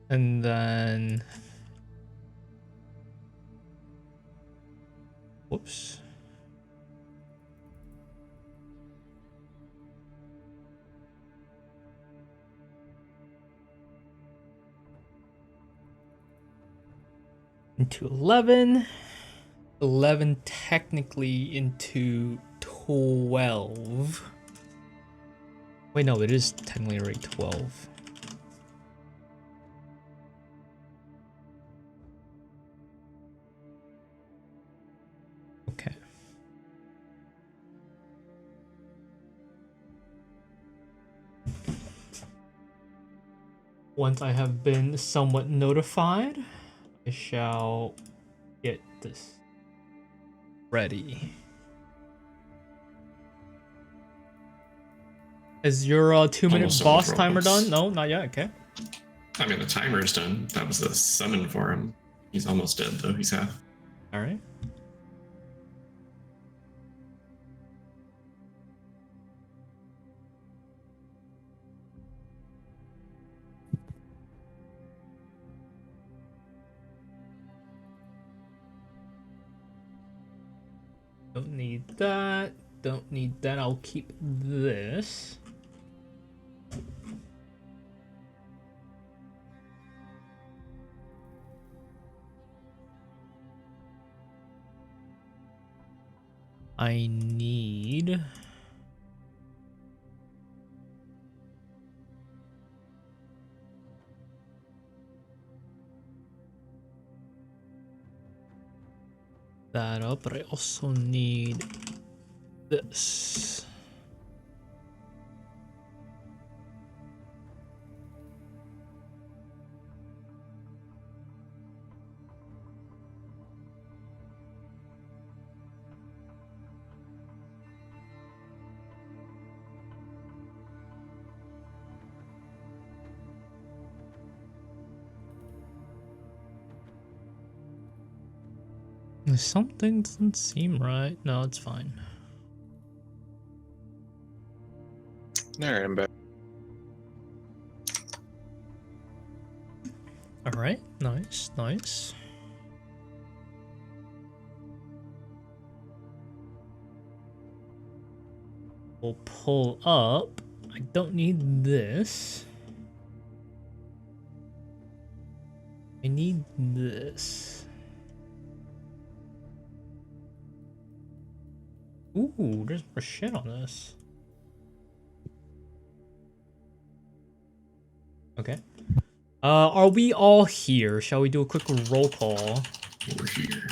And then, whoops. Into 11. 11 technically into 12. Wait, no, it is technically already 12. Okay. Once I have been somewhat notified, I shall get this ready. Is your 2-minute boss timer done? No, not yet. Okay. I mean, the timer's done. That was the summon for him. He's almost dead, though. He's half. All right. Don't need that. Don't need that. I'll keep this. I need... that up, but I also need this. Something doesn't seem right. No, it's fine. Alright, I'm back. Alright, nice, nice. We'll pull up. I don't need this. I need this. Ooh, there's more shit on this. Okay. Are we all here? Shall we do a quick roll call? We're here.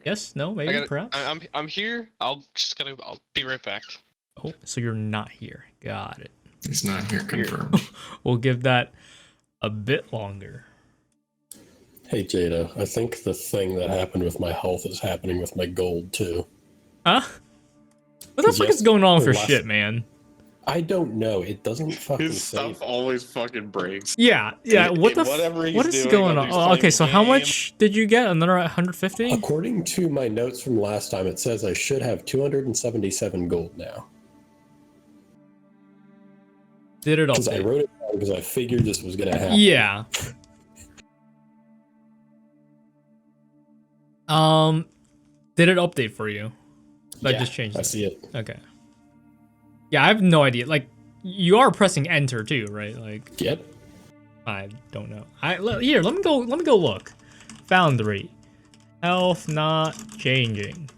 Yes, no, maybe, perhaps? I'm here. I'll be right back. Oh, so you're not here. Got it. He's not here, confirmed. We'll give that a bit longer. Hey, Jadow, I think the thing that happened with my health is happening with my gold, too. Huh? What the fuck is going on with your shit, man? I don't know. It doesn't fucking His stuff always fucking breaks. Yeah. What is going on? Oh, okay, so how much did you get? Another 150? According to my notes from last time, it says I should have 277 gold now. Did it Because I update? wrote it down because I figured this was going to happen. Yeah. Did it update for you? I just changed it. I see it. Okay. Yeah, I have no idea. Like, you are pressing enter too, right? Like, Yep. I don't know. Here, let me go look. Foundry. Health not changing.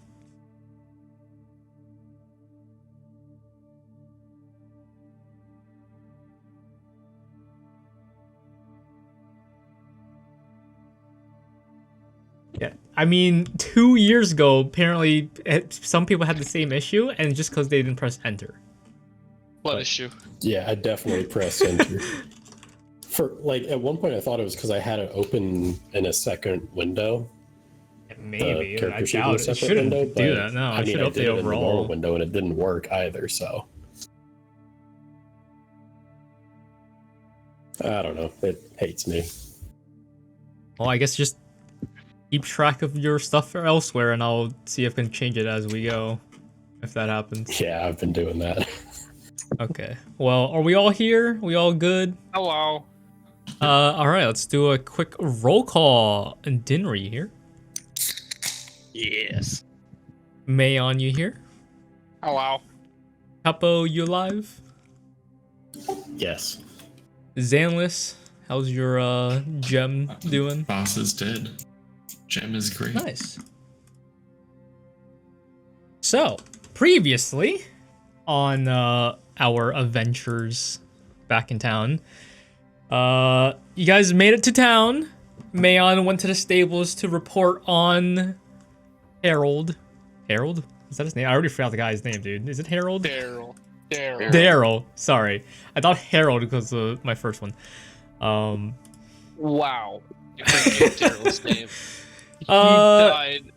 Yeah, I mean, 2 years ago, apparently, some people had the same issue, and just because they didn't press enter. What issue? Yeah, I definitely pressed enter. For, like, at one point I thought it was because I had it open in a second window. Maybe. I doubt it. It shouldn't do that. No, I should update did it in the normal overall. window, and it didn't work either, so... I don't know. It hates me. Well, I guess just keep track of your stuff elsewhere, and I'll see if I can change it as we go, if that happens. Yeah, I've been doing that. Okay. Well, are we all here? We all good? Hello. All right. Let's do a quick roll call. And Dinry here. Yes. Mayon, you here? Hello. Capo, you alive? Yes. Zanlis, how's your gem doing? Boss is dead. Gem is great. Nice. So, previously on our adventures back in town, you guys made it to town. Mayon went to the stables to report on Harold. Harold? Is that his name? I already forgot the guy's name, dude. Is it Harold? Daryl. Daryl. Sorry. I thought Harold because of my first one. Wow. You forget Daryl's name. He Uh, died.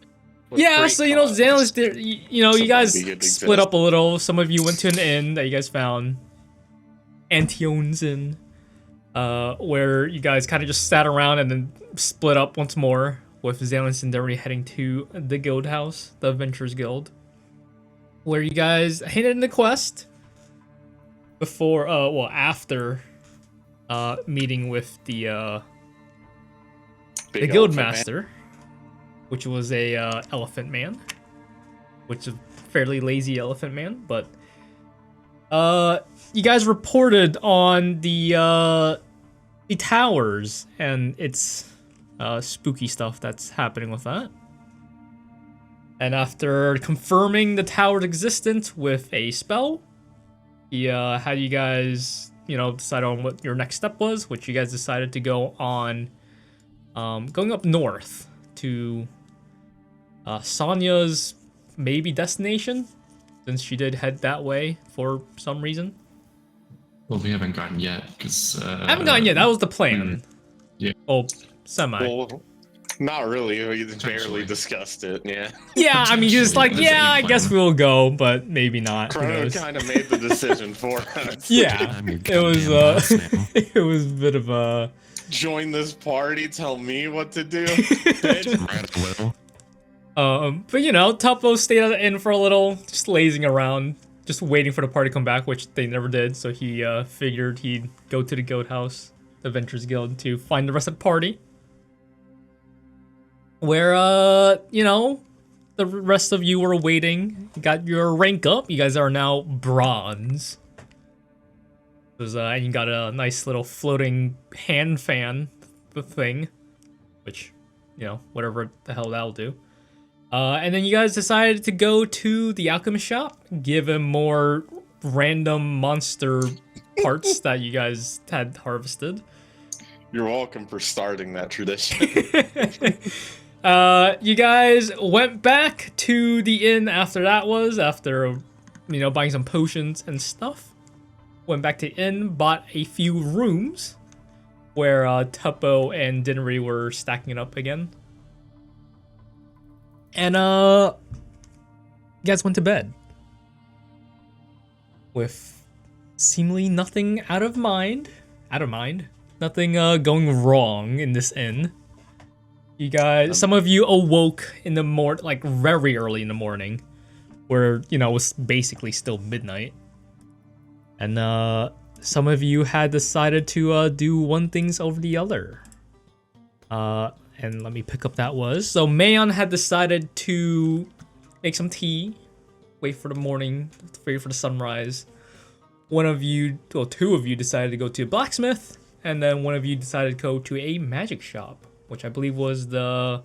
with Yeah, great so you know, cause. Xanalis did. You know, you guys Somebody didn't split exist. up a little. Some of you went to an inn that you guys found, Antione's Inn, where you guys kind of just sat around and then split up once more. With Xanalis and Derry heading to the guild house, the Adventurers Guild, where you guys handed in the quest before, after, meeting with the Big guild elephant man. master, which was a elephant man, which is a fairly lazy elephant man. But you guys reported on the towers and its spooky stuff that's happening with that. And after confirming the tower's existence with a spell, he had you guys, decide on what your next step was, which you guys decided to go on, going up north to Sonya's maybe destination, since she did head that way for some reason. Well, we haven't gotten yet because I haven't gotten yet. That was the plan. Yeah. Oh, semi. Well, not really. We Potentially. barely discussed it. Yeah. Yeah, I mean, just like, Potentially, yeah, I that's guess a we'll go, but maybe not. Who Chrono knows? kind of made the decision for us. Yeah, I'm your it was goddamn boss now. it was a bit of a. Join this party. Tell me what to do. Bitch. Right at will. But Tuppo stayed at the inn for a little, just lazing around, just waiting for the party to come back, which they never did. So he figured he'd go to the guild house, the Adventurers Guild, to find the rest of the party. Where the rest of you were waiting. You got your rank up. You guys are now bronze. And you got a nice little floating hand fan thing, which, whatever the hell that'll do. And then you guys decided to go to the alchemist shop, give him more random monster parts that you guys had harvested. You're welcome for starting that tradition. You guys went back to the inn after buying some potions and stuff. Went back to the inn, bought a few rooms where Tuppo and Dinnery were stacking it up again. And you guys went to bed with seemingly nothing out of mind, nothing going wrong in this inn. You guys, some of you awoke in the like very early in the morning, where it was basically still midnight, and some of you had decided to do one things over the other. And let me pick up that was. So Mayon had decided to make some tea, wait for the morning, wait for the sunrise. Two of you decided to go to a blacksmith, and then one of you decided to go to a magic shop, which I believe was the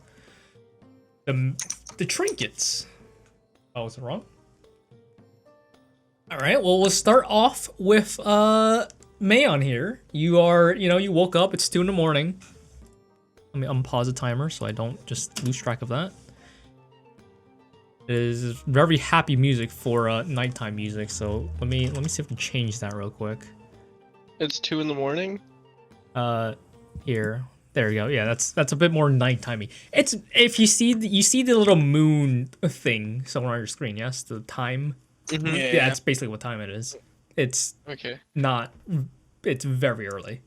trinkets. Oh, was it wrong? All right, well, we'll start off with Mayon here. You woke up, it's 2 in the morning. Let me unpause the timer so I don't just lose track of that. It is very happy music for nighttime music, so let me see if I can change that real quick. It's 2 in the morning. Here. There we go. Yeah, that's a bit more nighttimey. It's if you see the little moon thing somewhere on your screen, yes? The time. Mm-hmm. Yeah, it's basically what time it is. It's Okay. not it's very early.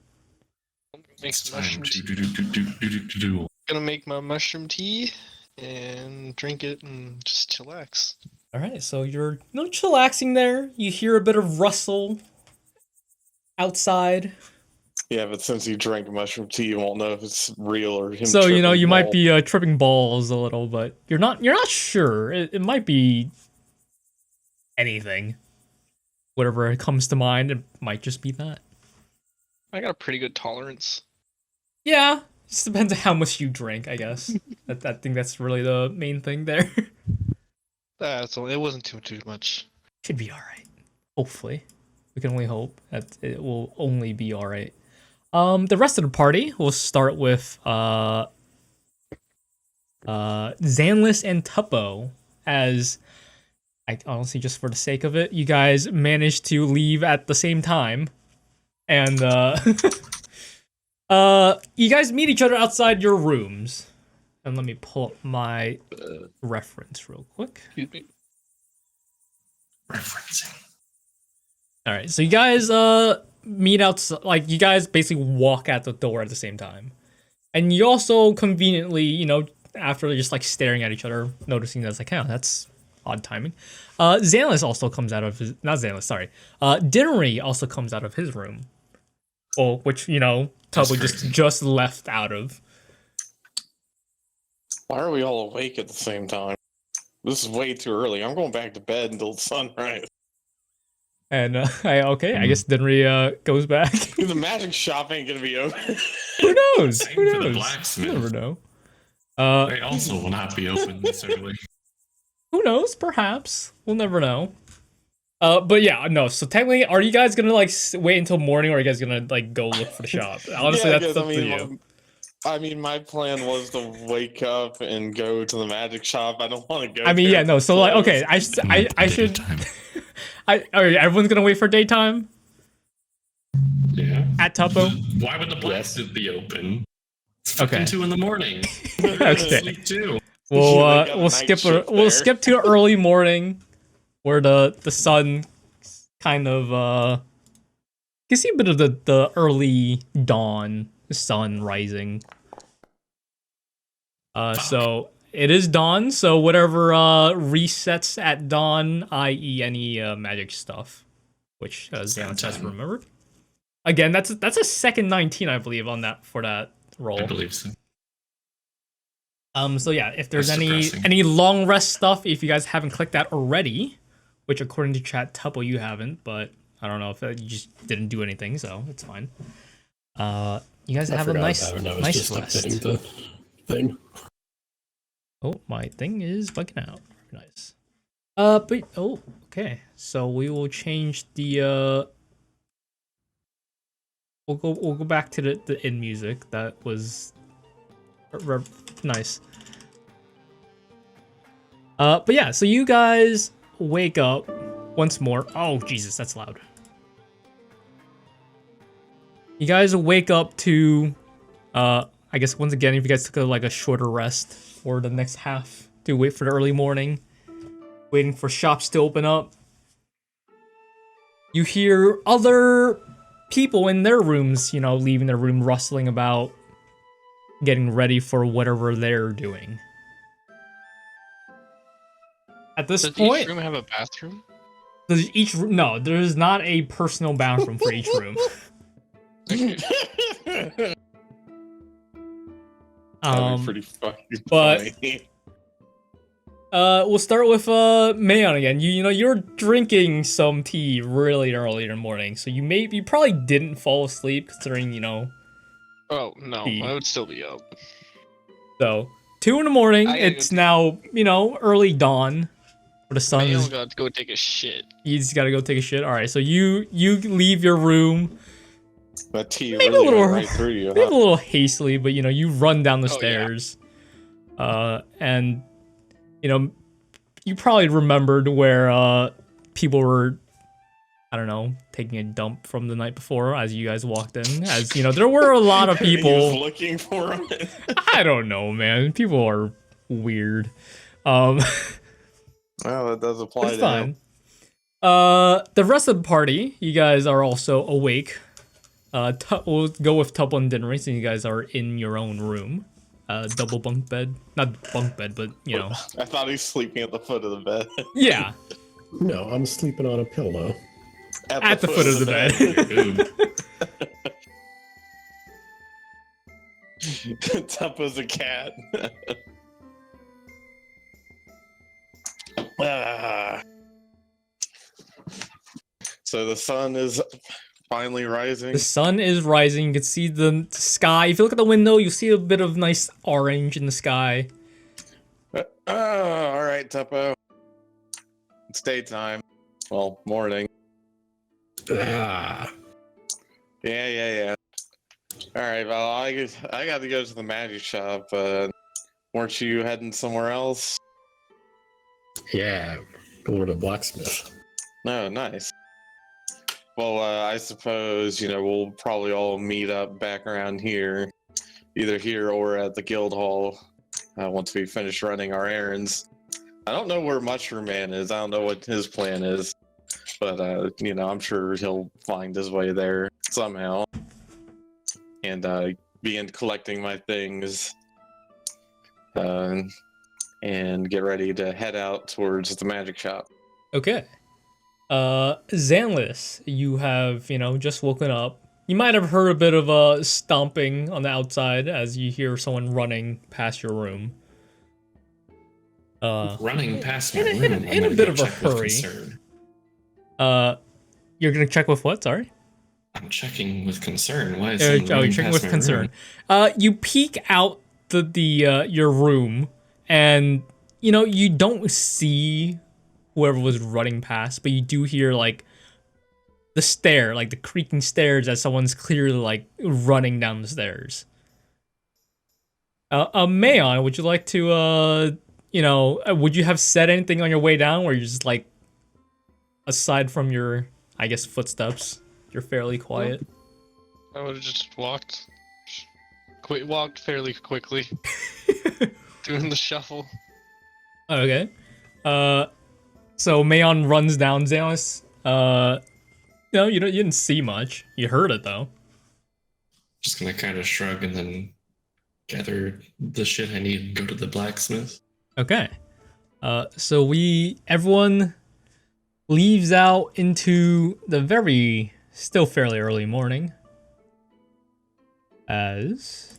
Make It's some time mushroom to tea. do. Gonna make my mushroom tea and drink it and just chillax. All right, so you're chillaxing there. You hear a bit of rustle outside. Yeah, but since you drank mushroom tea, you won't know if it's real or him. So you tripping might balls. be tripping balls a little, but you're not sure. It might be anything. Whatever comes to mind, it might just be that. I got a pretty good tolerance. Yeah, just depends on how much you drink, I guess. I think that's really the main thing there. It wasn't too much. Should be all right. Hopefully, we can only hope that it will only be all right. The rest of the party will start with Zanlis and Tuppo, as I honestly, just for the sake of it, you guys managed to leave at the same time, and you guys meet each other outside your rooms. And let me pull up my reference real quick. Excuse me. Referencing. All right, so you guys meet outside, like you guys basically walk at the door at the same time, and you also conveniently, after just like staring at each other, noticing that's like, oh, that's odd timing. Zanlis also comes out of his, not Zanlis, sorry. Dinnery also comes out of his room, which Tubbo just left out of. Why are we all awake at the same time? This is way too early. I'm going back to bed until sunrise. And I guess Dinnery goes back. The magic shop ain't gonna be open. Who knows? Same Who for the knows? blacksmith. You never know. They also will not be open this early. Who knows? Perhaps. We'll never know. But yeah, no. So technically, are you guys gonna like wait until morning, or are you guys gonna like go look for the shop? Honestly, Yeah, that's 'cause, up to you. I mean, my plan was to wake up and go to the magic shop. I don't want to go. I mean, there. yeah, no. So like, Close. okay, I should. Daytime. All right, everyone's gonna wait for daytime Yeah. at Tuppo. Why would the blacksmith be open? It's fucking Okay. 2 in the morning. Okay. Sleep too. We'll Yeah, they got we'll a skip night shift we'll there. skip to early morning, where the sun kind of you can see a bit of the early dawn, the sun rising. So it is dawn. So whatever resets at dawn, i.e., any magic stuff, which Xanax has time. remembered. Again, that's a second 19, I believe, on that for that roll. I believe so. So yeah, if there's That's depressing. any long rest stuff, if you guys haven't clicked that already, which according to chat, Tuppo, you haven't, but I don't know if you just didn't do anything, so it's fine. You guys I have a forgot nice about it, and I was nice just like rest. hitting the thing. Oh, my thing is bugging out. Nice. But okay. So we will change the we'll go back to the in music. That was nice. But yeah, so you guys wake up once more. Oh, Jesus, that's loud. You guys wake up to I guess once again, if you guys took a shorter rest for the next half to wait for the early morning, waiting for shops to open up, you hear other people in their rooms, leaving their room, rustling about, getting ready for whatever they're doing. At this Does point, each room have a bathroom? no, there's not a personal bathroom for each room. That'd be pretty fucking but- funny. We'll start with Mayon again. You're drinking some tea really early in the morning, so you probably didn't fall asleep considering Oh no, Tea. I would still be up. So 2 in the morning. I gotta It's now early dawn, where the sun I is. got to go take a shit. You just gotta go take a shit. All right, so you leave your room. That tea Maybe really a little- went right through you. Maybe a Huh? little hastily, but you run down the Oh, yeah. stairs, and you probably remembered where people were, I don't know, taking a dump from the night before as you guys walked in. As there were a lot of He was people. looking for him. I don't know, man. People are weird. Well, that does apply It's to fine. him. The rest of the party, you guys are also awake. We'll go with Tupple and Dinnery, so you guys are in your own room. double bunk bed. Not bunk bed, but you know. I thought he's sleeping at the foot of the bed. Yeah, No, I'm sleeping on a pillow. at the foot of the bed. Tuppa's a cat. Ah. So the sun is finally rising. The sun is rising. You can see the sky. If you look at the window, you see a bit of nice orange in the sky. All right, Tuppo. It's daytime. Well, morning. Ah, Yeah. All right, well, I got to go to the magic shop. Weren't you heading somewhere else? yeah. Going to blacksmith. No, nice. Well, I suppose, we'll probably all meet up back around here, either here or at the guild hall, once we finish running our errands. I don't know where Mushroom Man is. I don't know what his plan is, but, I'm sure he'll find his way there somehow. And begin collecting my things, and get ready to head out towards the magic shop. Okay. Zanlis, you have, just woken up. You might have heard a bit of a stomping on the outside as you hear someone running past your room. Running past my room. In a bit of a hurry. You're gonna check with what? Sorry. I'm checking with concern. Why is You're someone checking running past with my concern. room? You peek out the your room, and you don't see whoever was running past, but you do hear like the creaking stairs as someone's clearly like running down the stairs. Mayon, would you like to would you have said anything on your way down, where you're just like, aside from your, I guess, footsteps, you're fairly quiet? I would have just walked fairly quickly, doing the shuffle. Okay. So Mayon runs down Zalis. You didn't see much. You heard it though. Just gonna kind of shrug and then gather the shit I need to go to the blacksmith. Okay. So everyone leaves out into the still fairly early morning. As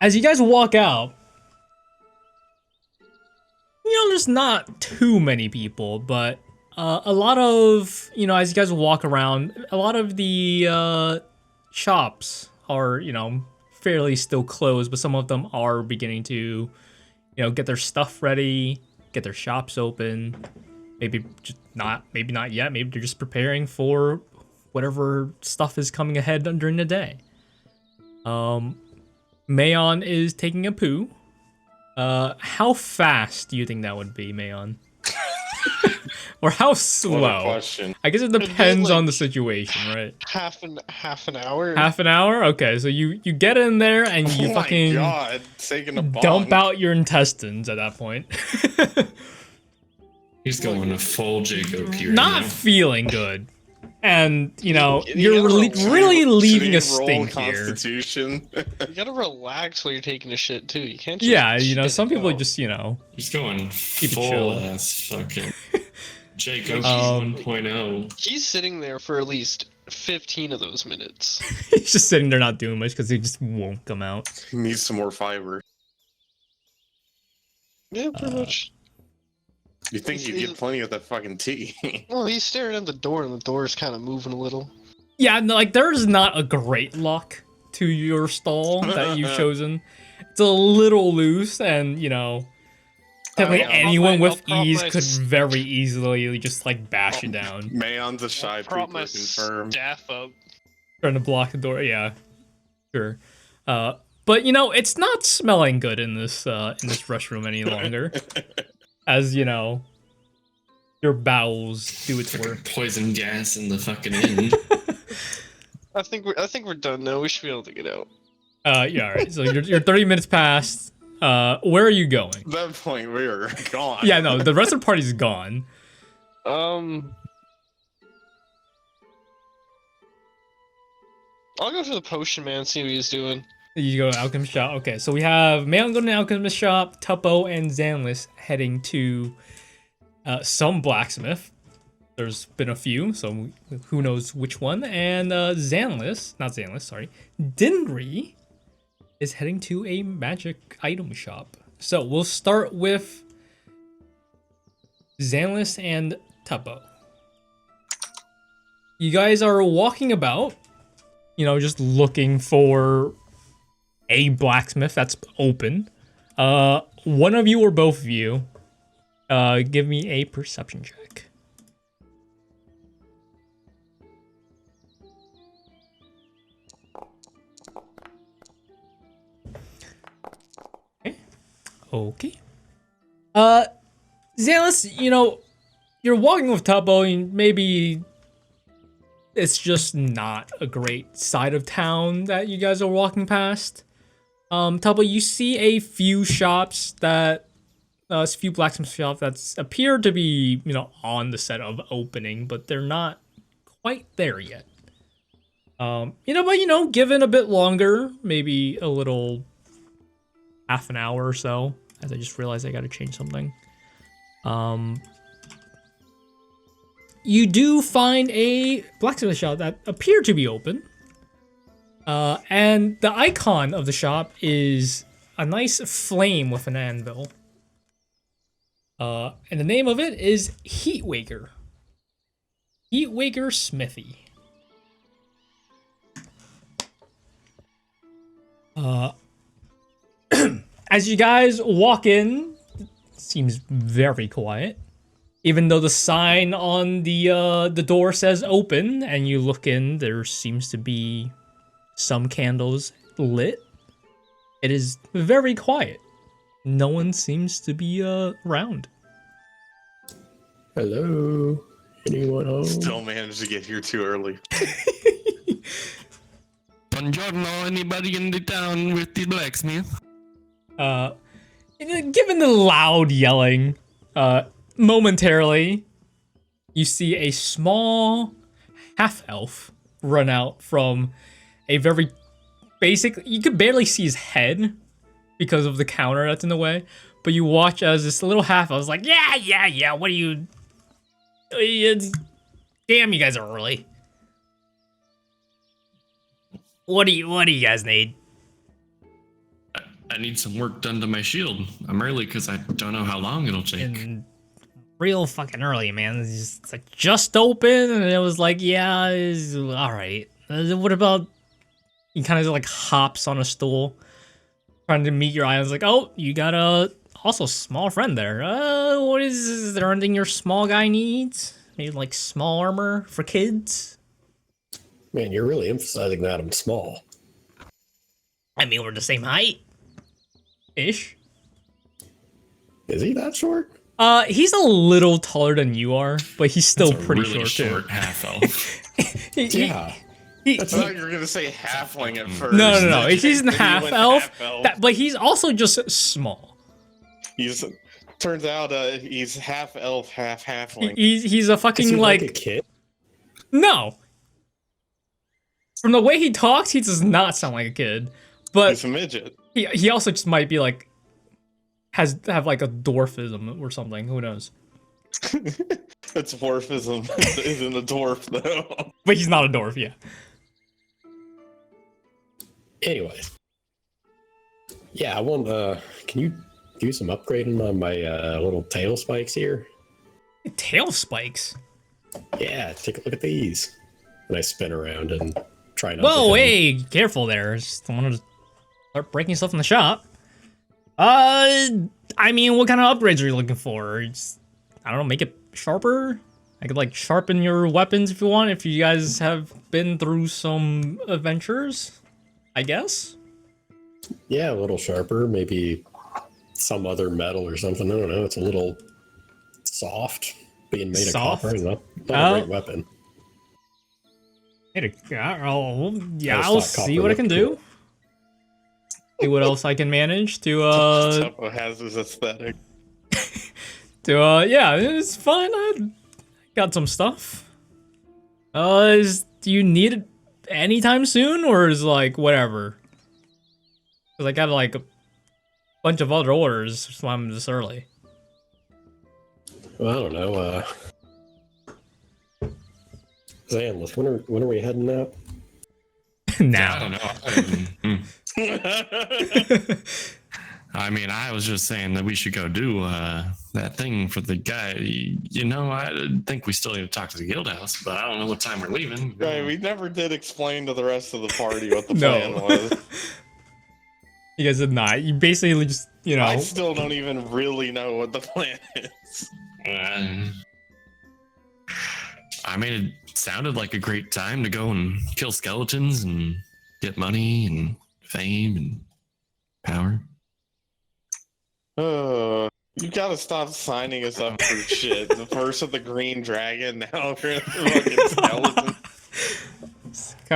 you guys walk out, there's not too many people, but a lot of, as you guys walk around, a lot of the shops are, fairly still closed, but some of them are beginning to, get their stuff ready, get their shops open. Maybe not yet. Maybe they're just preparing for whatever stuff is coming ahead during the day. Mayon is taking a poo. How fast do you think that would be, Mayon? Or how slow? What a question. I guess it depends on the situation, right? Half an hour. Half an hour? Okay, so you get in there and you Oh fucking my God, taking a dump bong. out your intestines at that point. He's going a full Jacob here. Not now. feeling good. And, you're gotta really leaving a should he roll stink here. Constitution? You gotta relax while you're taking a shit too. You can't. Yeah, shit some people out. just, He's going it full chill. ass fucking Jacob 1.0. He's sitting there for at least 15 of those minutes. He's just sitting there not doing much because he just won't come out. Needs some more fiber. Yeah, pretty much. You think you'd get plenty of that fucking tea? Well, he's staring at the door, and the door's kind of moving a little. Yeah, no, there's not a great lock to your stall that you've chosen. It's a little loose, and definitely anyone with ease could very easily just bash it down. Mayon's a shy Prop my pooper, confirm. staff up. Trying to block the door, yeah, sure. But it's not smelling good in this restroom any longer, as your bowels do its work. Poison gas in the fucking inn. I think we're done now. We should be able to get out. Yeah, all right. So you're 30 minutes past. Where are you going? At that point, we were gone. Yeah, no, the rest of the party's gone. I'll go to the potion man, see what he's doing. You go to Alchemist Shop. Okay, so we have Mayon going to Alchemist Shop, Tuppo and Zanlis heading to some blacksmith. There's been a few, so who knows which one. And Dindri is heading to a magic item shop. So we'll start with Zanlis and Tuppo. You guys are walking about, you know, just looking for a blacksmith that's open. One of you or both of you, give me a perception check. Okay. Zanlis, you know, you're walking with Tuppo, and maybe it's just not a great side of town that you guys are walking past. Tuppo, you see a few shops that, a few blacksmith shops that appear to be, you know, on the set of opening, but they're not quite there yet. Given a bit longer, maybe a little half an hour or so, as I just realized I gotta change something. You do find a blacksmith shop that appeared to be open. And the icon of the shop is a nice flame with an anvil. And the name of it is Heatwaker. Heatwaker Smithy. As you guys walk in, it seems very quiet. Even though the sign on the door says open, and you look in, there seems to be some candles lit. It is very quiet. No one seems to be around. Hello? Anyone home? Still managed to get here too early. Buongiorno, anybody in the town with the blacksmith? Given the loud yelling, momentarily, you see a small half-elf run out from a very basic... You could barely see his head because of the counter that's in the way, but you watch as this little half-elf is like, yeah, what are you... Damn, you guys are early. What do you guys need? I need some work done to my shield. I'm early because I don't know how long it'll take. And real fucking early, man. It's like just open, and it was like, yeah, it's all right. What about? He kind of like hops on a stool, trying to meet your eye. I was like, oh, you got a also small friend there. What is there anything your small guy needs? Maybe like small armor for kids. Man, you're really emphasizing that I'm small. I mean, we're the same height, ish. Is he that short? He's a little taller than you are, but he's still That's a pretty really short half elf. Yeah. I thought you were gonna say halfling at first. No. He's an Then you half went elf, half-elf. but he's also just small. Turns out he's half elf, half halfling. He's a fucking Is he like a kid? no. From the way he talks, he does not sound like a kid. But He's a midget. he also just might be like have like a dwarfism or something. Who knows? It's dwarfism. Isn't a dwarf though. But he's not a dwarf, yeah. Anyway. Yeah, I want can you do some upgrading on my little tail spikes here? Tail spikes. Yeah, take a look at these. And I spin around and try not Whoa, to hit hey, careful there. Just don't want to start breaking stuff in the shop. I mean, what kind of upgrades are you looking for? Just, I don't know, make it sharper? I could like sharpen your weapons if you want, if you guys have been through some adventures, I guess. Yeah, a little sharper, maybe some other metal or something. I don't know. It's a little soft, being made Soft? of copper. Not a great weapon. I'll see what I can do. See what else I can manage to Tuppo has his aesthetic. yeah, it's fine. I got some stuff. Do you need anytime soon, or is like whatever? Because I got like a bunch of other orders, so I'm this early. Well, I don't know. Zanless, when are we heading out? I Now. don't know. I mean, I was just saying that we should go do that thing for the guy. You know, I think we still need to talk to the guild house, but I don't know what time we're leaving. Right, we never did explain to the rest of the party what the No. plan was. You guys did not. You basically just, you know. I still don't even really know what the plan is. I mean, it sounded like a great time to go and kill skeletons and get money and fame and power. You gotta stop signing us up for shit. The first with the green dragon, now we're the fucking skeleton.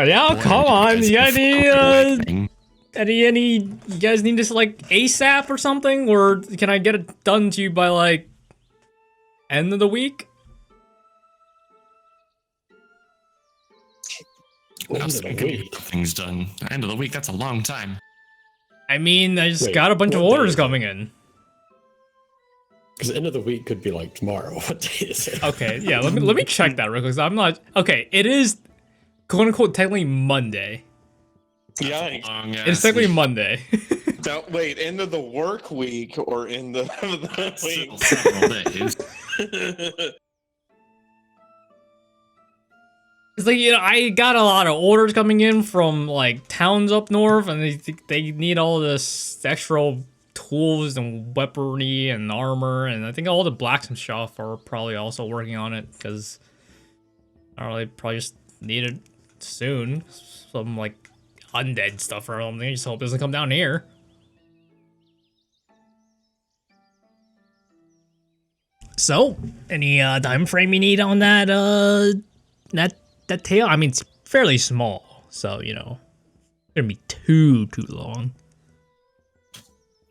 Yeah, Boy, come on. You got thing. any, you guys need this like ASAP or something? Or can I get it done to you by like end of the week? End Now, of so the we can week. get things done. End of the week, that's a long time. I mean, I just Wait, got a bunch of what day orders is it? coming in. Because end of the week could be like tomorrow. What day is it? Okay, yeah, let me check that real quick. 'Cause I'm not okay. It is quote unquote technically Monday. Yikes. It's technically Monday. Now, wait, end of the work week or in the week? Several days. It's like, you know, I got a lot of orders coming in from like towns up north, and they need all this extra tools and weaponry and armor, and I think all the blacksmith shop are probably also working on it because I don't know, they probably just need it soon. Some like undead stuff or something. I just hope it doesn't come down here. So, any time frame you need on that that tail? I mean, it's fairly small, so you know, it's gonna be too long.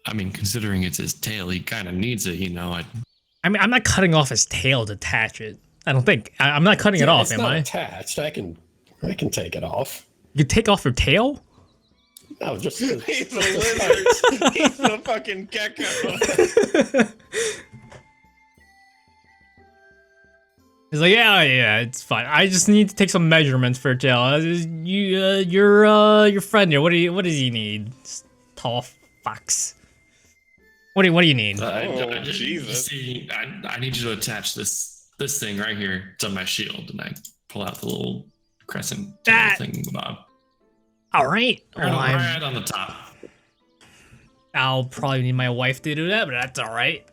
I mean, considering it's his tail, he kind of needs it, you know. I mean, I'm not cutting off his tail to attach it. I don't think. I'm not cutting it off, it's am not I? attached. I can take it off. You take off your tail? No, just He's a lizard. He's a fucking gecko. He's like, yeah, it's fine. I just need to take some measurements for your tail. Your friend here. What does he need? Tall fox. What do you need? Jesus. See, I need you to attach this thing right here to my shield, and I pull out the little crescent thing, Bob. All right. Right, Well, right on the top. I'll probably need my wife to do that, but that's all right.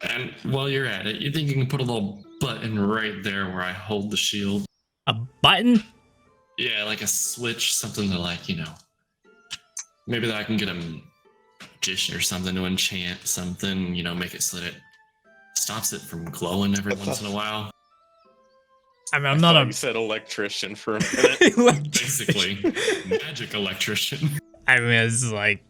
And while you're at it, you think you can put a little button right there where I hold the shield? A button? Yeah, like a switch, something to like, you know, maybe that I can get a magician or something to enchant something, you know, make it so that it stops it from glowing every once in a while. I mean, I'm not a You said electrician for a minute. Basically, magic electrician. I mean, it's like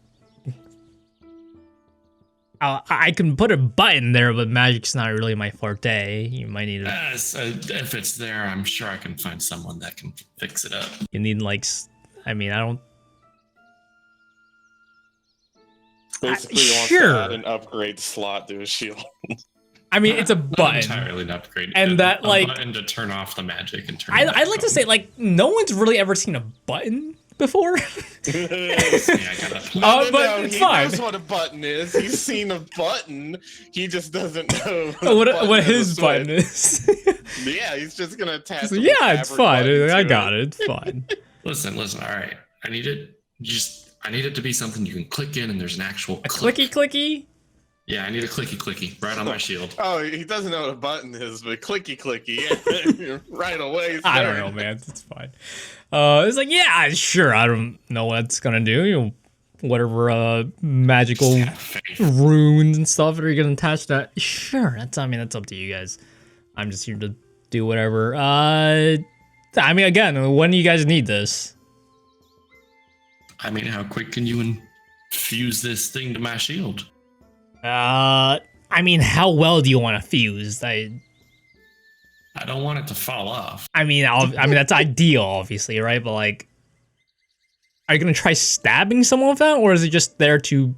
I can put a button there, but magic's not really my forte. You might need If it's there, I'm sure I can find someone that can fix it up. you need like I mean, I don't. Basically, he wants Sure. to add an upgrade slot to his shield. I mean, it's a Not button. entirely an upgrade. And that, a like- button to turn off the magic and turn. it I'd back like to on. say like no one's really ever seen a button before. Yeah, I gotta- But it's he fine. knows what a button is. He's seen a button. He just doesn't know what his button is. Yeah, he's just gonna attach. So, a yeah, fabric it's fine. button I to got it. It's fine. Listen. All right, I need it. I need it to be something you can click in, and there's an actual A click. clicky. Yeah, I need a clicky right on my shield. Oh, he doesn't know what a button is, but clicky. Yeah, right away. I don't know, man. It's fine. It's like, yeah, sure. I don't know what it's gonna do. You know, whatever magical Just have faith. runes and stuff that are gonna attach that. Sure, that's up to you guys. I'm just here to do whatever. I mean, again, when do you guys need this? I mean, how quick can you infuse this thing to my shield? I mean, how well do you want to fuse? I don't want it to fall off. I mean, that's ideal, obviously, right? But like, are you gonna try stabbing someone with that, or is it just there to,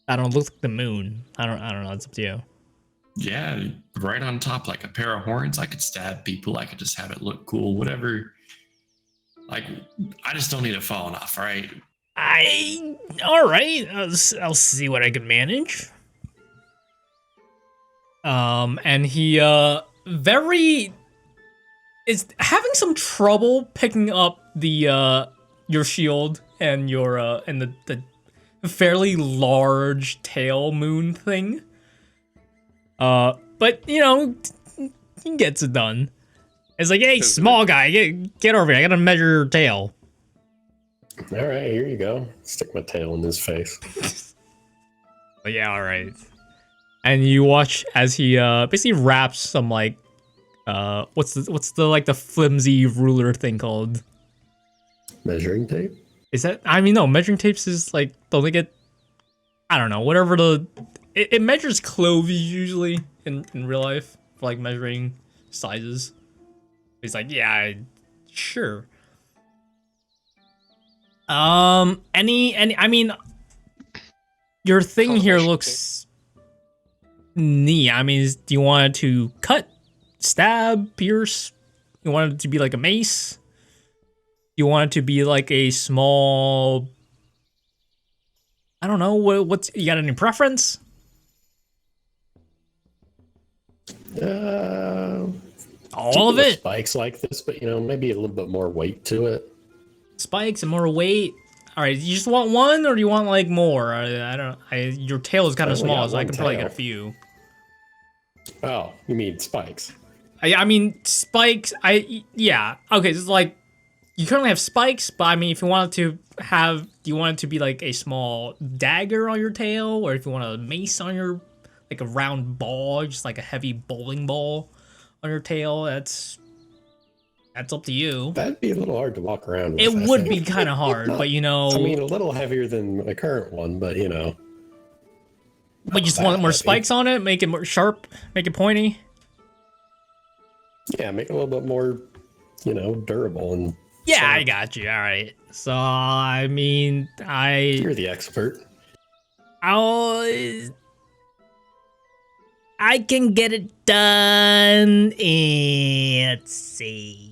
I don't know, look like the moon? I don't know. It's up to you. Yeah, right on top, like a pair of horns. I could stab people. I could just have it look cool. Whatever. Like, I just don't need it falling off, right? All right. I'll see what I can manage. And he is having some trouble picking up the your shield and your and the fairly large tail moon thing. But you know, he gets it done. It's like, hey, small guy, get over here. I gotta measure your tail. All right, here you go. Stick my tail in his face. But yeah, all right. And you watch as he basically wraps some like what's the like the flimsy ruler thing called? Measuring tape? Is that? I mean, no, measuring tapes is like don't they get? I don't know. Whatever it measures clothes usually in real life for like measuring sizes. He's like, yeah, sure. I mean, your thing here looks neat. I mean, do you want it to cut, stab, pierce? You want it to be like a mace? You want it to be like a small, I don't know, what's, you got any preference? All of it? Spikes like this, but you know, maybe a little bit more weight to it. Spikes and more weight. All right, you just want one, or do you want like more? I don't. Your tail is kind of small, so I can probably get a few. Oh, you mean spikes? I mean spikes. Yeah. Okay, so it's like you currently have spikes, but I mean, if you wanted to have, do you want it to be like a small dagger on your tail, or if you want a mace on your, like a round ball, just like a heavy bowling ball on your tail? That's up to you. That'd be a little hard to walk around with. It would be kind of hard, but you know. I mean, a little heavier than my current one, but you know. But you just want more spikes on it, make it more sharp, make it pointy. Yeah, make it a little bit more, you know, durable and. Yeah, sharp. I got you. All right. So I mean, You're the expert. I can get it done in, let's see.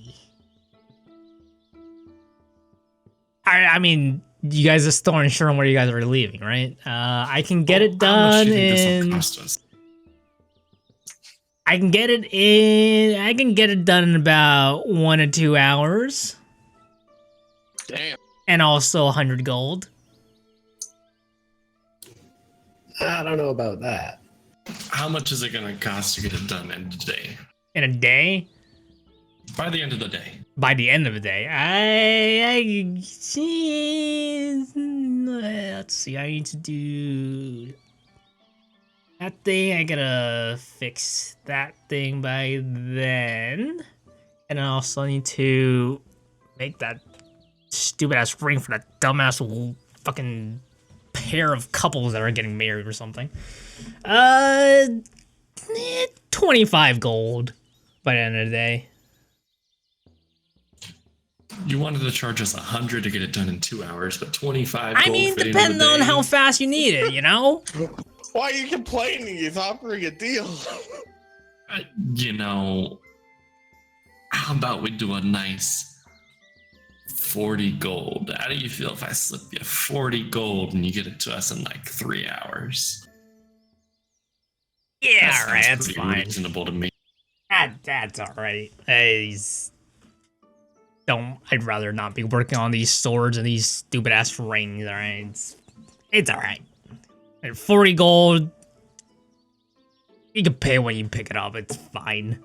I mean, you guys are still unsure on where you guys are leaving, right? I can get it done in. I can get it done in about 1 to 2 hours. Damn. And also 100 gold. I don't know about that. How much is it going to cost to get it done in a day? In a day? By the end of the day. By the end of the day, I see. Let's see. I need to do that thing. I gotta fix that thing by then, and I also need to make that stupid ass ring for that dumbass fucking pair of couples that are getting married or something. 25 gold by the end of the day. You wanted to charge us 100 to get it done in 2 hours, but 25 I gold mean, for the end of depending the on day? how fast you need it, you know? Why are you complaining? He's offering a deal. You know, how about we do a nice 40 gold? How do you feel if I slip you 40 gold and you get it to us in like 3 hours? Yeah, That alright, sounds that's pretty fine. reasonable to me. That's alright. I'd rather not be working on these swords and these stupid ass rings, alright? It's alright. 40 gold. You can pay when you pick it up, it's fine.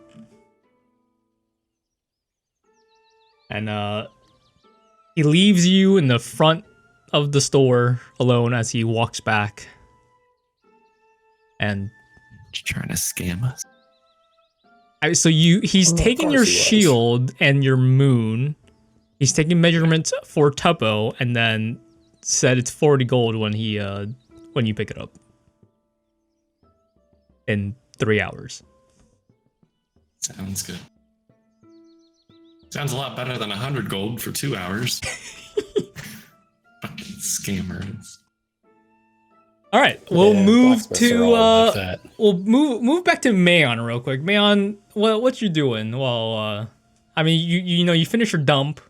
And he leaves you in the front of the store alone as he walks back. And You trying to scam us? so he's taking your shield and your moon. He's taking measurements for Tuppo and then said it's 40 gold when you pick it up. In 3 hours. Sounds good. Sounds a lot better than 100 gold for 2 hours. Fucking scammers. All right, we'll Yeah, move blacksmiths are to all like that. we'll move back to Mayon real quick. Mayon, what you doing? Well, I mean, you know you finish your dump,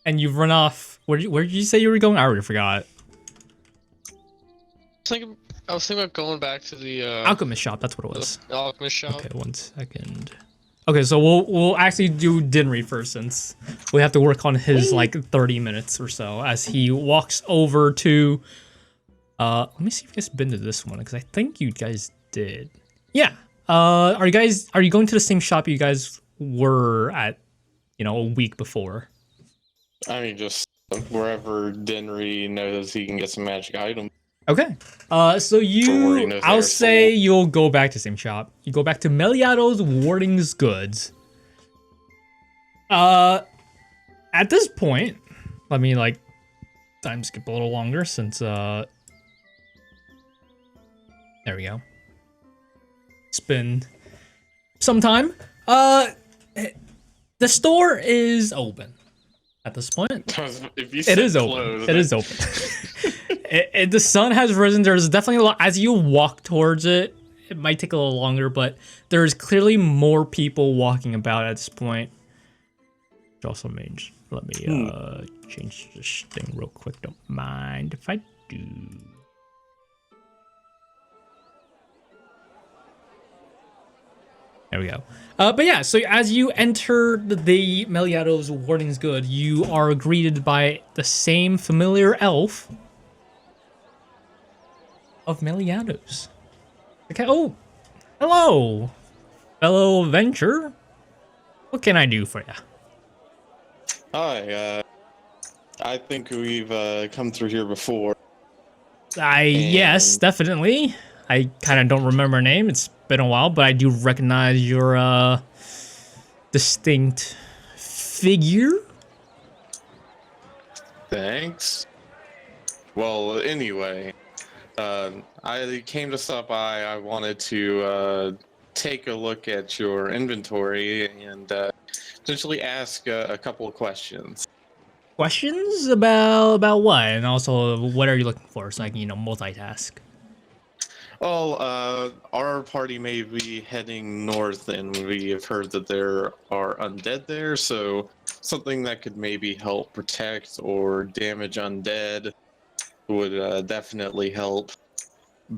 and you've run off. Where did you say you were going? I already forgot. I was thinking about going back to the Alchemist shop. That's what it was. the alchemist shop. Okay, 1 second. Okay, so we'll actually do Dinry first since we have to work on his like 30 minutes or so as he walks over to. Let me see if you guys been to this one because I think you guys did. Yeah. Are you going to the same shop you guys were at, a week before? I mean, just wherever Denry knows he can get some magic items. Okay. So where he knows I'll they're say sold. you'll go back to the same shop. You go back to Meliado's Warding's Goods. At this point, let me time skip a little longer since there we go. It's been some time. The store is open at this point. If you It said is open. closed, It is open. The sun has risen. There's definitely a lot. As you walk towards it, it might take a little longer, but there's clearly more people walking about at this point. Which also means, let me change this thing real quick. Don't mind if I do. There we go. But yeah, so as you enter the Meliado's Warding's Good, you are greeted by the same familiar elf of Meliado's. Okay. Oh, hello, fellow adventurer. What can I do for you? Hi, I think we've come through here before. Yes, And- definitely. I kind of don't remember her name. It's been a while, but I do recognize your distinct figure. Thanks. Well, anyway, I came to stop by. I wanted to take a look at your inventory and essentially ask a couple of questions. Questions about what? And also, what are you looking for so I can, multitask? Well, our party may be heading north, and we have heard that there are undead there, so something that could maybe help protect or damage undead would definitely help.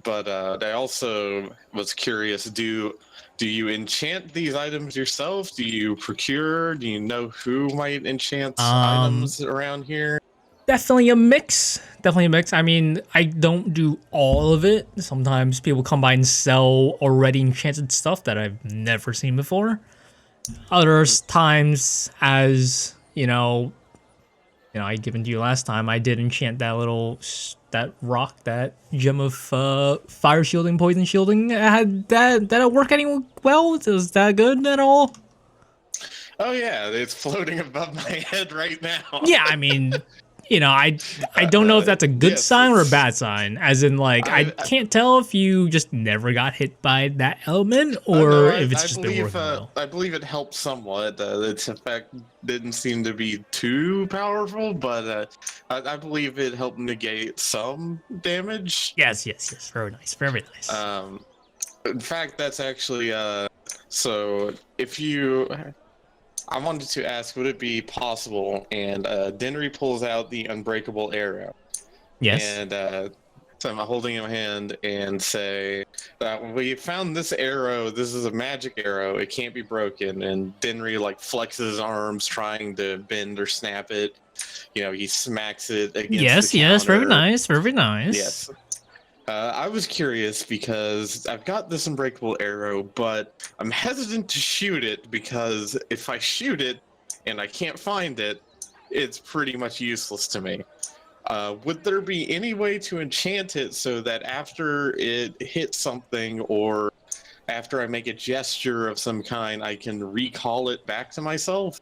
But I also was curious, do you enchant these items yourself? Do you procure? Do you know who might enchant items around here? Definitely a mix. Definitely a mix. I mean, I don't do all of it. Sometimes people come by and sell already enchanted stuff that I've never seen before. Other times, as I given to you last time, I did enchant that rock, that gem of fire shielding, poison shielding. Did it work any well? Was that good at all? Oh yeah, it's floating above my head right now. Yeah, I mean, I don't know if that's a good Yes, sign or a it's- bad sign. As in, I can't tell if you just never got hit by that element or No, if it's just been working well. I believe it helped somewhat. Its effect didn't seem to be too powerful, but I believe it helped negate some damage. Yes. Very nice. Very nice. In fact, that's actually so if you. I wanted to ask, would it be possible? And Denry pulls out the unbreakable arrow. Yes. And so I'm holding in my hand and say, we found this arrow. This is a magic arrow. It can't be broken. And Denry flexes his arms trying to bend or snap it. He smacks it against the Yes. Very counter. nice. Very nice. Yes. I was curious because I've got this unbreakable arrow, but I'm hesitant to shoot it because if I shoot it and I can't find it, it's pretty much useless to me. Would there be any way to enchant it so that after it hits something or after I make a gesture of some kind, I can recall it back to myself?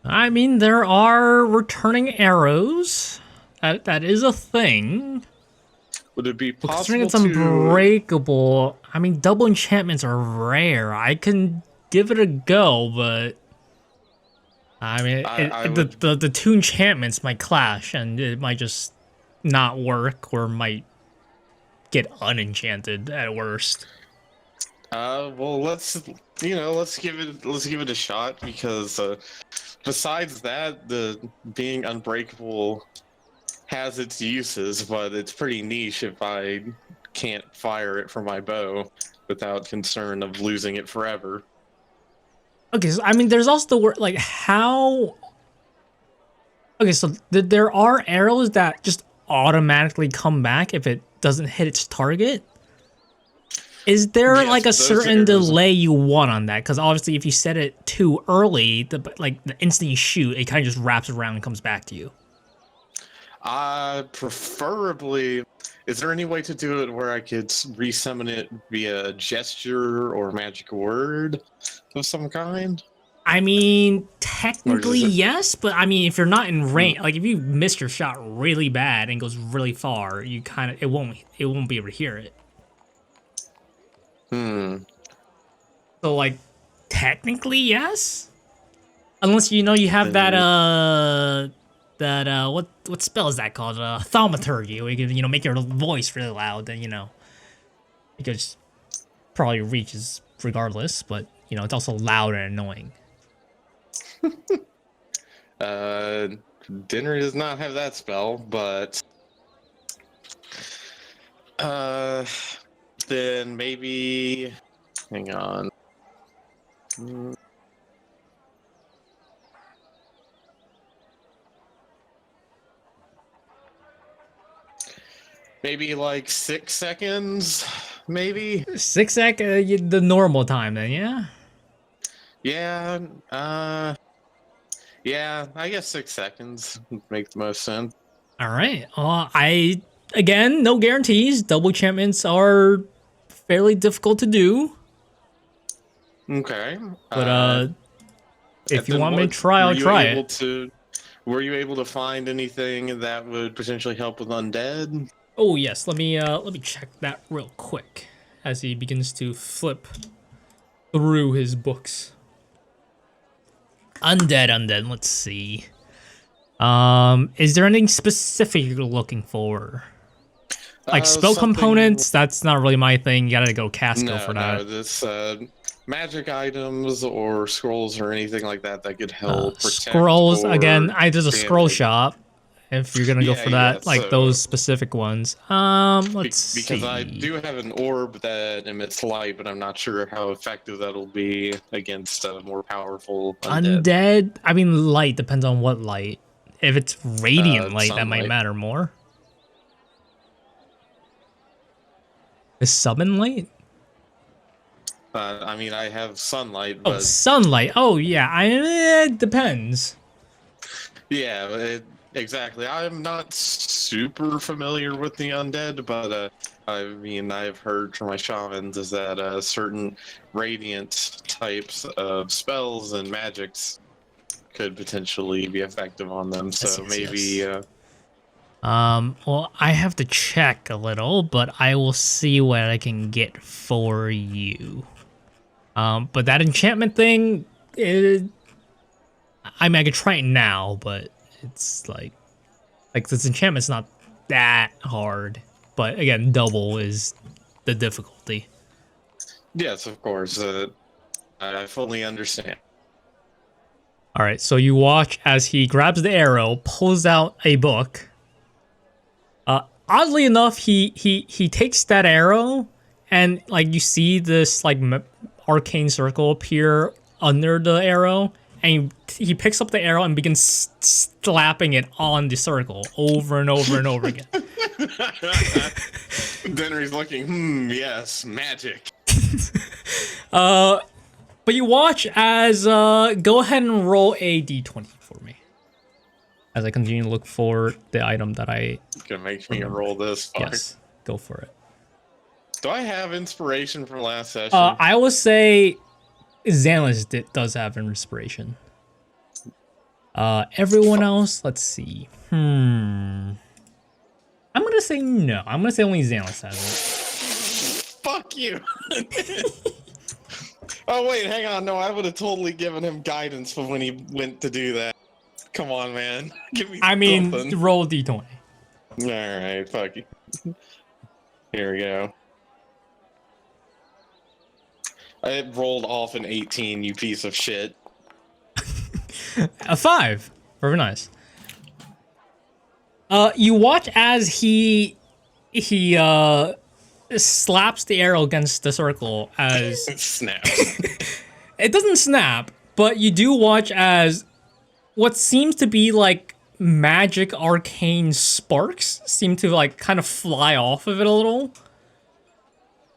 I mean, there are returning arrows. That is a thing. Would it be Well, considering possible it's to? unbreakable, I mean, double enchantments are rare. I can give it a go, but I mean, I would. the two enchantments might clash, and it might just not work, or might get unenchanted at worst. Well, let's give it a shot because besides that, the being unbreakable has its uses, but it's pretty niche if I can't fire it from my bow without concern of losing it forever. Okay, so I mean, there's also the word like how. Okay, so there are arrows that just automatically come back if it doesn't hit its target. Is there Yes, like a those certain arrows- delay you want on that? Because obviously, if you set it too early, the instant you shoot, it kind of just wraps around and comes back to you. Preferably, is there any way to do it where I could resummon it via gesture or magic word of some kind? I mean, technically it- yes, but I mean, if you're not in range, like if you miss your shot really bad and goes really far, you kind of it won't be able to hear it. So like, technically yes, unless you have that what spell is that called? Thaumaturgy, where you can make your voice really loud. Then because probably reaches regardless, but it's also loud and annoying. Dinner does not have that spell, but then maybe hang on. Maybe like 6 seconds, maybe. 6 sec, the normal time then, yeah. Yeah, yeah, I guess 6 seconds would make the most sense. All right. Again, no guarantees. Double enchantments are fairly difficult to do, Okay. but if you then want me to what- try, were I'll you try able it. Were you able to find anything that would potentially help with undead? Oh yes, let me check that real quick as he begins to flip through his books. Undead. Let's see. Is there anything specific you're looking for? Like spell Something- components? That's not really my thing. You gotta go Casco No, for that. no, this magic items or scrolls or anything like that that could help protect. Scrolls or again. There's a scroll damage. shop. If you're gonna go Yeah, for that, yeah, like so- those specific ones. Let's see. Because I do have an orb that emits light, but I'm not sure how effective that'll be against a more powerful Undead. I mean, light depends on what light. If it's radiant light, that might sunlight. matter more. Is summon light? I mean, I have sunlight, Oh, but sunlight. Oh, yeah. It depends. yeah, exactly. I'm not super familiar with the undead, but I mean, I've heard from my shamans is that certain radiant types of spells and magics could potentially be effective on them. So yes, maybe, yes. Well, I have to check a little, but I will see what I can get for you. But that enchantment thing, I mean, I could try it now, but it's like this enchantment's not that hard. But again, double is the difficulty. yes, of course. I fully understand. All right, so you watch as he grabs the arrow, pulls out a book. Oddly enough, he takes that arrow, and like you see this like arcane circle appear under the arrow, and he picks up the arrow and begins slapping it on the circle over and over and over again. Denry's looking, yes, magic. But you watch as go ahead and roll a d20 for me as I continue to look for the item that I Gonna make me roll this. Fuck. yes, go for it. Do I have inspiration from last session? I will say Xanus does have inspiration. Everyone else, let's see. I'm gonna gonna say no. I'm gonna say only Xanus has Fuck you. Oh wait, hang on. No, I would have totally given him guidance for when he went to do that. Come on, man. Give me it. I mean, something. roll a d20. All right, fuck you. Here we go. I rolled off an 18, you piece of shit. A 5. Very nice. You watch as he slaps the arrow against the circle as Snap. it doesn't snap, but you do watch as what seems to be like magic arcane sparks seem to like kind of fly off of it a little.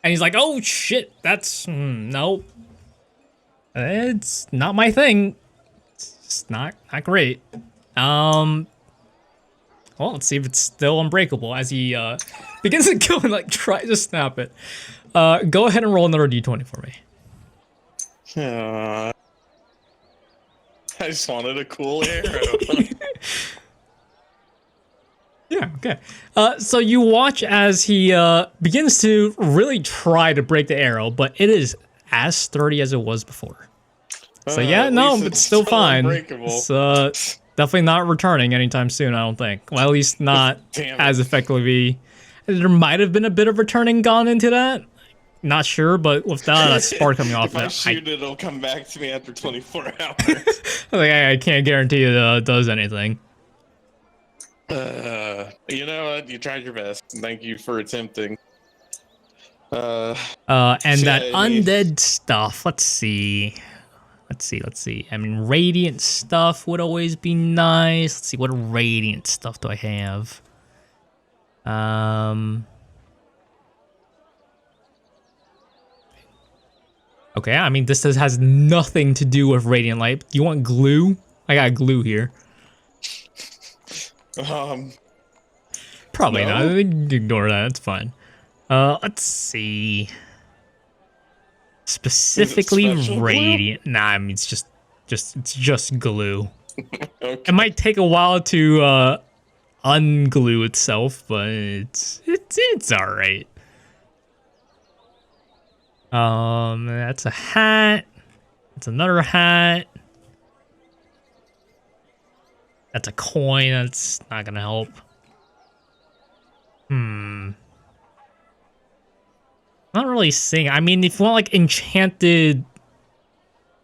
And he's like, "Oh shit, that's nope. It's not my thing. It's not great." Well, let's see if it's still unbreakable as he begins to go and like try to snap it. Go ahead and roll another d20 for me. I just wanted a cool arrow. Yeah, okay. So you watch as he begins to really try to break the arrow, but it is as sturdy as it was before. So yeah, At no, least but it's still fine. unbreakable. It's definitely not returning anytime soon, I don't think. Well, at least not Damn it. as effectively. There might have been a bit of returning gone into that. Not sure, but without a spark coming off If I it, shoot it, it'll come back to me after 24 hours. I can't guarantee it does anything. You know what? You tried your best. Thank you for attempting. And shit, that I mean- undead stuff, let's see. I mean, radiant stuff would always be nice. Let's see, what radiant stuff do I have? Okay, I mean, this has nothing to do with radiant light. Do you want glue? I got glue here. Probably No. not. Ignore that. It's fine. Let's see. Specifically special glue? radiant. Nah, I mean it's just glue. Okay. It might take a while to unglue itself, but it's all right. That's a hat. That's another hat. That's a coin. That's not gonna help. Not really seeing. I mean, if you want like enchanted,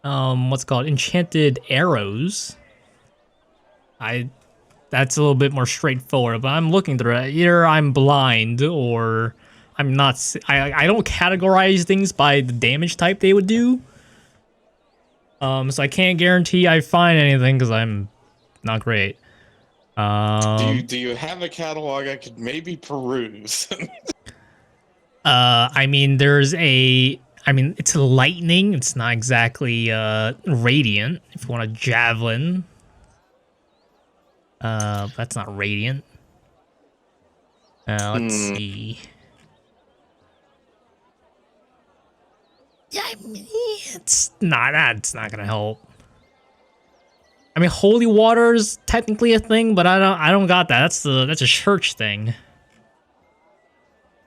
what's it called? Enchanted arrows. That's a little bit more straightforward. But I'm looking through it. Either I'm blind or I'm not. I don't categorize things by the damage type they would do. So I can't guarantee I find anything because I'm not great. Do you have a catalog I could maybe peruse? I mean, it's lightning. It's not exactly radiant. If you want a javelin, that's not radiant. Let's see. Yeah, I mean, it's not gonna help. I mean, holy water's technically a thing, but I don't got that. That's a church thing.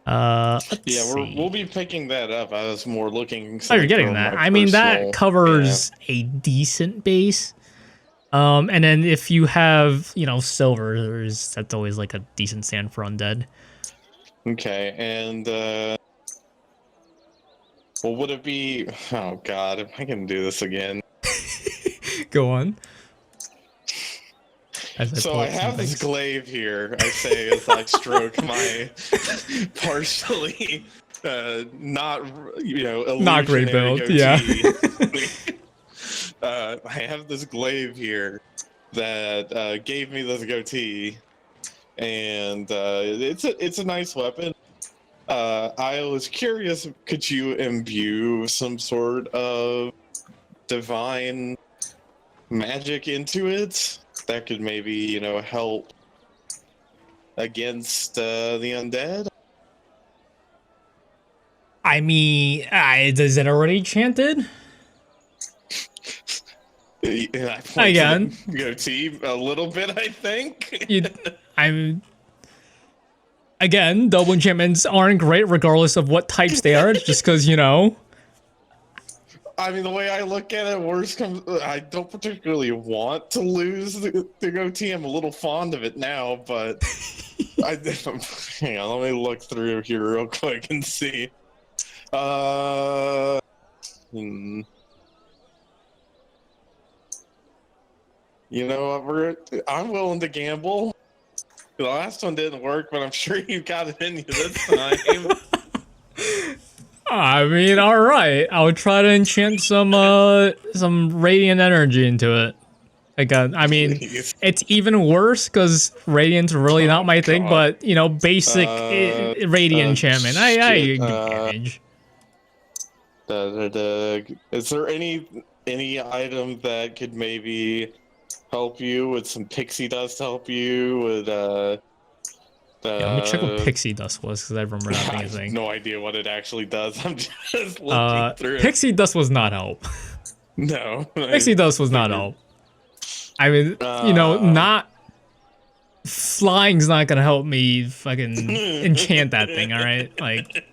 Let's see. We'll be picking that up. I was more looking. Oh, you're getting that. I mean, that covers a decent base. And then if you have, silver, that's always like a decent stand for undead. Okay, and well, would it be? Oh God, am I gonna do this again? Go on. So I have this glaive here. I say as I stroke my partially not great build. goatee. Yeah. I have this glaive here that gave me this goatee, and it's a nice weapon. I was curious, could you imbue some sort of divine magic into it that could maybe, help against the undead? I mean, is it already chanted? Yeah, Again. goatee a little bit, I think. Again, double enchantments aren't great regardless of what types they are, just because, you know. I mean, the way I look at it, worst comes. I don't particularly want to lose the goatee. I'm a little fond of it now, but hang on. Let me look through here real quick and see. Hmm. You know what? I'm willing to gamble. The last one didn't work, but I'm sure you got it in you this time. I mean, all right. I'll try to enchant some radiant energy into it. Again, I mean, Please. it's even worse because radiant's really not my thing. God. But you know, basic radiant enchantment, I shit, do damage. Is there any item that could maybe help you with some pixie dust? Help you with Yeah, let me check what pixie dust was because I remember that being I a have thing. no idea what it actually does. I'm just looking through it. Pixie dust was not help. No, Pixie dust was not help. I mean, you know, not flying's not gonna help me fucking enchant that thing. All right, like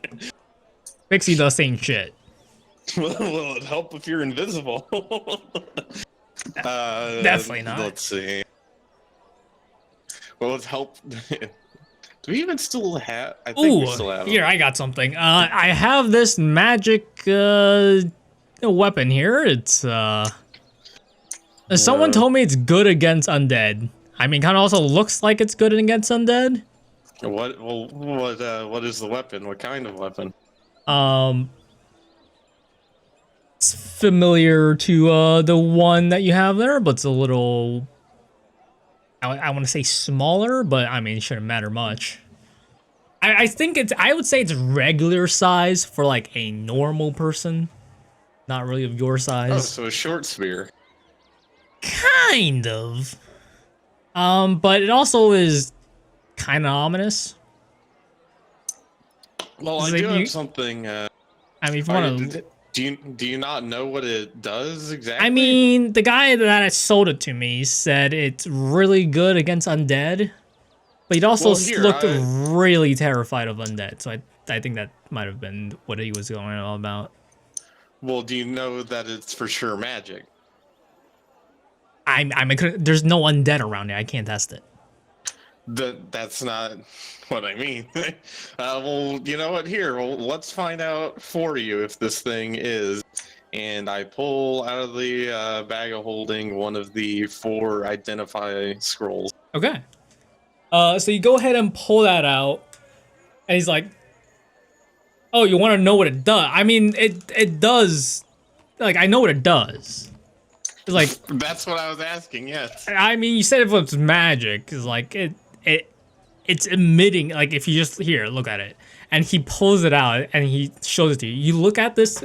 pixie dust ain't shit. Will it help if you're invisible? Definitely not. Let's see. Will it help? Do we even still have? I think we still have. Here, I got something. I have this magic weapon here. It's someone told me it's good against undead. I mean, kind of also looks like it's good against undead. What? Well, what is the weapon? What kind of weapon? It's familiar to the one that you have there, but it's a little. I want to say smaller, but I mean, it shouldn't matter much. I think it's. I would say it's regular size for like a normal person, not really of your size. Oh, so a short spear. Kind of. But it also is kind of ominous. Well, I Like do have something. I mean, if you want to. Do you not know what it does exactly? I mean, the guy that sold it to me said it's really good against undead, but he'd also looked really terrified of undead. So I think that might have been what he was going on about. Well, do you know that it's for sure magic? There's no undead around here. I can't test it. That's not what I mean. Well, you know what? Here, well, let's find out for you if this thing is. And I pull out of the bag of holding one of the 4 identify scrolls. Okay. So you go ahead and pull that out, and he's like, "Oh, you want to know what it does? I mean, it does. Like, I know what it does. It's like that's what I was asking. Yes. I mean, you said if it's magic, is like it's emitting. Like if you just here, look at it, and he pulls it out and he shows it to you. You look at this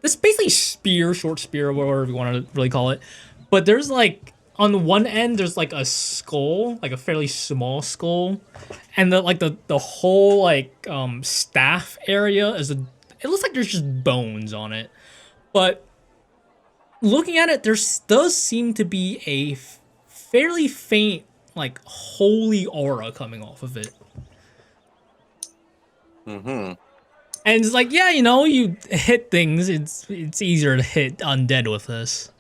basically spear, short spear, or whatever you want to really call it. But there's like on one end, there's like a skull, like a fairly small skull, and the whole like staff area it looks like there's just bones on it, but. Looking at it, there does seem to be a fairly faint, like, holy aura coming off of it. Mm-hmm. And it's like, yeah, you know, you hit things, it's easier to hit undead with this.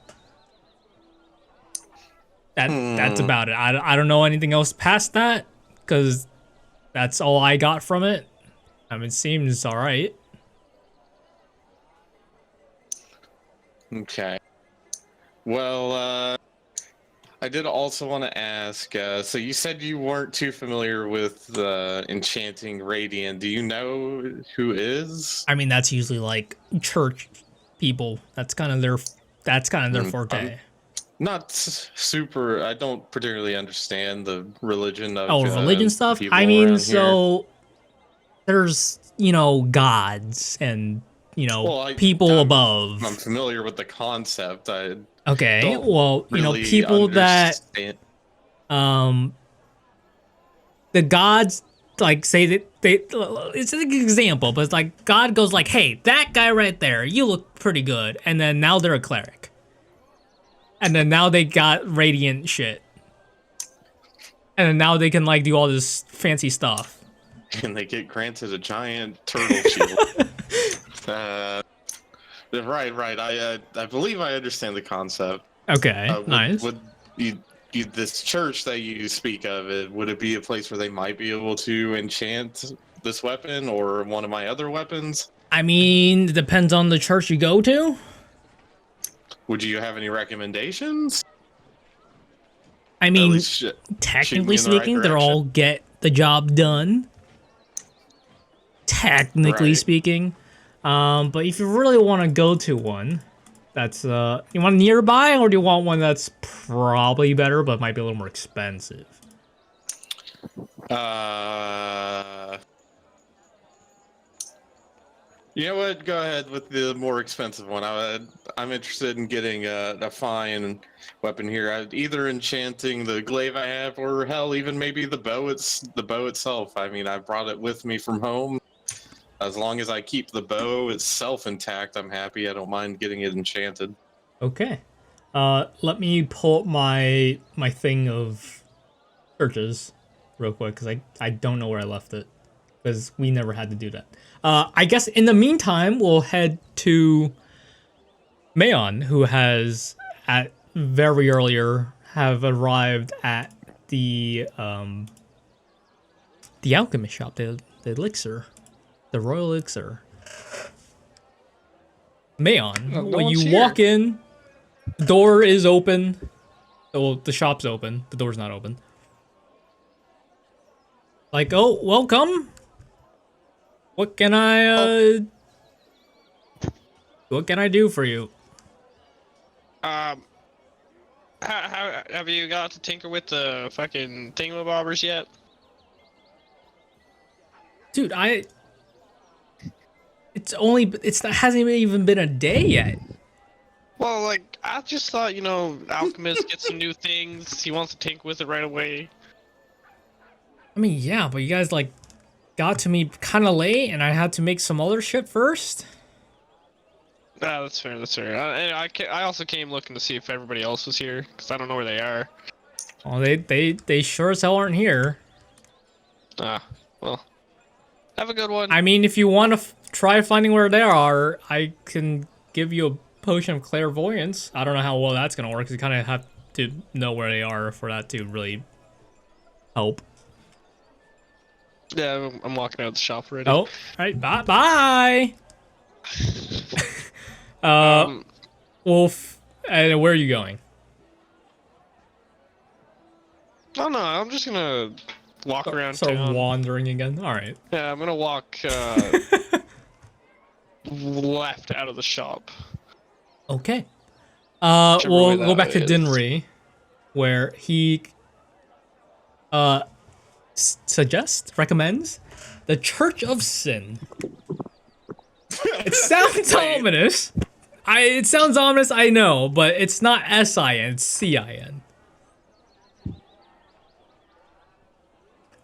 That's about it. I don't know anything else past that, because that's all I got from it. I mean, it seems alright. Okay. Well, I did also want to ask, so you said you weren't too familiar with enchanting Radiant. Do you know who is? I mean, that's usually like church people. That's kind of their forte. Not super. I don't particularly understand the religion of. Religion stuff. I mean, so there's gods and people above. I'm familiar with the concept. Okay, well, really people understand. that the gods like say that it's an example, but it's like God goes like, hey, that guy right there, you look pretty good, and then now they're a cleric, and then now they got radiant shit, and then now they can like do all this fancy stuff. and they get granted a giant turtle shield. Right. I believe I understand the concept. Okay, nice. Would this church that you speak of, would it be a place where they might be able to enchant this weapon or one of my other weapons? I mean, it depends on the church you go to. Would you have any recommendations? I At mean, least shoot technically me in the right speaking, they're direction. all get the job done. Technically Right. speaking. But if you really want to go to one, that's you want nearby, or do you want one that's probably better but might be a little more expensive? You know what? Go ahead with the more expensive one. I'm interested in getting a fine weapon here. Either enchanting the glaive I have, or hell, even maybe the bow. The bow itself. I mean, I brought it with me from home. As long as I keep the bow itself intact, I'm happy. I don't mind getting it enchanted. Okay. Let me pull up my thing of churches real quick, because I don't know where I left it, because we never had to do that. I guess in the meantime, we'll head to Mayon, who has at very earlier have arrived at the alchemist shop, the elixir, the royal elixir. Mayon, No when one's you here. walk in, the door is open. Well, the shop's open. The door's not open. Like, oh, welcome. What can what can I do for you? How have you got to tinker with the fucking thingamabobbers yet? Dude, it hasn't even been a day yet. Well, like, I just thought, Alchemist gets some new things. He wants to tinker with it right away. I mean, yeah, but you guys, like, got to me kind of late, and I had to make some other shit first. Ah, that's fair. I also came looking to see if everybody else was here, because I don't know where they are. Well, they sure as hell aren't here. Ah, well. Have a good one. I mean, if you want to try finding where they are, I can give you a potion of clairvoyance. I don't know how well that's gonna work, because you kind of have to know where they are for that to really help. Yeah, I'm walking out of the shop already. Oh, all right, bye. Wolf, where are you going? Oh no, I'm just gonna walk around Start town. wandering again. All right. Yeah, I'm gonna walk left out of the shop. Okay. Whichever way We'll go that back to is. Dinri, where he recommends the Church of Sin. It sounds ominous. It sounds ominous, I know, but it's not S-I-N, it's C-I-N.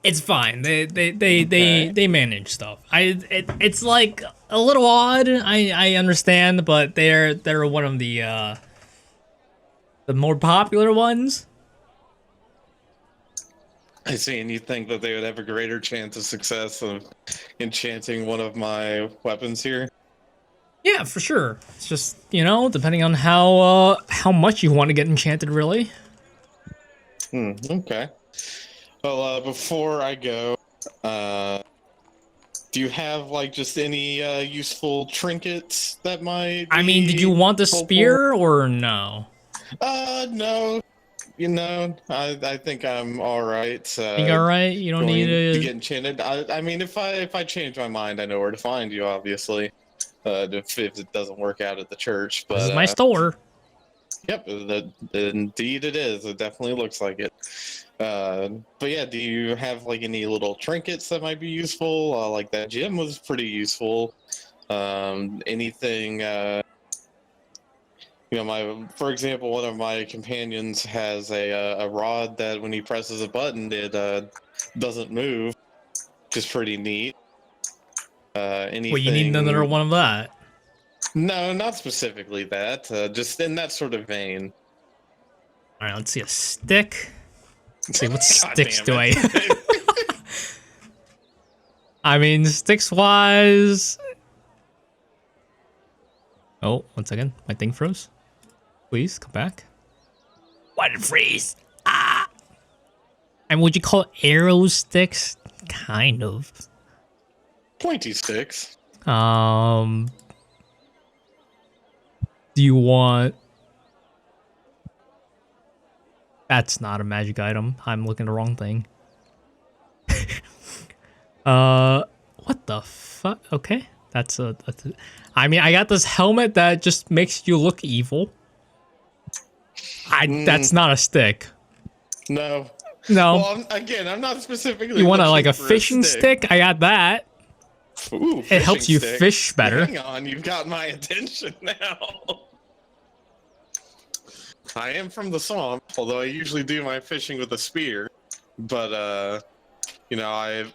It's fine. They manage stuff. It's like a little odd. I understand, but they're one of the more popular ones. I see, and you think that they would have a greater chance of success of enchanting one of my weapons here? Yeah, for sure. It's just, depending on how much you want to get enchanted, really. Okay. Well, before I go, do you have like just any useful trinkets that might? I mean, did you want the spear or no? No. I think I'm all right. Think all right? You don't need to to get enchanted. I mean, if I change my mind, I know where to find you. Obviously, if it doesn't work out at the church, but This is my store. Yep, indeed it is. It definitely looks like it. But yeah, do you have like any little trinkets that might be useful? Like that gem was pretty useful. Anything? For example, one of my companions has a rod that when he presses a button, it doesn't move, which is pretty neat. Anything? Well, you need another one of that. No, not specifically that. Just in that sort of vein. All right, let's see a stick. Let's see what God sticks damn do I. it. I mean, sticks wise. Oh, one second. My thing froze. Please come back. Why did it freeze? Ah! And would you call arrow sticks? Kind of. Pointy sticks. Do you want... That's not a magic item. I'm looking at the wrong thing. What the fuck? Okay. That's a... I mean, I got this helmet that just makes you look evil. That's not a stick. No. No. Well, I'm not specifically. You want looking a for fishing stick? I got that. Ooh, It helps fishing you stick. fish better. Hang on, you've got my attention now. I am from the swamp, although I usually do my fishing with a spear. But you know,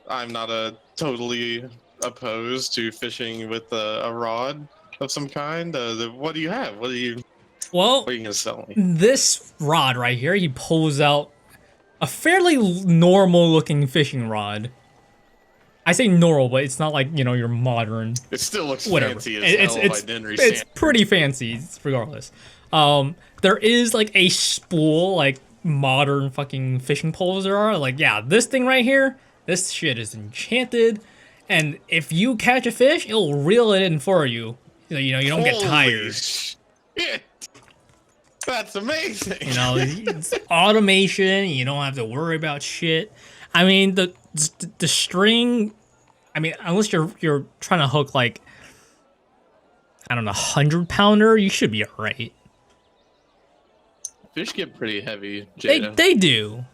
I'm not totally opposed to fishing with a rod of some kind. What do you have? What are you gonna sell me? This rod right here, he pulls out a fairly normal looking fishing rod. I say normal, but it's not like, you know, your modern. It still looks Whatever. fancy as hell by Denry It's standards. pretty fancy, regardless. There is like a spool, like modern fucking fishing poles there are. Like, yeah, this thing right here, this shit is enchanted. And if you catch a fish, it'll reel it in for you. You know, you don't get Holy tired. shit. That's amazing. You know, it's automation. You don't have to worry about shit. I mean, the string. I mean, unless you're trying to hook like, I don't know, 100-pounder, you should be alright. Fish get pretty heavy, Jadow. They do.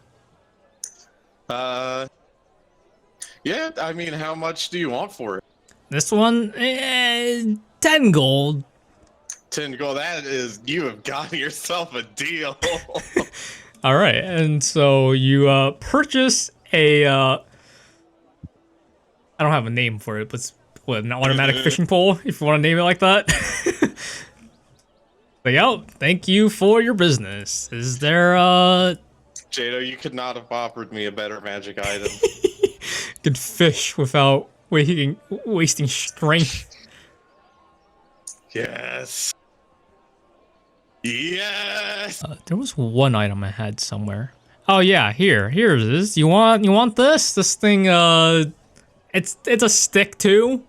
Yeah. I mean, how much do you want for it? This one, 10 gold. 10 gold. That is, you have gotten yourself a deal. All right, and so you purchase a. I don't have a name for it, but it's an automatic fishing pole, if you want to name it like that. But yo, thank you for your business. Is there Jadow, you could not have offered me a better magic item. good fish without wasting strength? Yes. Yes. There was one item I had somewhere. Oh yeah, here it is. You want this? This thing, it's a stick too.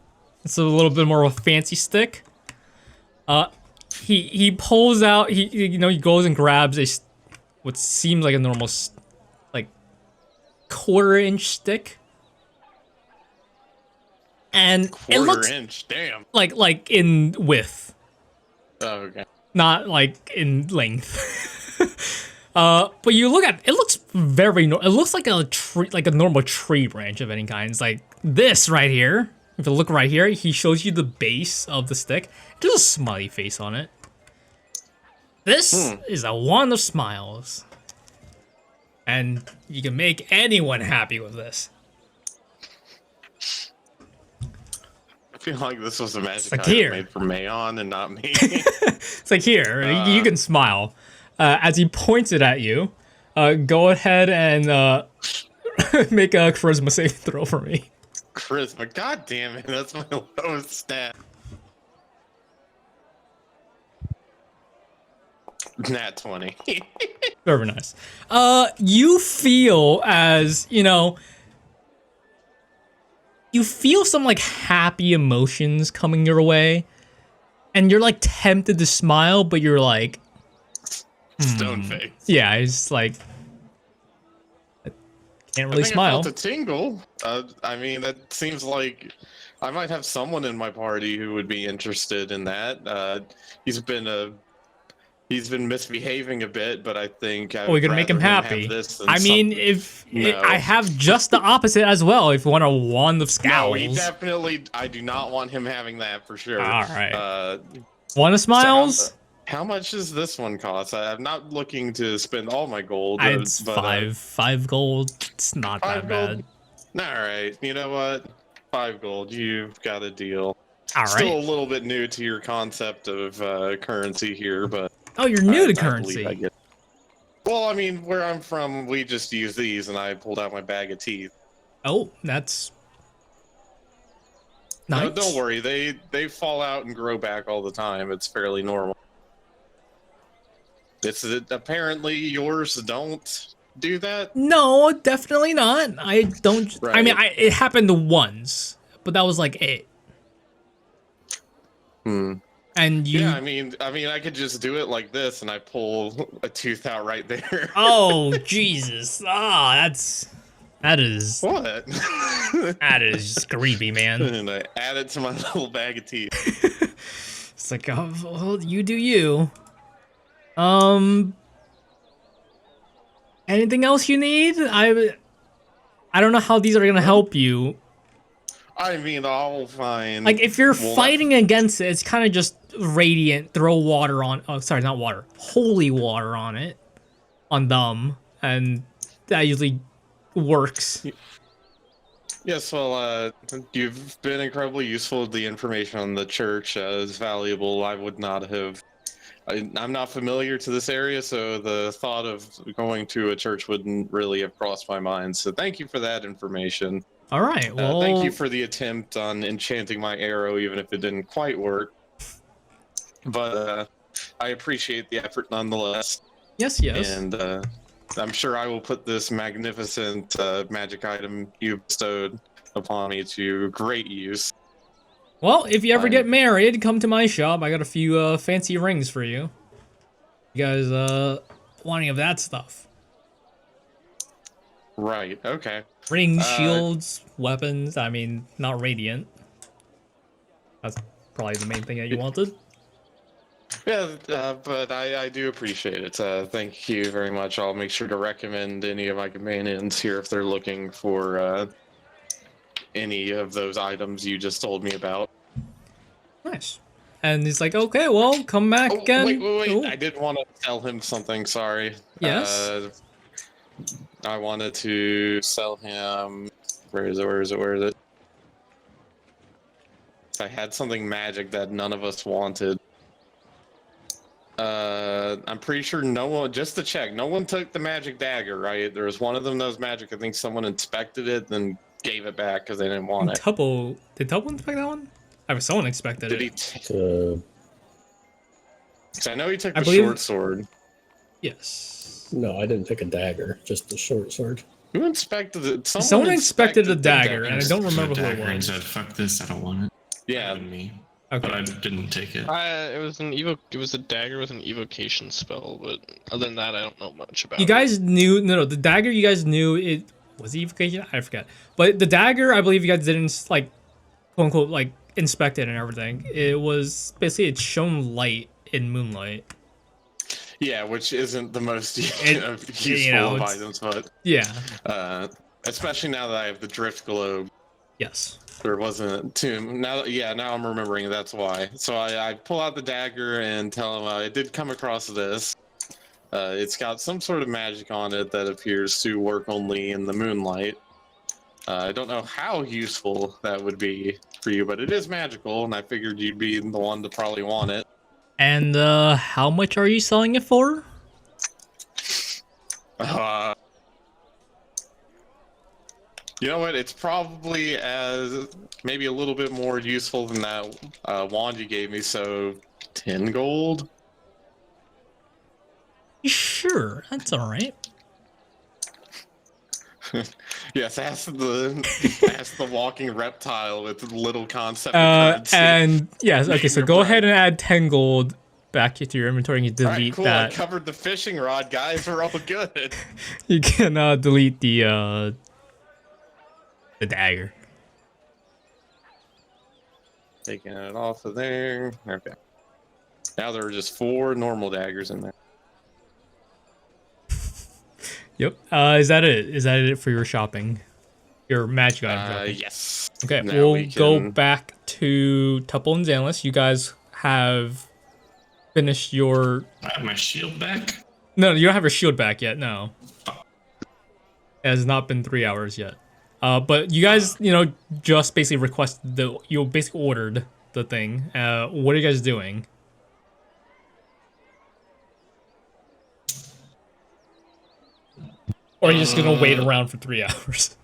It's a little bit more of a fancy stick. He pulls out. He goes and grabs what seems like a normal like quarter-inch stick, and it looks Quarter-inch. Damn. like in width, Oh, okay. not like in length. But you look at it, looks very it looks like a tree, like a normal tree branch of any kind. It's like this right here. If you look right here, he shows you the base of the stick. There's a smiley face on it. This is a wand of smiles. And you can make anyone happy with this. I feel like this was a magic like item here. made for Mayon and not me. It's like, here, you can smile. As he points it at you, go ahead and make a charisma saving throw for me. Charisma. God damn it. That's my lowest stat. Nat 20. Very nice. You feel as, you feel some like happy emotions coming your way, and you're like tempted to smile, but you're like, Stone face. yeah, it's like, I can't really I think smile. I felt a tingle. I mean, that seems like I might have someone in my party who would be interested in that. He's been misbehaving a bit, but I think We're gonna make him happy. I mean, No. I have just the opposite as well. If you want a wand of No, scowls, he definitely. I do not want him having that for sure. all right. So Wand of smiles. how much does this one cost? I'm not looking to spend all my gold. It's but, five gold. It's not that 5 bad. gold. All right, you know what? 5 gold. You've got a deal. All Still right. a little bit new to your concept of currency here, but Oh, you're new to I believe currency. I get it. Well, I mean, where I'm from, we just use these, and I pulled out my bag of teeth. Oh, that's No, Nice. don't worry. They fall out and grow back all the time. It's fairly normal. Apparently yours don't do that. No, definitely not. I don't. I mean, Right. it happened once, but that was like it. Hmm. And you. Yeah, I could just do it like this, and I pull a tooth out right there. Oh Jesus! That is What? that is just creepy, man. And I add it to my little bag of teeth. It's like, oh, well, you do you. Anything else you need? I don't know how these are gonna help you. I mean, I'll find. Like, if you're Well, fighting against it, it's kind of just radiant. Throw water on. Oh, sorry, not water. Holy water on it, on them, and that usually works. Yes, well, you've been incredibly useful. The information on the church is valuable. I would not have. I'm not familiar to this area, so the thought of going to a church wouldn't really have crossed my mind. So thank you for that information. All right. Well, Thank you for the attempt on enchanting my arrow, even if it didn't quite work. But I appreciate the effort nonetheless. Yes. And I'm sure I will put this magnificent magic item you bestowed upon me to great use. Well, if you ever I'm- get married, come to my shop. I got a few fancy rings for you. You guys want any of that stuff? Right, okay. Rings, shields, weapons. I mean, not radiant. That's probably the main thing that you wanted. Yeah, but I do appreciate it. Thank you very much. I'll make sure to recommend any of my companions here if they're looking for any of those items you just told me about. Nice. And he's like, okay, well, come back again. Wait. Oh, I did want to tell him something, sorry. yes. I wanted to sell him... Where is it? I had something magic that none of us wanted. I'm pretty sure no one, just to check, no one took the magic dagger, right? There was one of them that was magic. I think someone inspected it, then gave it back because they didn't want it. Did Tubbo inspect that one? I mean, someone expected Did it. he? Because I know he took I the believe- short sword. Yes. No, I didn't take a dagger, just a short sword. Who inspected it? Someone inspected the dagger, and I don't remember who it Dagger and was. said, "Fuck this, I don't want it." Yeah, Not me, but I Okay. didn't take it. It was It was a dagger with an evocation spell, but other than that, I don't know much about. You guys knew no, the dagger. You guys knew it was evocation. I forget, but the dagger, I believe you guys didn't like, quote unquote, like inspect it and everything. It was basically it shone light in moonlight. yeah, which isn't the most useful you know, of it's- items, but especially now that I have the drift globe. Yes. There wasn't too now. Yeah, now I'm remembering that's why. So I pull out the dagger and tell him I did come across this. It's got some sort of magic on it that appears to work only in the moonlight. I don't know how useful that would be for you, but it is magical, and I figured you'd be the one to probably want it. And how much are you selling it for? You know what? It's probably maybe a little bit more useful than that wand you gave me. So 10 gold. Sure, that's all right. Yes, ask the walking reptile with little concept of currency. And yes, okay. So Your go brand. ahead and add 10 gold back to your inventory and you All right, delete cool. I that. covered the fishing rod, guys. We're all good. You can delete the dagger. Taking it off of there. Okay. Now there are just 4 normal daggers in there. Yep. Is that it? Is that it for your shopping? Your magic item shopping? Yes. Okay, Now we'll we go can- back to Tupple and Zanlis. You guys have finished your... I have my shield back. No, you don't have your shield back yet, no. It has not been 3 hours yet. But you guys, just basically requested you basically ordered the thing. What are you guys doing? Or are you just gonna wait around for 3 hours?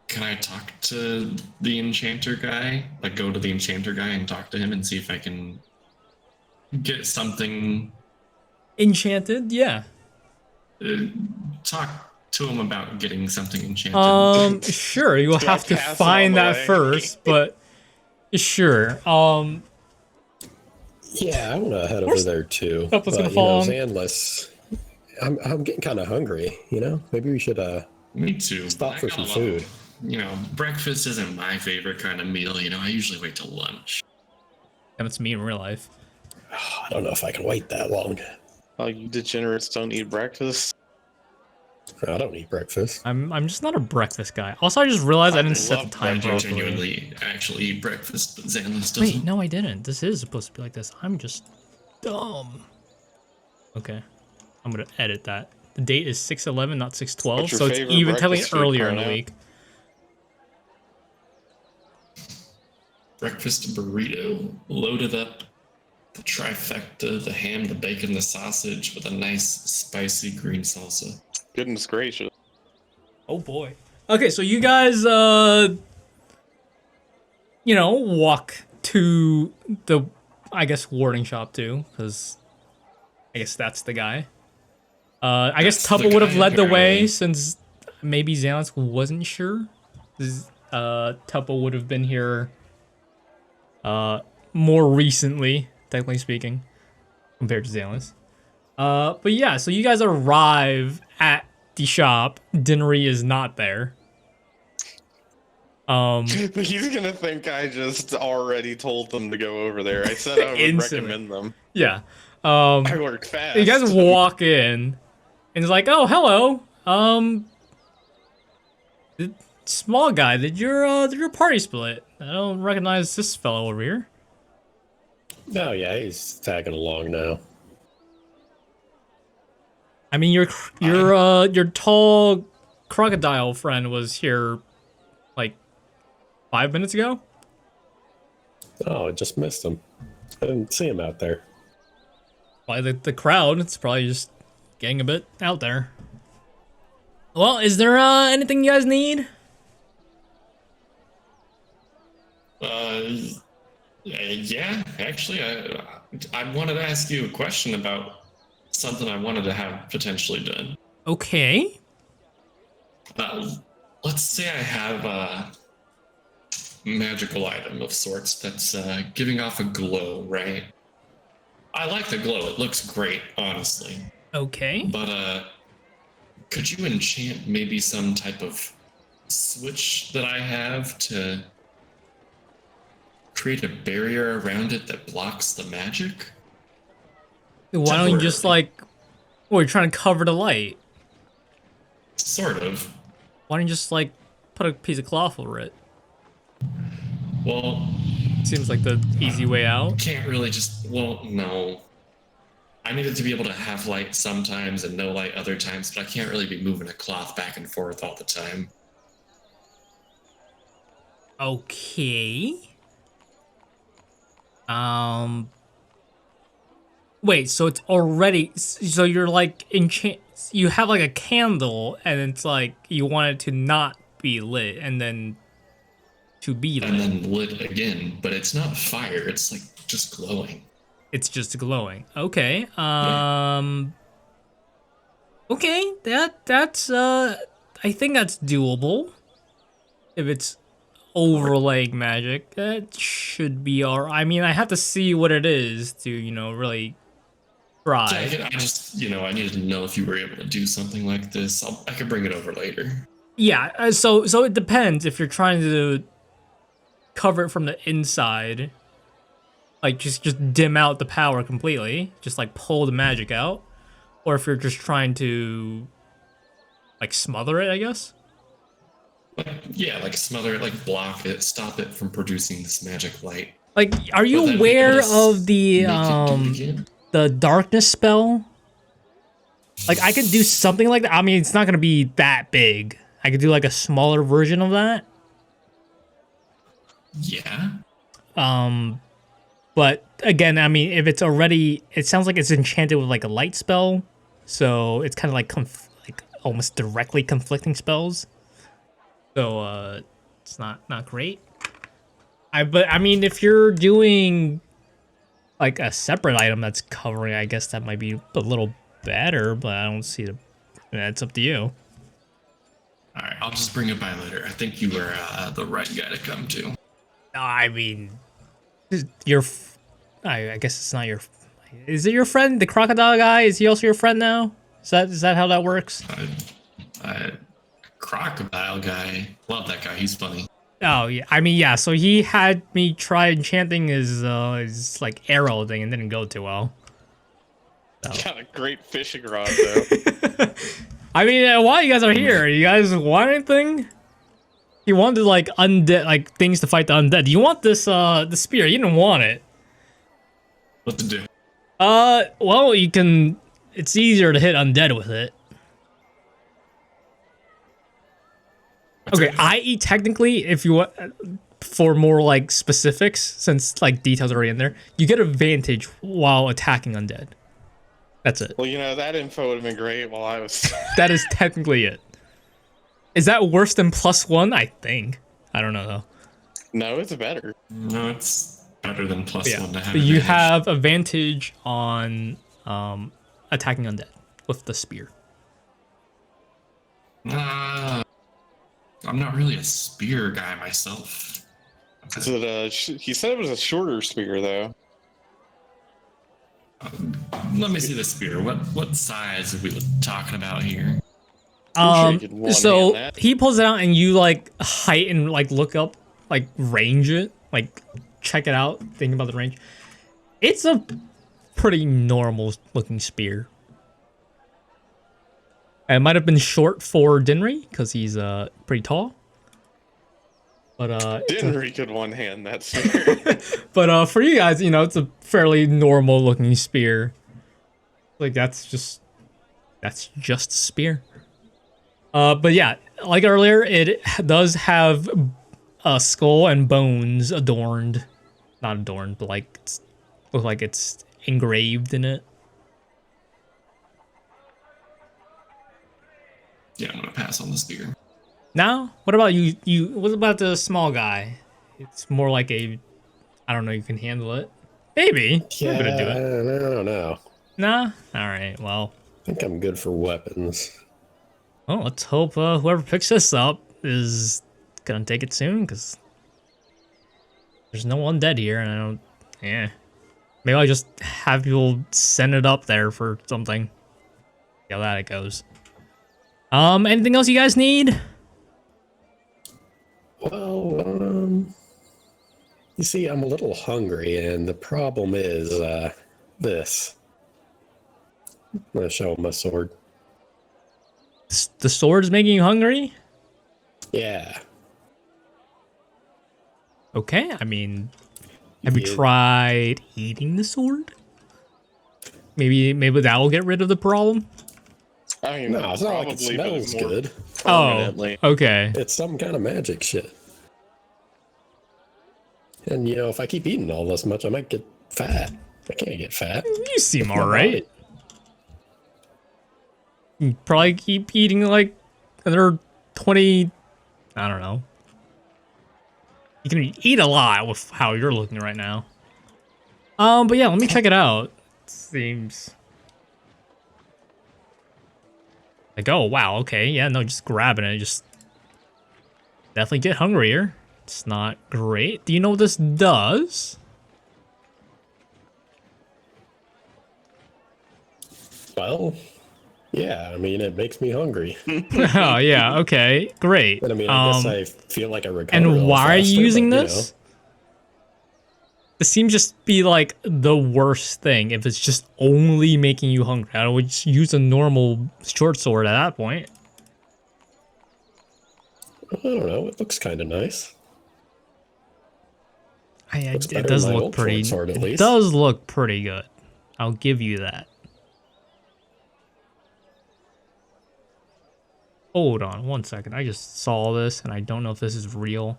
can I talk to the enchanter guy? Like, go to the enchanter guy and talk to him and see if I can get something. Enchanted, yeah. Talk to him about getting something enchanted. Sure, you'll Do I have to pass it on find the that way? first, but sure. Yeah, I want to head over there too. Stuff was But, gonna fall on. Zanless, I'm getting kind of hungry. Maybe we should Me too. stop I for got some a lot food. of- breakfast isn't my favorite kind of meal. I usually wait till lunch. That's me in real life. I don't know if I can wait that long. Oh, you degenerates don't eat breakfast. I don't eat breakfast. I'm just not a breakfast guy. Also, I just realized I didn't set the love time I do properly. genuinely actually eat breakfast, but Xanless doesn't. Wait, no, I didn't. This is supposed to be like this. I'm just dumb. Okay, I'm gonna edit that. The date is 6/11, not 6/12, What's your so it's favorite even telling breakfast food, earlier in the Chrono? week. Breakfast burrito, loaded up the trifecta, the ham, the bacon, the sausage, with a nice spicy green salsa. Goodness gracious. Oh boy. Okay, so you guys, walk to the, I guess, warding shop too, because I guess that's the guy. I guess That's the Tupple would have guy, led the way apparently. since maybe Xanax wasn't sure. Tupple would have been here more recently, technically speaking, compared to Xanax. But yeah, so you guys arrive at the shop. Dinnery is not there. He's gonna think I just already told them to go over there. I said I would Instantly. recommend them. Yeah. I work fast. You guys walk in, and it's like, oh, hello. The small guy, did your party split? I don't recognize this fellow over here. Oh yeah, he's tagging along now. I mean, your tall crocodile friend was here like 5 minutes ago. Oh, I just missed him. I didn't see him out there. By the crowd, it's probably just getting a bit out there. Well, is there anything you guys need? Yeah, actually, I wanted to ask you a question about something I wanted to have potentially done. Okay. Let's say I have a magical item of sorts that's giving off a glow, right? I like the glow. It looks great, honestly. Okay. But could you enchant maybe some type of switch that I have to create a barrier around it that blocks the magic? Why don't you just Temporarily. you're trying to cover the light? Sort of. Why don't you just put a piece of cloth over it? Well, Seems like the easy way out. can't really just. Well, no. I needed to be able to have light sometimes and no light other times, but I can't really be moving a cloth back and forth all the time. Okay. Wait, so it's already, so you're you have a candle and it's you want it to not be lit and then to be lit. And then lit again, but it's not fire, it's just glowing. It's just glowing. Okay. Okay, that's I think that's doable. If it's overlaying magic, that should be alright. I mean, I have to see what it is to, really try. Yeah, I needed to know if you were able to do something like this. I could bring it over later. Yeah, so it depends if you're trying to cover it from the inside, just dim out the power completely, just pull the magic out, or if you're just trying to smother it, I guess. Smother it, block it, stop it from producing this magic light. Are you But then aware be able to of the make it do it again. the darkness spell? I could do something like that. I mean, it's not gonna be that big. I could do a smaller version of that. Yeah. But again, I mean, if it's already, it sounds like it's enchanted with a light spell, so it's kind of almost directly conflicting spells. So it's not great. But I mean, if you're doing like a separate item that's covering, I guess that might be a little better. But I don't see the. It's up to you. All right, I'll just bring it by later. I think you were the right guy to come to. I mean, your. I guess it's not your. Is it your friend, the crocodile guy? Is he also your friend now? Is that how that works? Crocodile guy. Love that guy. He's funny. Oh yeah, I mean yeah. So he had me try enchanting his like arrow thing and didn't go too well. Got a great fishing rod though. I mean, while you guys are here, you guys want anything? You wanted like undead, like things to fight the undead. You want this the spear? You didn't want it. What to do? Well, you can. It's easier to hit undead with it. Okay, i.e. technically, if you want, for more like specifics, since like details are already in there, you get advantage while attacking undead. That's it. Well, you know, that info would have been great while I was... That is technically it. Is that worse than +1? I think. I don't know though. No, it's better. No, it's better than +1 to have. You advantage. have advantage on attacking undead with the spear. I'm not really a spear guy myself. Is it he said it was a shorter spear, though. Let me see the spear. What size are we talking about here? So he pulls it out and you like height and like look up, like range it, like check it out, think about the range. It's a pretty normal looking spear. It might have been short for Dinry because he's pretty tall. But Dinry could one hand that spear. but for you guys, you know, it's a fairly normal looking spear. Like that's just a spear. But yeah, like earlier, it does have a skull and bones adorned, not adorned, but like look like it's engraved in it. Yeah, I'm gonna pass on the spear. Now, what about you? What about the small guy? It's more like a, I don't know. You can handle it. Maybe. Yeah, I'm gonna do it. I don't know. Nah. All right. Well. I think I'm good for weapons. Well, let's hope whoever picks this up is gonna take it soon, because there's no one dead here, and I don't. Yeah. Maybe I'll just have people send it up there for something. See how that it goes. Anything else you guys need? Well, you see, I'm a little hungry, and the problem is this. I'm gonna show my sword. The sword's making you hungry? Yeah. Okay, I mean, have you tried eating the sword? Maybe that will get rid of the problem. I mean, No, it's not like it smells good. Permanently. Oh, okay. It's some kind of magic shit. And you know, if I keep eating all this much, I might get fat. I can't get fat. You seem With my alright. You probably keep eating like another 20. I don't know. You can eat a lot with how you're looking right now. But yeah, let me check it out. Seems like, oh wow, okay, yeah, no, just grabbing it, just definitely get hungrier. It's not great. Do you know what this does? Well, yeah, I mean, it makes me hungry. Oh yeah, okay, great. But I mean, I guess I feel like I recover. a And little why are you faster, using but, this? This seems just be like the worst thing if it's just only making you hungry. I would just use a normal short sword at that point. I don't know. It looks kind of nice. Looks It better does than my look old pretty. short sword, at It least. does look pretty good. I'll give you that. Hold on 1 second. I just saw this and I don't know if this is real.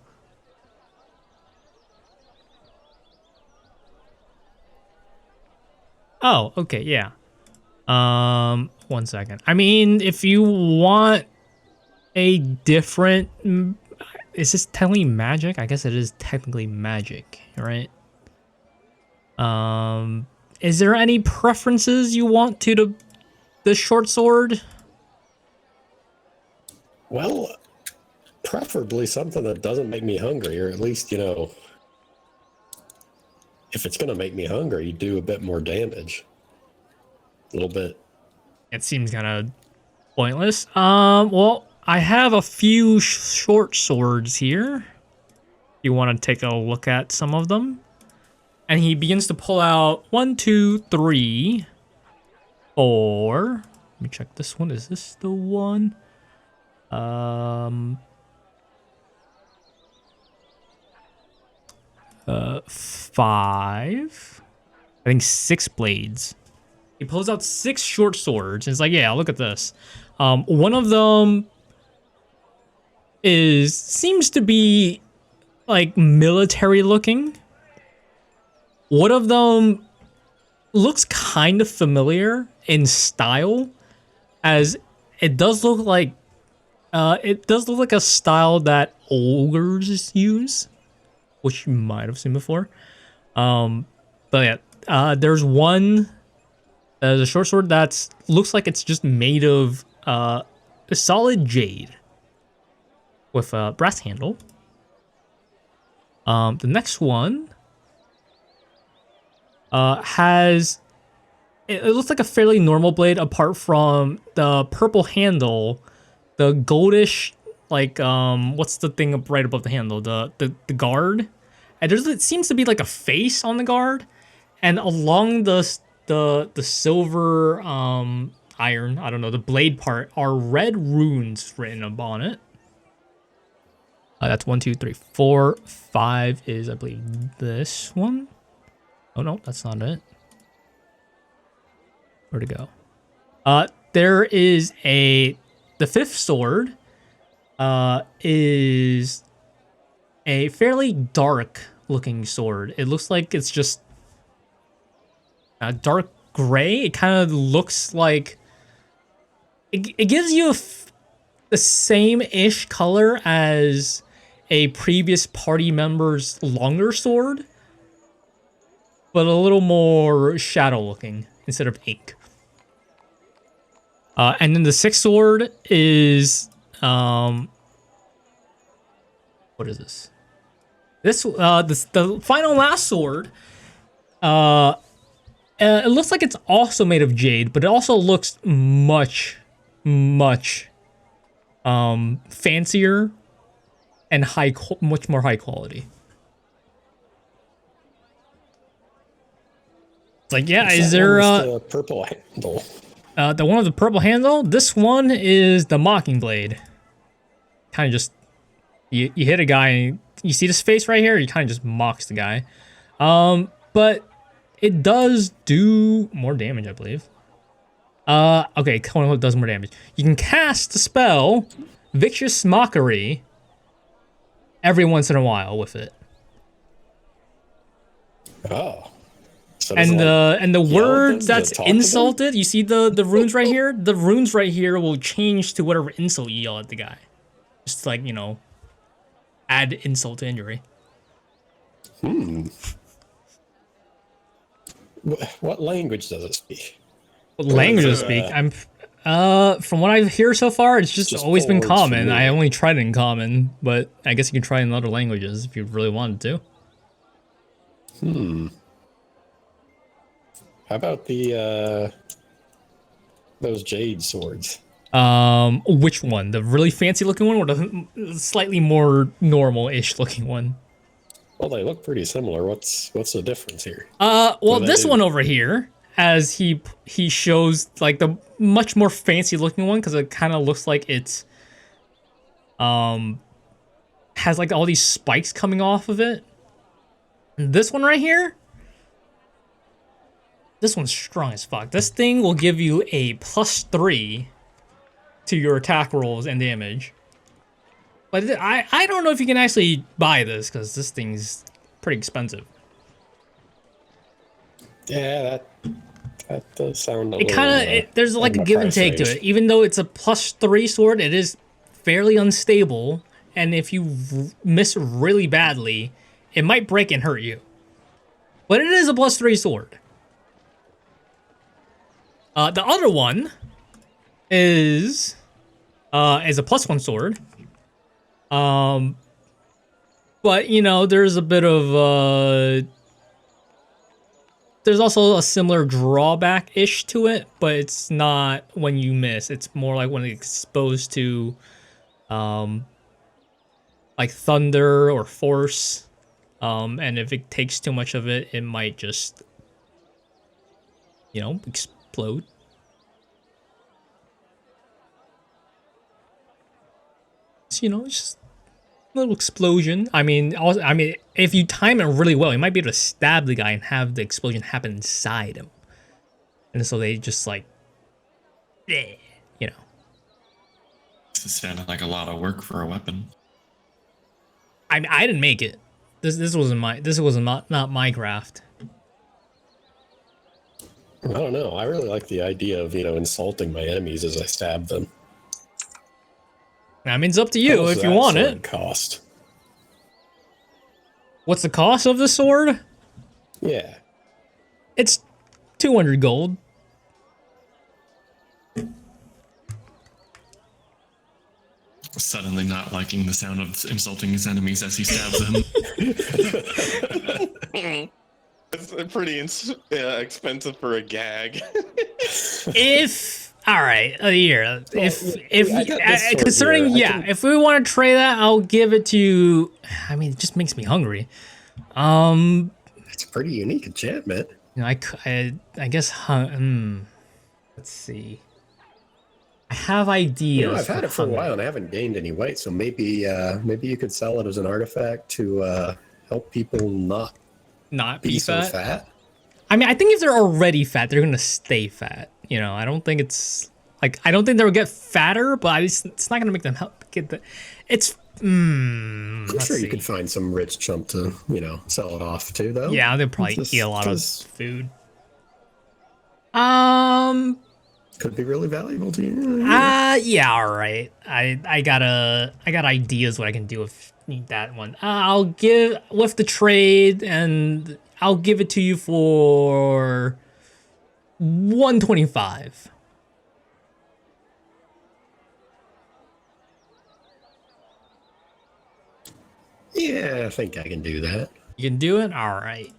Oh, okay, yeah. 1 second. I mean, if you want a different is this technically magic? I guess it is technically magic, right? Is there any preferences you want to the short sword? Well, preferably something that doesn't make me hungry, or at least, you know, if it's going to make me hungry, do a bit more damage. A little bit. It seems kind of pointless. Well, I have a few short swords here. You want to take a look at some of them? And he begins to pull out 1, 2, 3, 4. Let me check this one. Is this the one? 5. I think 6 blades. He pulls out 6 short swords. And it's like, yeah, look at this. One of them seems to be like military looking. One of them looks kind of familiar in style, as it does look like a style that ogres use, which you might have seen before. But yeah, there's one. There's a short sword that looks like it's just made of a solid jade with a brass handle. The next one has it looks like a fairly normal blade apart from the purple handle, the goldish like what's the thing right above the handle, the guard, and it seems to be like a face on the guard, and along the silver iron, I don't know, the blade part are red runes written upon it. That's 1, 2, 3, 4, 5 is, I believe, this one. Oh no, that's not it. Where'd it go? There is the 5th sword is a fairly dark looking sword. It looks like it's just dark gray. It kind of looks like it gives you the same-ish color as a previous party member's longer sword, but a little more shadow looking instead of ink. And then the 6th sword is what is this? The final last sword. It looks like it's also made of jade, but it also looks much fancier and much more high quality. It's like, yeah, is there the purple handle? The one with the purple handle? This one is the Mockingblade. Kind of just you hit a guy and you see this face right here, he kind of just mocks the guy. But it does do more damage, I believe. Okay, it does more damage. You can cast the spell Vicious Mockery every once in a while with it. Oh. So and the word that's insulted, you see the runes right here? The runes right here will change to whatever insult you yell at the guy. Just like, you know, add insult to injury. What language does it speak? What language does it speak? From what I hear so far, it's just always been common. I only tried it in common, but I guess you can try it in other languages if you really wanted to. How about the those jade swords? Which one? The really fancy looking one or the slightly more normal-ish looking one? Well, they look pretty similar. What's the difference here? Well, this one over here, as he shows like the much more fancy looking one, because it kind of looks like it's has like all these spikes coming off of it. And this one right here, this one's strong as fuck. This thing will give you a +3 to your attack rolls and damage. But I don't know if you can actually buy this, because this thing's pretty expensive. Yeah, that does sound a it kind of there's like a give and take to range. it. Even though it's a +3 sword, it is fairly unstable and if you miss really badly, it might break and hurt you. But it is a +3 sword. The other one is a +1 sword. But you know, there's a bit of there's also a similar drawback-ish to it, but it's not when you miss. It's more like when it's exposed to like thunder or force. And if it takes too much of it, it might just, you know, explode. So, you know, it's just a little explosion. I mean, if you time it really well, you might be able to stab the guy and have the explosion happen inside him. And so they just like, you know. This sounded like a lot of work for a weapon. I mean, I didn't make it. This wasn't not my craft. I don't know. I really like the idea of, you know, insulting my enemies as I stab them. I mean, it's up to you if you want it. Cost. What's the cost of the sword? Yeah. It's 200 gold. Suddenly not liking the sound of insulting his enemies as he stabs them. It's pretty expensive for a gag. All right, here. If considering, here. if we want to trade that, I'll give it to you. I mean, it just makes me hungry. It's a pretty unique enchantment. You know, I guess. Let's see. I have ideas. You know, I've had it for a while and I haven't gained any weight, so maybe you could sell it as an artifact to help people not be so fat. fat. I mean, I think if they're already fat, they're gonna stay fat. You know, I don't think it's like I don't think they'll get fatter, but it's not gonna make them get the. It's. I'm sure you could find some rich chump to, you know, sell it off to, though. Yeah, they'll probably eat a lot of food. Could be really valuable to you. Yeah, all right. I got ideas what I can do with that one. I'll give with the trade, and I'll give it to you for 125. Yeah, I think I can do that. You can do it? All right.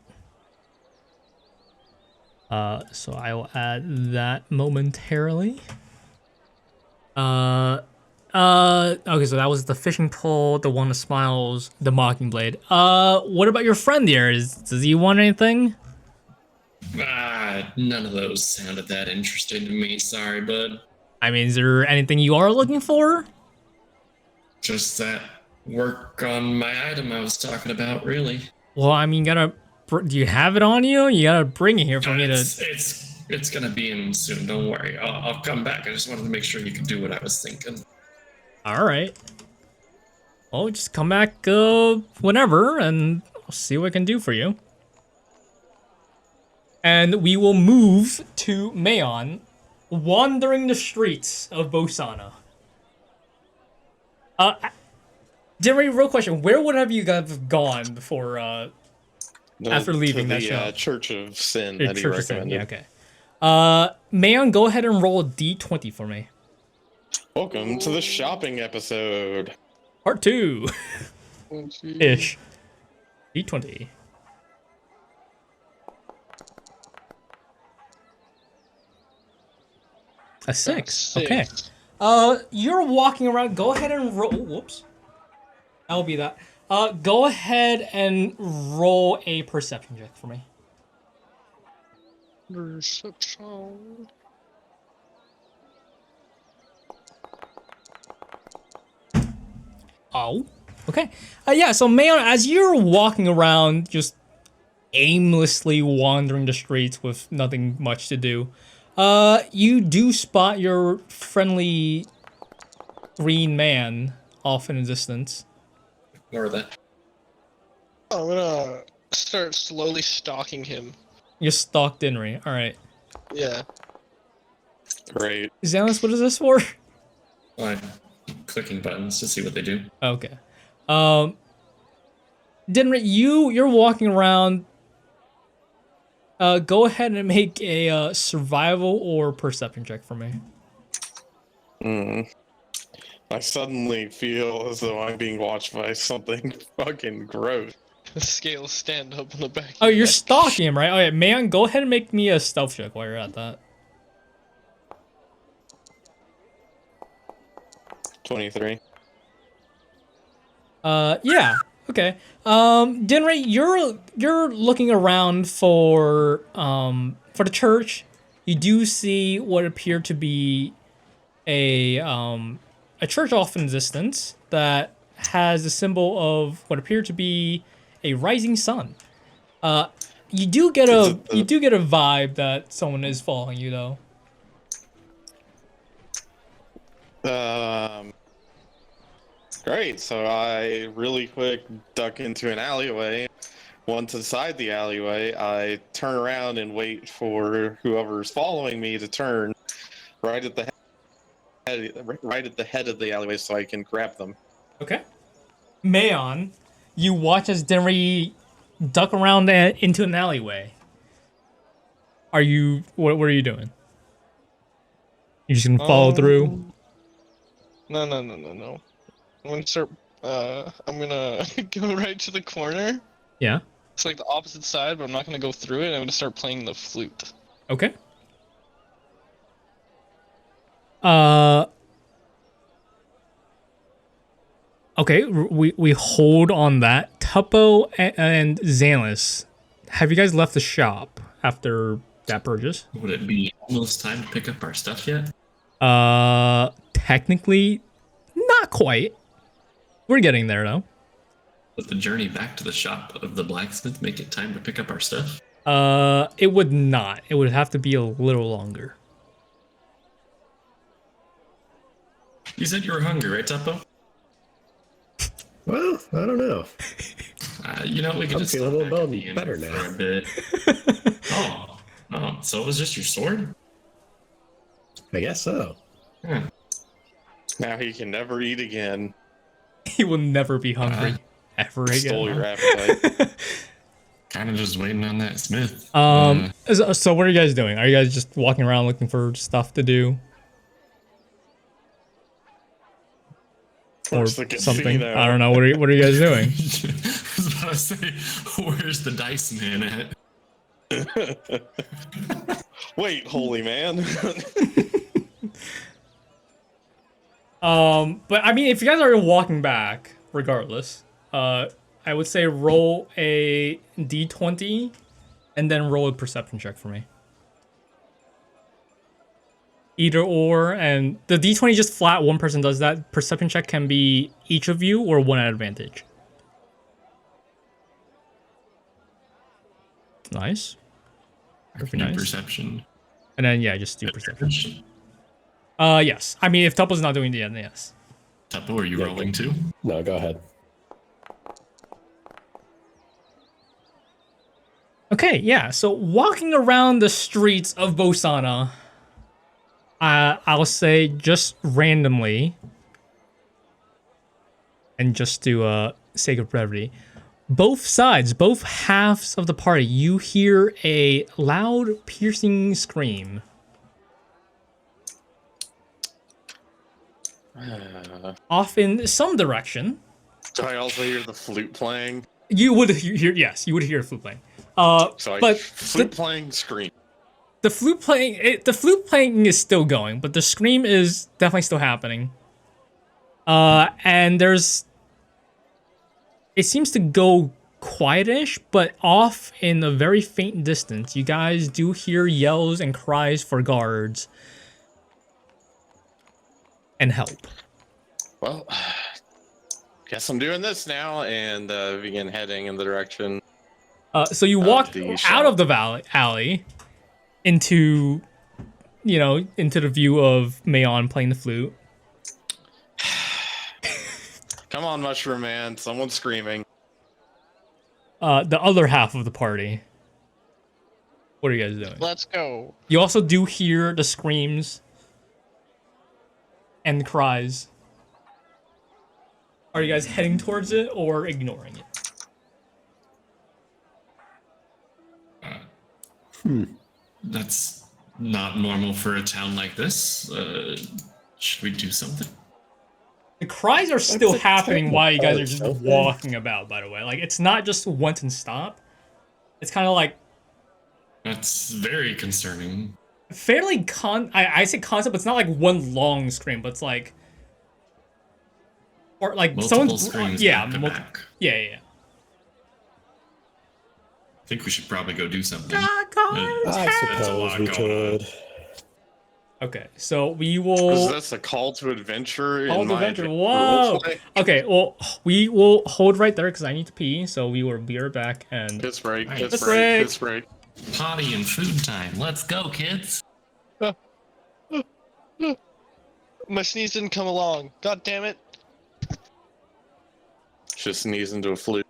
So I will add that momentarily. Okay, so that was the fishing pole, the one that smiles, the mocking blade. What about your friend here? Does he want anything? None of those sounded that interesting to me. Sorry, bud. I mean, is there anything you are looking for? Just that work on my item I was talking about, really. Well, I mean, do you have it on you? You gotta bring it here for me to. It's gonna be in soon. Don't worry. I'll come back. I just wanted to make sure you could do what I was thinking. All right. Well, just come back whenever, and I'll see what I can do for you. And we will move to Mayon, wandering the streets of Bosana. Jeremy, real question: where would have you guys gone before? After leaving that shop? Church of Sin that he recommended. Yeah, okay. Mayon, go ahead and roll a d20 for me. Welcome to the shopping episode. Part 2. Ish. d20. A 6. Okay. You're walking around. Go ahead and roll. Whoops. That'll be that. Go ahead and roll a perception check for me. Perception. Oh, okay. Yeah, so Mayon, as you're walking around, just aimlessly wandering the streets with nothing much to do, you do spot your friendly green man off in the distance. Ignore that. I'm gonna start slowly stalking him. You're stalked in, right? All right. Yeah. Great. Xanos, what is this for? I'm clicking buttons to see what they do. Okay. Dinrit, you're walking around. Go ahead and make a survival or perception check for me. I suddenly feel as though I'm being watched by something fucking gross. The scales stand up in the back. Oh, you're stalking him, right? Oh yeah, man, go ahead and make me a stealth check while you're at that. 23. Yeah. Okay. Dinray, you're looking around for the church. You do see what appear to be a church off in the distance that has a symbol of what appear to be a rising sun. You do get a vibe that someone is following you though. Great. So I really quick duck into an alleyway. Once inside the alleyway, I turn around and wait for whoever's following me to turn right at the head of the alleyway so I can grab them. Okay. Mayon, you watch as Denry duck around into an alleyway. What are you doing? You just gonna follow through? No. I'm gonna start. I'm gonna go right to the corner. Yeah. It's like the opposite side, but I'm not gonna go through it. I'm gonna start playing the flute. Okay. Okay, we hold on that. Tuppo and Xanus, have you guys left the shop after that purchase? Would it be almost time to pick up our stuff yet? Technically, not quite. We're getting there though. Would the journey back to the shop of the blacksmith make it time to pick up our stuff? It would not. It would have to be a little longer. You said you were hungry, right, Tuppo? Well, I don't know. We could I'm just feeling a stop back little at the inn better for now. a bit. So it was just your sword? I guess so. Huh. Now he can never eat again. He will never be hungry ever again. Stole your huh? appetite. Kind of just waiting on that smith. So what are you guys doing? Are you guys just walking around looking for stuff to do? Or Where's the something? casino? I don't know. What are you guys doing? I was about to say, where's the dice man at? Wait, holy man. But I mean, if you guys are walking back, regardless, I would say roll a d20 and then roll a perception check for me. Either or, and the d20 just flat, one person does that. Perception check can be each of you or one at advantage. Nice. Very nice. Perception. And then, yeah, just do perception. Yes. I mean, if Tuppo's not doing the end, yes. Tuppo, are you rolling too? No, go ahead. Okay, yeah. So walking around the streets of Bosana, I'll say just randomly, and just to sake of brevity, both sides, both halves of the party, you hear a loud, piercing scream. Off in some direction. Do I also hear the flute playing? You would hear, yes, you would hear a flute playing. But flute playing scream. the flute playing is still going, but the scream is definitely still happening. And it seems to go quietish, but off in a very faint distance, you guys do hear yells and cries for guards and help. Well, guess I'm doing this now, and begin heading in the direction. So you walk the out shop. of the alley into the view of Mayon playing the flute. Come on, Mushroom Man. Someone's screaming. The other half of the party. What are you guys doing? Let's go. You also do hear the screams and cries. Are you guys heading towards it or ignoring it? That's not normal for a town like this. Should we do something? The cries are still a happening terrible while you guys are place, just don't they? walking about, by the way. Like, it's not just once and stop. It's kind of like That's very concerning. fairly I say concept, but it's not like one long scream, but it's like or like Multiple someone's screams yeah, back to back. yeah. I think we should probably go do something. God, I That's a suppose lot we going on. could. Okay, so we Is will this a call to adventure? call in to my adventure. advanced Whoa. roleplay? Okay, well we will hold right there because I need to pee. So we will be right back and Piss break, Right. piss Piss break, break. piss break. Potty and food time. Let's go, kids. My sneeze didn't come along. God damn it. Just sneeze into a flute.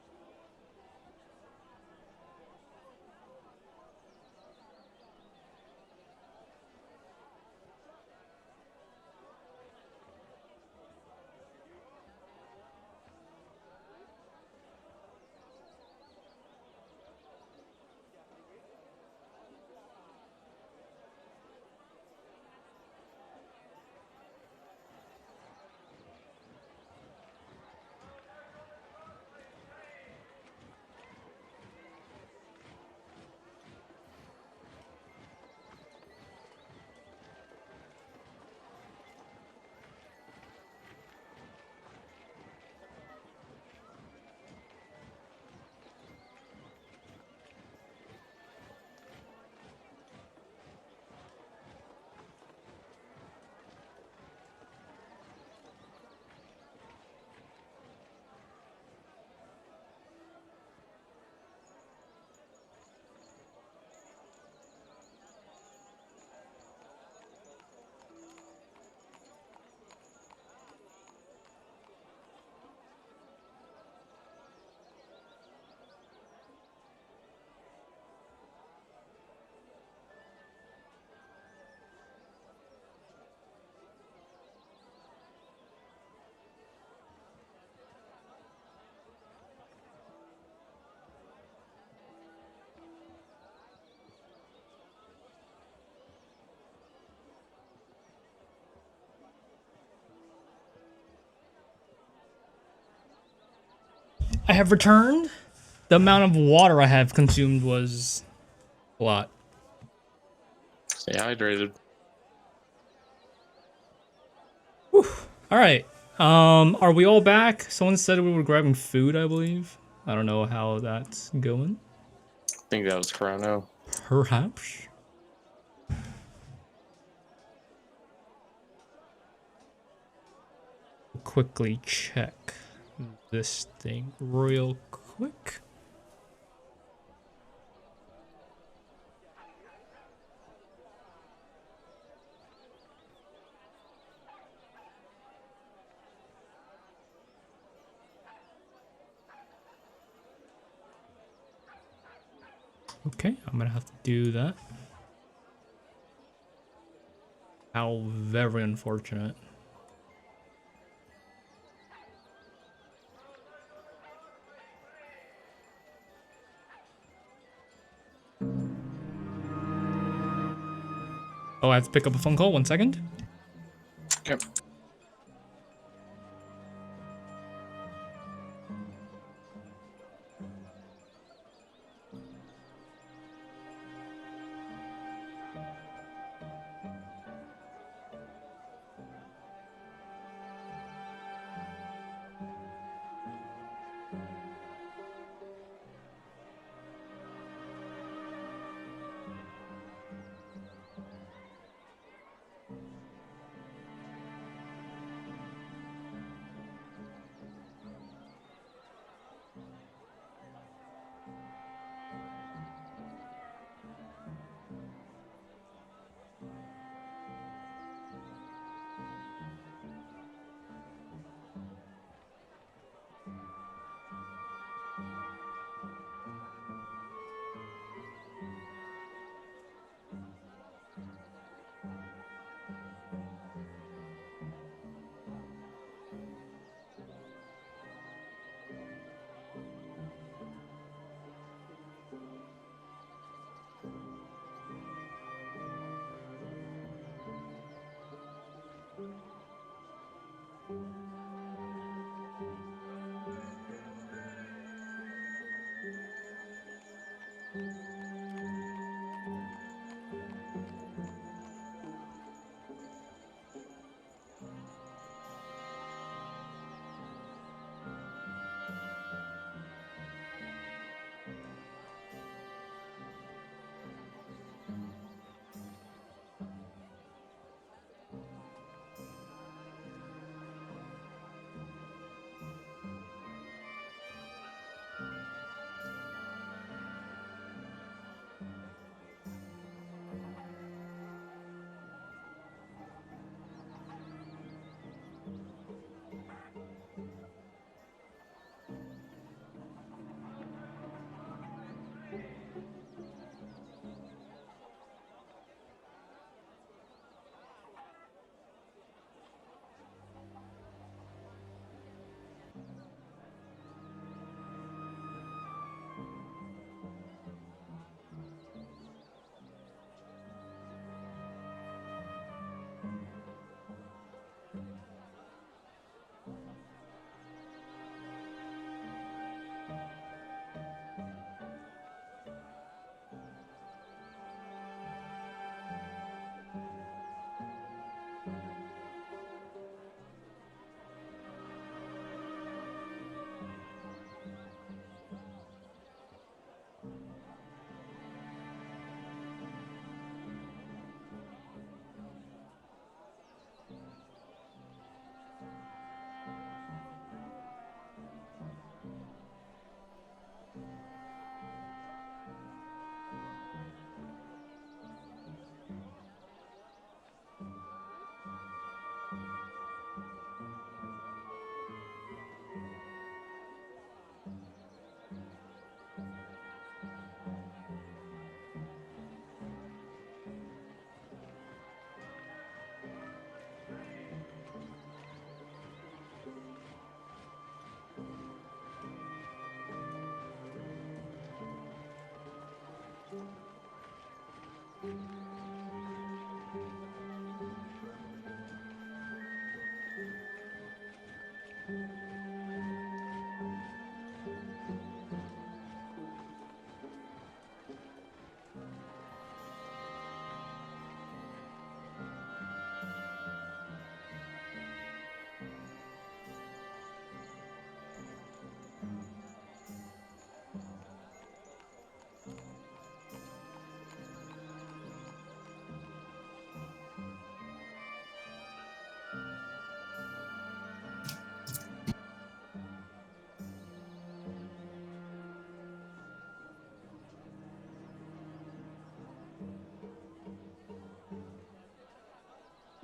I have returned. The amount of water I have consumed was a lot. Stay hydrated. All right. Are we all back? Someone said we were grabbing food, I believe. I don't know how that's going. I think that was Chrono. Perhaps. Quickly check this thing real quick. Okay, I'm gonna have to do that. How very unfortunate. Oh, I have to pick up a phone call. 1 second. Okay.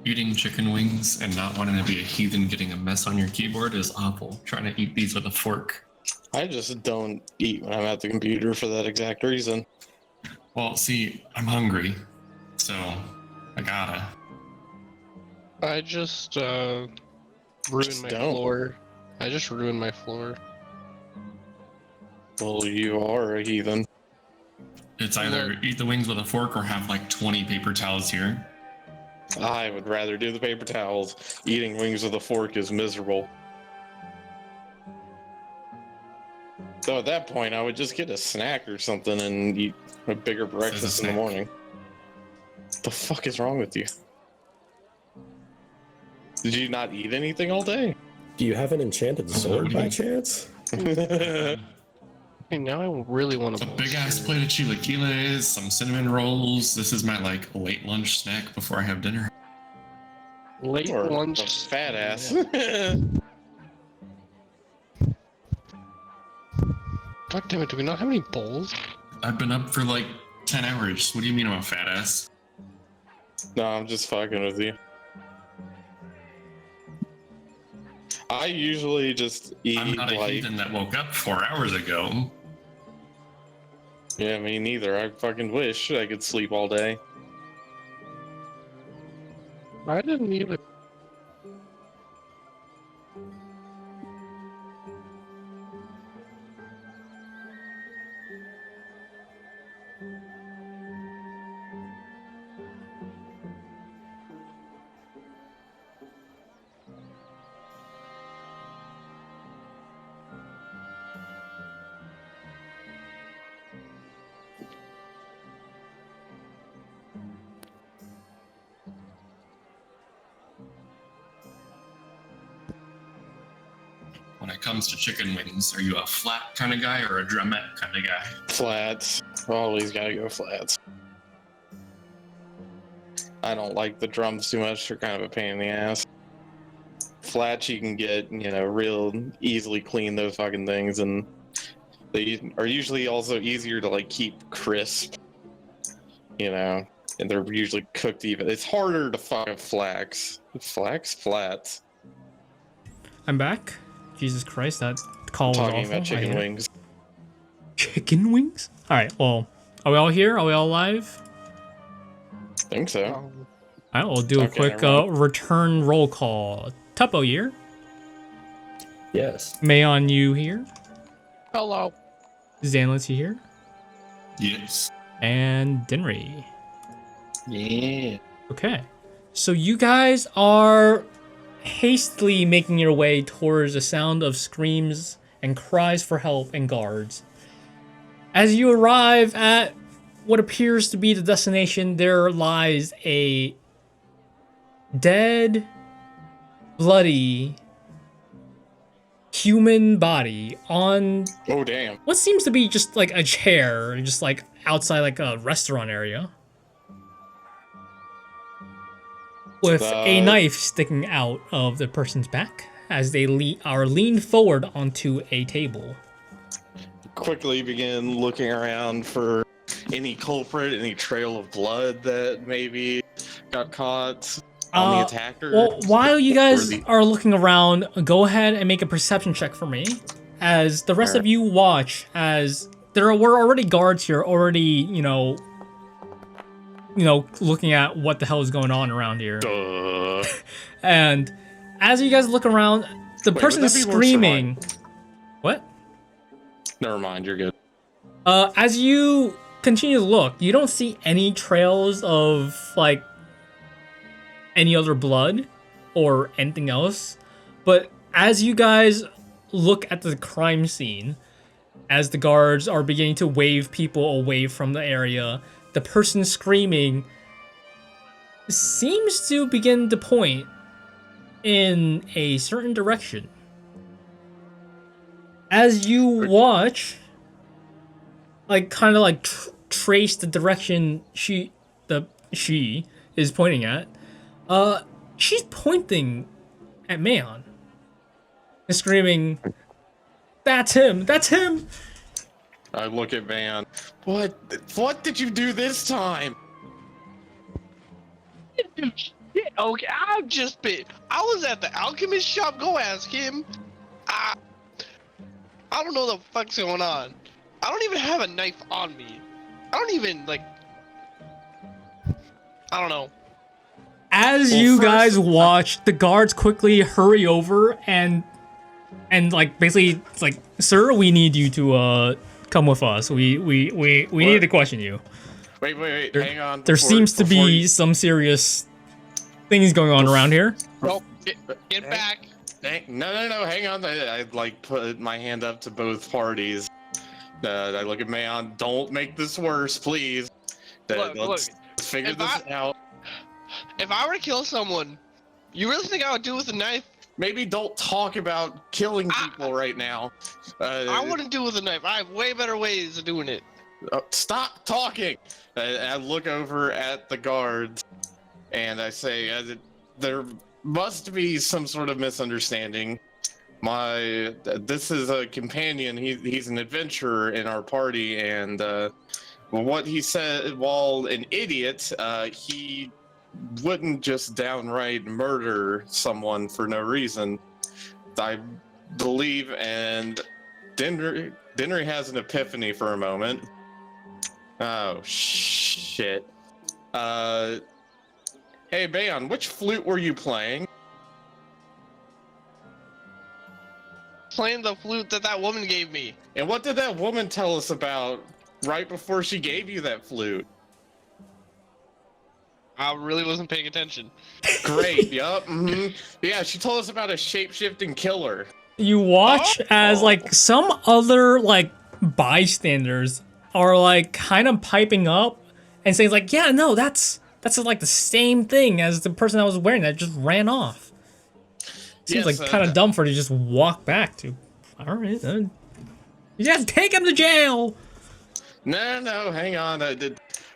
Eating chicken wings and not wanting to be a heathen getting a mess on your keyboard is awful. Trying to eat these with a fork. I just don't eat when I'm at the computer for that exact reason. Well, see, I'm hungry, so I gotta. I just ruined Just my don't. floor. I just ruined my floor. Well, you are a heathen. It's either eat the wings with a fork or have like 20 paper towels here. I would rather do the paper towels. Eating wings with a fork is miserable. So at that point, I would just get a snack or something and eat a bigger breakfast in the snack. morning. What the fuck is wrong with you? Did you not eat anything all day? Do you have an enchanted sword by chance? Hey, now I really want It's to. a big ass plate of chilaquiles, some cinnamon rolls. This is my like late lunch snack before I have dinner. Late Or lunch. a fat ass. God damn it! Do we not have any bowls? I've been up for like 10 hours. What do you mean I'm a fat ass? No, I'm just fucking with you. I usually just eat I'm not a like... heathen that woke up 4 hours ago. Yeah, me neither. I fucking wish I could sleep all day. I didn't even. When it comes to chicken wings, are you a flat kind of guy or a drumette kind of guy? Flats. Always gotta go flats. I don't like the drums too much. They're kind of a pain in the ass. Flats you can get, you know, real easily clean those fucking things, and they are usually also easier to like keep crisp. You know, and they're usually cooked even. It's harder to fucking flats. Flats. I'm back. Jesus Christ, that call was Talking awful. about I chicken hate it. wings. Chicken wings? Alright, well, are we all here? Are we all live? Think so. Alright, we'll do a Okay, quick never return roll call. Tuppo here. Yes. Mayon, you here. Hello. Zanlitz, you here. Yes. And Dinry. Yeah. Okay. So you guys are hastily making your way towards the sound of screams and cries for help and guards. As you arrive at what appears to be the destination, there lies a dead, bloody human body on Oh damn. what seems to be just like a chair, just like outside like a restaurant area. With a knife sticking out of the person's back as they are leaned forward onto a table. Quickly begin looking around for any culprit, any trail of blood that maybe got caught on the attacker. Well, while you guys Or the- are looking around, go ahead and make a perception check for me. As the rest of you watch, as there were already guards here, already, you know, looking at what the hell is going on around here. Duh. And as you guys look around, the Wait, person would is that be worse or screaming. What? Never mind, you're good. As you continue to look, you don't see any trails of like any other blood or anything else. But as you guys look at the crime scene, as the guards are beginning to wave people away from the area, the person screaming seems to begin to point in a certain direction. As you watch, like kind of like trace the direction she is pointing at, she's pointing at Mayon and screaming, "That's him! That's him!" I look at Van. What did you do this time? Shit. Okay, I was at the alchemist shop. Go ask him. I don't know what the fuck's going on. I don't even have a knife on me. I don't even like. I don't know. As Well, you first- guys watch, the guards quickly hurry over and like basically it's like, sir, we need you to come with us. We need to question you. Wait, hang on. There before- seems to before be you- some serious things going on around here. Nope. Get back. No, hang on. I like put my hand up to both parties. I look at Mayon. Don't make this worse, please. Look, Let's figure if this out. If I were to kill someone, you really think I would do it with a knife? Maybe don't talk about killing people right now. I wouldn't do it with a knife. I have way better ways of doing it. Stop talking. I look over at the guards, and I say, there must be some sort of misunderstanding. This is a companion. He's an adventurer in our party, and what he said, while an idiot, he wouldn't just downright murder someone for no reason. I believe, and Dinnery has an epiphany for a moment. Oh shit. Hey Bayon, which flute were you playing? Playing the flute that woman gave me. And what did that woman tell us about right before she gave you that flute? I really wasn't paying attention. Great, yup. Yeah, she told us about a shape-shifting killer. You watch as like some other like bystanders are like kind of piping up and saying like, yeah, no, that's like the same thing as the person that was wearing that just ran off. Seems Yes, like kind of dumb for her to just walk back to. All right, then. You just take him to jail. No, hang on.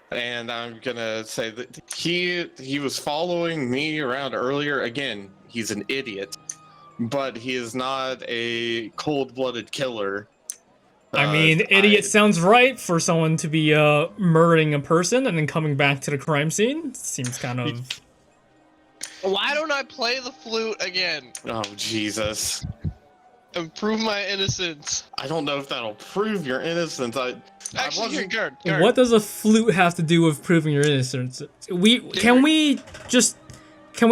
And I'm gonna say that he was following me around earlier. Again, he's an idiot, but he is not a cold-blooded killer. I mean, idiot sounds right for someone to be murdering a person and then coming back to the crime scene. Seems kind of. Why don't I play the flute again? Oh Jesus! And prove my innocence. I don't know if that'll prove your innocence. Actually, here, guard. What does a flute have to do with proving your innocence? Can we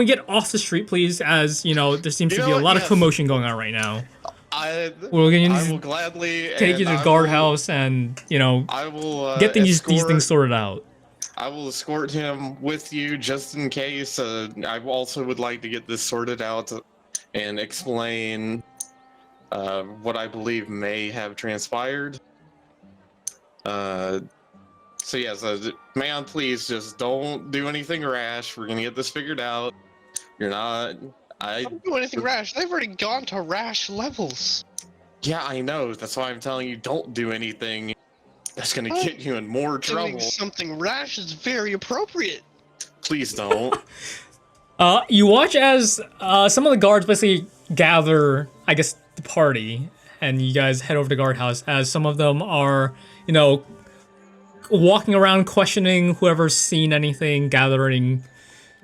get off the street, please? As you know, there seems to be a lot of commotion going on right now. I will gladly take you to the guardhouse and I will get these things sorted out. I will escort him with you just in case. I also would like to get this sorted out and explain what I believe may have transpired. So yes, man, please just don't do anything rash. We're gonna get this figured out. You're not. I don't do anything rash. They've already gone to rash levels. Yeah, I know. That's why I'm telling you, don't do anything that's gonna get you in more trouble. Doing something rash is very appropriate. Please don't. You watch as some of the guards basically gather, I guess, the party, and you guys head over to the guardhouse as some of them are, walking around questioning whoever's seen anything, gathering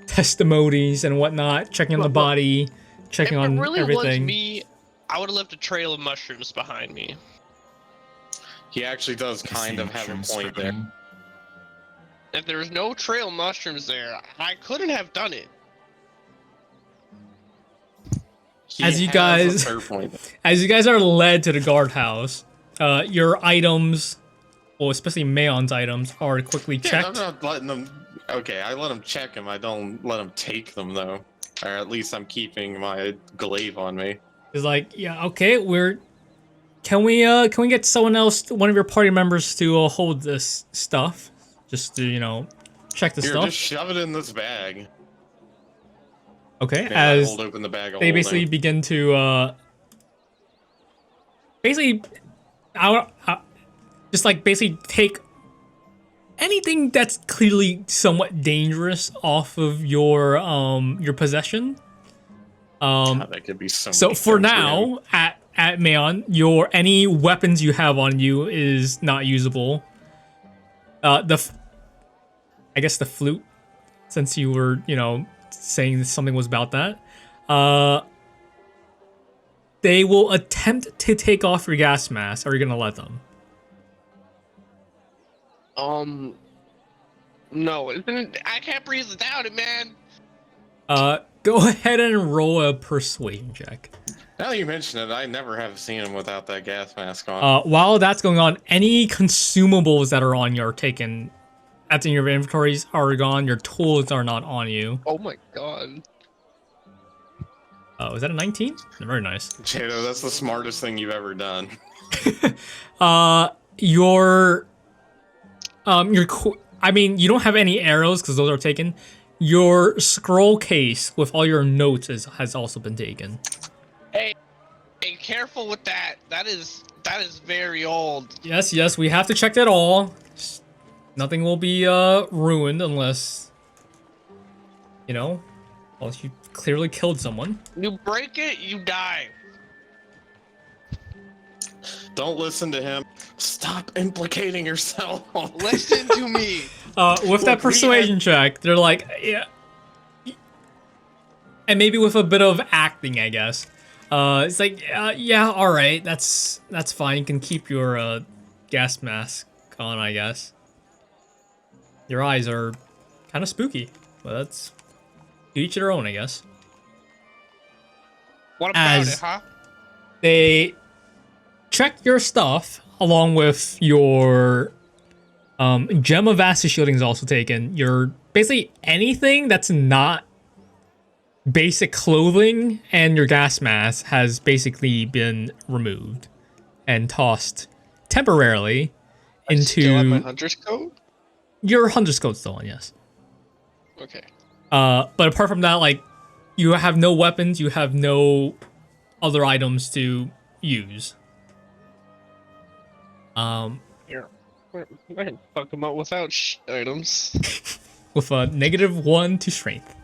testimonies and whatnot, checking on the body, checking on everything. If it really everything. was me, I would have left a trail of mushrooms behind me. He actually does kind of have a point there. If there was no trail of mushrooms there, I couldn't have done it. As you guys are led to the guardhouse, your items, well, especially Mayon's items, are quickly checked. I'm not letting them. Okay, I let them check them. I don't let them take them though, or at least I'm keeping my glaive on me. It's like, yeah, okay, Can we get someone else, one of your party members, to hold this stuff, just to check the stuff? Just shove it in this bag. Okay, And as I hold open the bag of they basically holding. begin to basically take anything that's clearly somewhat dangerous off of your possession. God, that could be so. So many for things now, at Mayon, any weapons you have on you is not usable. I guess the flute, since you were saying something was about that. They will attempt to take off your gas mask. Are you gonna let them? No, I can't breathe without it, man. Go ahead and roll a persuasion check. Now that you mention it, I never have seen him without that gas mask on. While that's going on, any consumables that are on you are taken. That's in your inventories are gone. Your tools are not on you. Oh my god. Oh, is that a 19? Very nice. Jadow, that's the smartest thing you've ever done. I mean, you don't have any arrows because those are taken. Your scroll case with all your notes has also been taken. Hey, careful with that. That is very old. Yes, we have to check that all. Nothing will be ruined unless, unless you clearly killed someone. You break it, you die. Don't listen to him. Stop implicating yourself. Listen to me. With that persuasion check, they're like, yeah. And maybe with a bit of acting, I guess. It's like, yeah, all right, that's fine. You can keep your gas mask on, I guess. Your eyes are kind of spooky, but that's to each their own, I guess. What about it, huh? They check your stuff along with your gem of Vasta shielding is also taken. Your basically anything that's not basic clothing and your gas mask has basically been removed and tossed temporarily into Still have my hunter's coat? your hunter's coat's still on, yes. Okay. But apart from that, like, you have no weapons, you have no other items to use. Here. I can fuck them up without items. With a -1 to strength.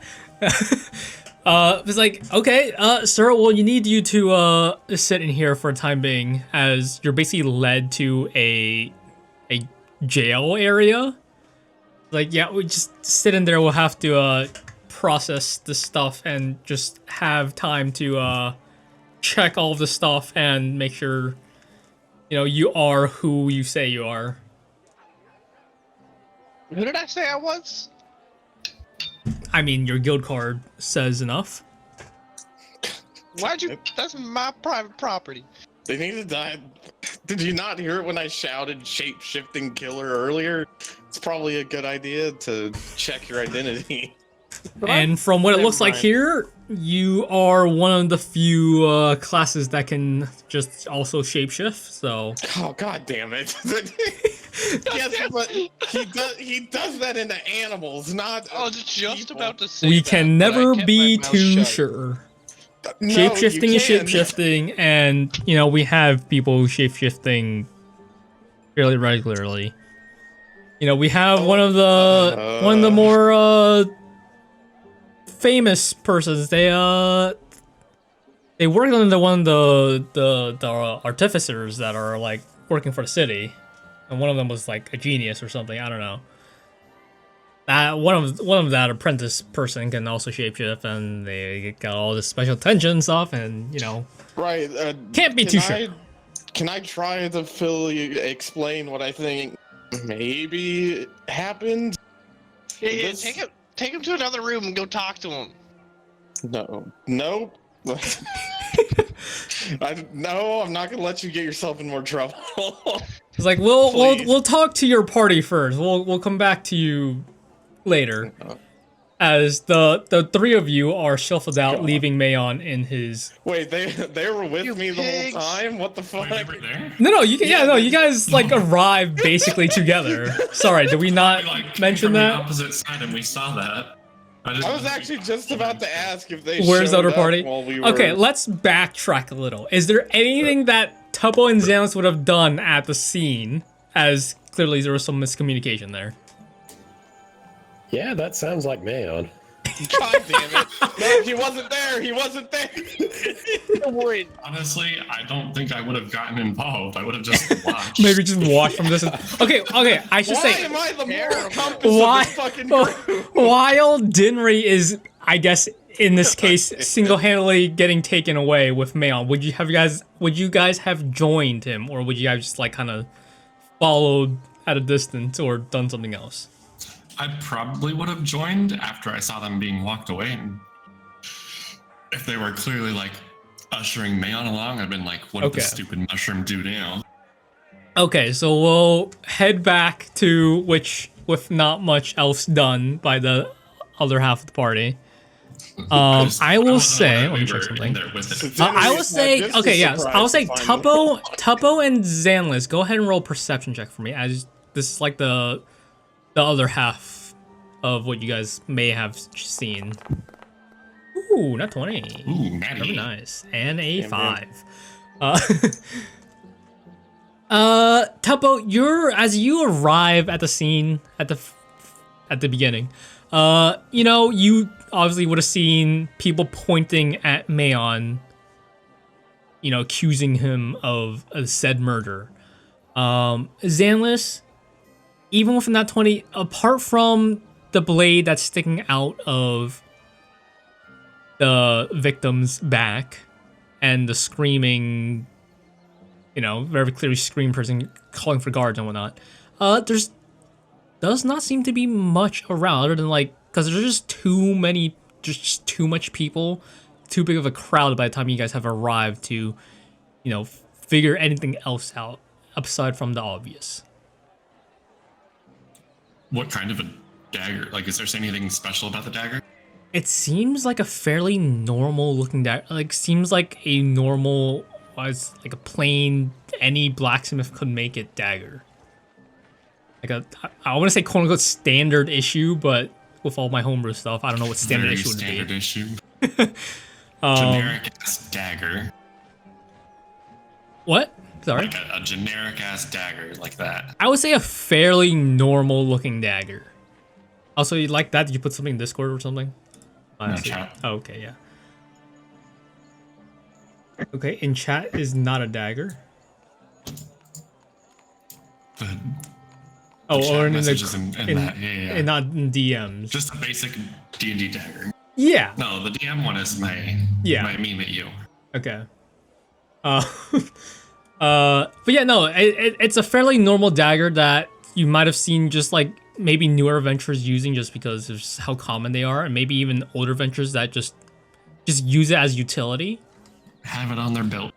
It's like, okay, sir, well, you need you to sit in here for a time being, as you're basically led to a jail area. Like, yeah, we just sit in there. We'll have to process the stuff and just have time to check all of the stuff and make sure, you are who you say you are. Who did I say I was? I mean, your guild card says enough. Why'd you? That's my private property. They need to die. Did you not hear it when I shouted shape-shifting killer earlier? It's probably a good idea to check your identity. And from what it looks like here, you are one of the few classes that can just also shapeshift, so... Oh, god damn it. Yes, but he does that into animals, not I was just people. about to say We that, can but I never kept be my mouth too shut. sure. No, Shapeshifting you is can. shapeshifting, and, we have people shapeshifting fairly regularly. We have one of the more famous persons. They work under one of the artificers that are like working for the city, and one of them was like a genius or something. I don't know. One of that apprentice person can also shapeshift, and they got all this special attention and stuff, and Right. can't be too sure. Can I try to explain what I think maybe happened? Yeah, take him to another room and go talk to him. No. Nope. No, I'm not gonna let you get yourself in more trouble. It's like Please. we'll talk to your party first. We'll come back to you later. As the three of you are shuffled out, leaving Mayon in his. Wait, they were with You me the pigs. whole time? What the fuck? Wait, they were there? No, you guys like arrived basically together. Sorry, did we not We, like, came mention from the that? opposite side, and we saw that. I was actually just about to ask if they Where's the showed other up party? while we were... Okay, let's backtrack a little. Is there anything that Tubbo and Xanos would have done at the scene, as clearly there was some miscommunication there? Yeah, that sounds like Mayon. God damn it. No, he wasn't there. He wasn't there. Don't worry. Honestly, I don't think I would have gotten involved. I would have just watched. Maybe just watch from this. Okay, I should Why say. am I the moral Terrible. compass Why- of this fucking group? While Dinry is I guess in this case, single-handedly getting taken away with Mayon, would you guys have joined him, or would you guys just like kind of followed at a distance or done something else? I probably would have joined after I saw them being walked away, and if they were clearly like ushering Mayon along, I'd been like, what did Okay. this stupid mushroom do now? Okay, so we'll head back to which, with not much else done by the other half of the party. I will say, let me check something. I will say, okay, yes, I'll say Tuppo and Zanlis, go ahead and roll perception check for me, as this is like the other half of what you guys may have seen. Ooh, not 20. Ooh, natty. Very nice. And a Damn, 5. Tuppo, as you arrive at the scene at the beginning, you obviously would have seen people pointing at Mayon, accusing him of said murder. Zanlis, even within that 20, apart from the blade that's sticking out of the victim's back and the screaming, very clearly scream person calling for guards and whatnot, there's does not seem to be much around other than because there's just too much people, too big of a crowd by the time you guys have arrived to, figure anything else out aside from the obvious. What kind of a dagger? Like, is there anything special about the dagger? It seems like a fairly normal looking dagger. Seems like a normal, like a plain, any blacksmith could make it dagger. I want to say quote unquote standard issue, but with all my homebrew stuff, I don't know what standard issue would be. Standard issue. Generic ass dagger. What? Sorry? Like a generic ass dagger like that. I would say a fairly normal looking dagger. Also, you like that? Did you put something in Discord or something? Chat. Oh, okay, yeah. Okay, in chat is not a dagger. The Oh, chat or in messages the in that, yeah. and not in DMs. Just a basic D&D dagger. Yeah. No, the DM one is my meme at you. Okay. But yeah, no, it's a fairly normal dagger that you might have seen just maybe newer adventurers using just because of just how common they are, and maybe even older adventurers that just use it as utility. Have it on their belt.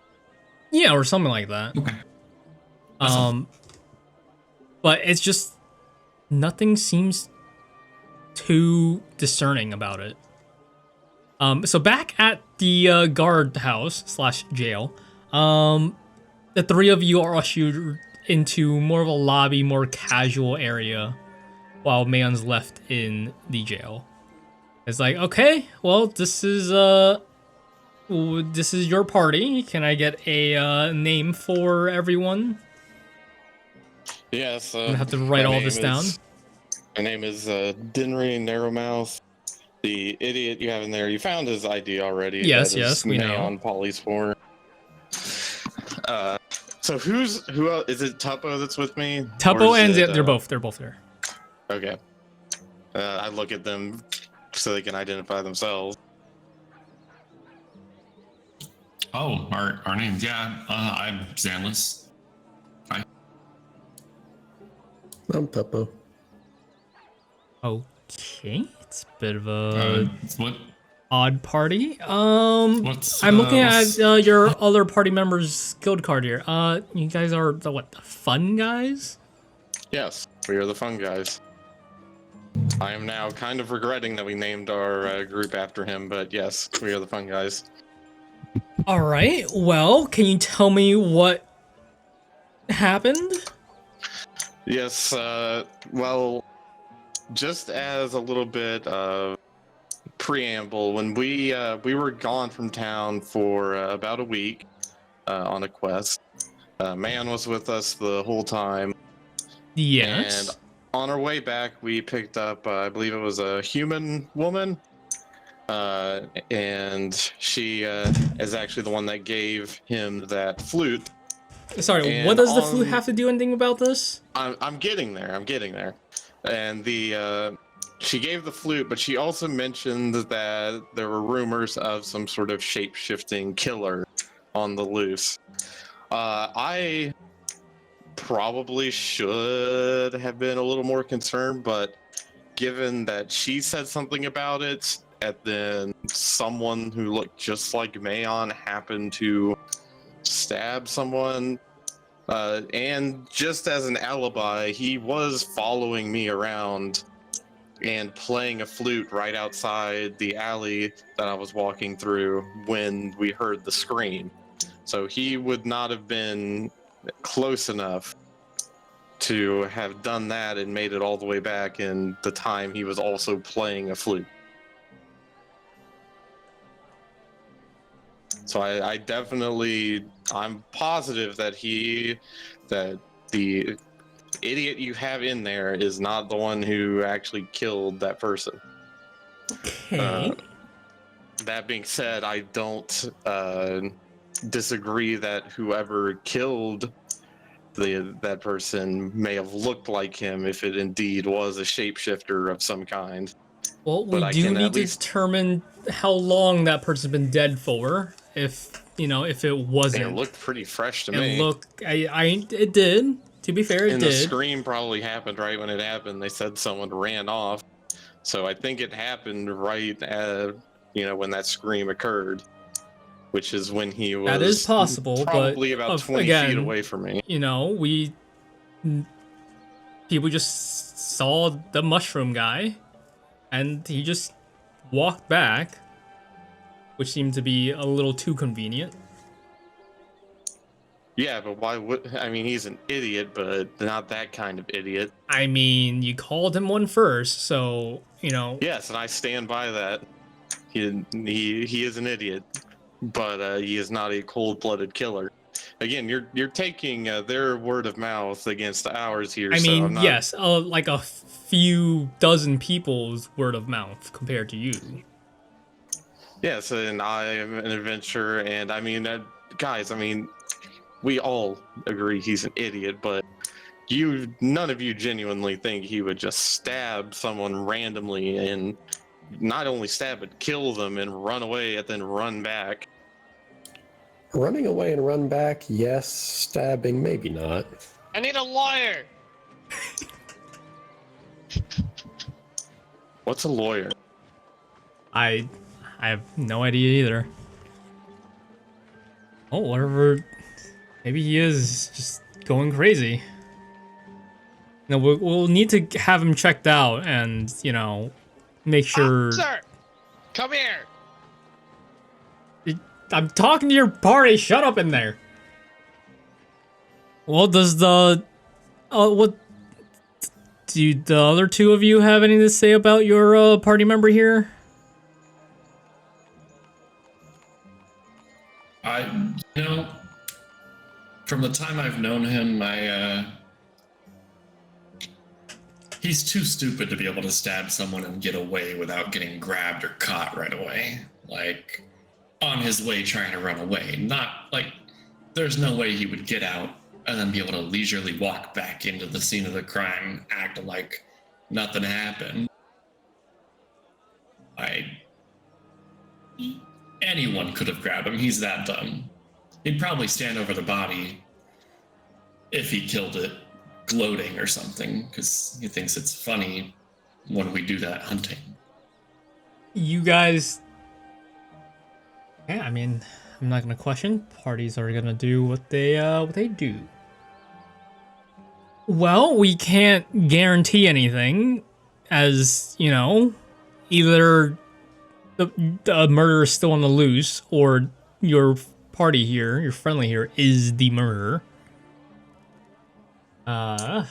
Yeah, or something like that. Okay. But it's just nothing seems too discerning about it. So back at the guard house / jail, the three of you are ushered into more of a lobby, more casual area, while Mayon's left in the jail. It's like, okay, well, this is your party. Can I get a name for everyone? Yes. I'm gonna have to write all this down. My name is Dinry Narrowmouth. The idiot you have in there, you found his ID already. Yes, That yes, is we know. Neon Polyspore. So who else? Is it Tuppo that's with me? Tuppo Or is and it, they're both there. Okay. I look at them so they can identify themselves. Oh, our names. Yeah, I'm Zanlis. Hi. I'm Tuppo. Okay, it's a bit of a What? odd party. What's? I'm looking at what's- your other party members' guild card here. You guys are the fun guys? Yes, we are the fun guys. I am now kind of regretting that we named our group after him, but yes, we are the fun guys. All right. Well, can you tell me what happened? Yes, well, just as a little bit of preamble, when we were gone from town for about a week on a quest, Man was with us the whole time. Yes. And on our way back, we picked up, I believe it was a human woman, and she is actually the one that gave him that flute. Sorry, and what does the on- flute have to do anything about this? I'm getting there. I'm getting there. And the she gave the flute, but she also mentioned that there were rumors of some sort of shape-shifting killer on the loose. I probably should have been a little more concerned, but given that she said something about it, and then someone who looked just like Mayon happened to stab someone, and just as an alibi, he was following me around and playing a flute right outside the alley that I was walking through when we heard the scream. So he would not have been close enough to have done that and made it all the way back in the time he was also playing a flute. So I definitely, I'm positive that the idiot you have in there is not the one who actually killed that person. Okay. That being said, I don't disagree that whoever killed that person may have looked like him if it indeed was a shapeshifter of some kind. Well, we But I do can need at to least- determine how long that person's been dead for. If if it wasn't, It looked pretty fresh to it me. it did. To be fair, it And the did. scream probably happened right when it happened. They said someone ran off. So I think it happened right at, when that scream occurred, which is when he was That is possible, probably but about 20 again, feet away from me. People just saw the mushroom guy, and he just walked back, which seemed to be a little too convenient. Yeah, but why would, I mean, he's an idiot, but not that kind of idiot. I mean, you called him one first, so, Yes, and I stand by that. He is an idiot, but he is not a cold-blooded killer. Again, you're taking their word of mouth against ours here. I so mean, I'm not, yes, like a few dozen people's word of mouth compared to you. Yes, and I am an adventurer, and I mean, guys, I mean, we all agree he's an idiot, but none of you genuinely think he would just stab someone randomly and not only stab but kill them and run away and then run back. Running away and run back, yes. Stabbing, maybe not. I need a lawyer. What's a lawyer? I have no idea either. Oh, whatever. Maybe he is just going crazy. No, we'll need to have him checked out and, make sure. Sir, come here. I'm talking to your party. Shut up in there. Well, does the what do the other two of you have anything to say about your party member here? From the time I've known him, he's too stupid to be able to stab someone and get away without getting grabbed or caught right away. Like, on his way trying to run away. Not, like, there's no way he would get out and then be able to leisurely walk back into the scene of the crime, acting like nothing happened. Anyone could have grabbed him. He's that dumb. He'd probably stand over the body if he killed it, gloating or something, because he thinks it's funny when we do that hunting. You guys. Yeah, I mean, I'm not gonna question. Parties are gonna do what they do. Well, we can't guarantee anything, as either the murderer is still on the loose, or your party here, your friendly here, is the murderer. Well,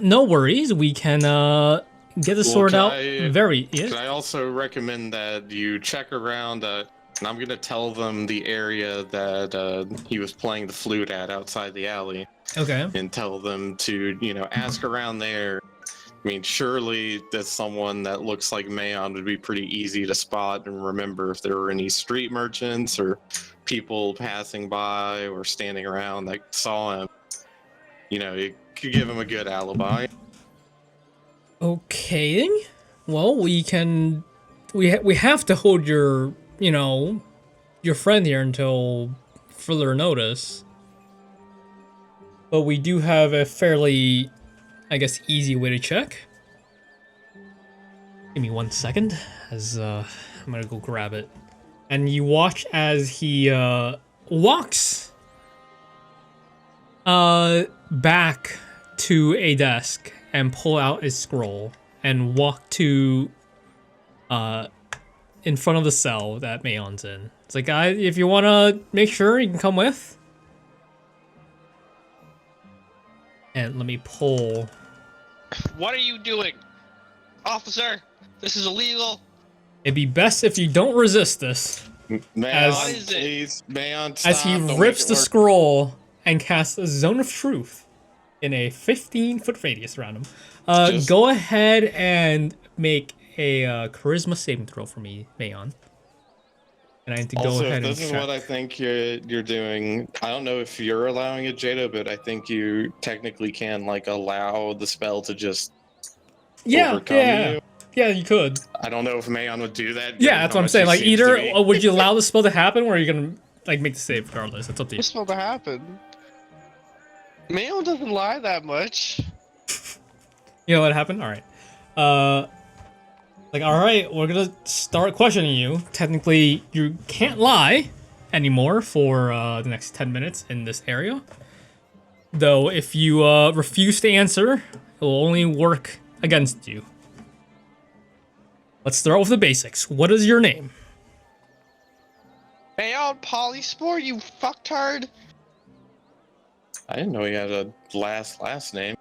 no worries. We can get the sword out. Can I also recommend that you check around, and I'm going to tell them the area that he was playing the flute at outside the alley. Okay. And tell them to, ask around there. I mean, surely that's someone that looks like Mayon would be pretty easy to spot and remember if there were any street merchants or people passing by or standing around that saw him. You could give him a good alibi. Okay. Well, we can. We have to hold your your friend here until further notice. But we do have a fairly, I guess, easy way to check. Give me 1 second, as I'm gonna go grab it. And you watch as he walks back to a desk and pull out a scroll and walk to in front of the cell that Mayon's in. It's like, guys, if you wanna make sure, you can come with. And let me pull. What are you doing? Officer, this is illegal. It'd be best if you don't resist this. Mayon, What is it? please, Mayon, stop. As he Don't rips make it the work. scroll and casts a zone of truth in a 15-foot radius around him. Go ahead and make a charisma saving throw for me, Mayon. And I need to go Also, ahead if and this is check. what I think you're doing, I don't know if you're allowing it, Jadow, but I think you technically can like allow the spell to just overcome you. Yeah, you could. I don't know if Mayon would do that. Yeah, given that's how what I'm much saying. he Like, seems to either be. would you allow the spell to happen, or are you gonna like make the save regardless? It's up to you. What's supposed to happen? Mayo doesn't lie that much. You know what happened? All right. All right, we're gonna start questioning you. Technically, you can't lie anymore for the next 10 minutes in this area. Though, if you refuse to answer, it will only work against you. Let's start with the basics. What is your name? Mayo Polyspore, you fucktard. I didn't know he had a last name.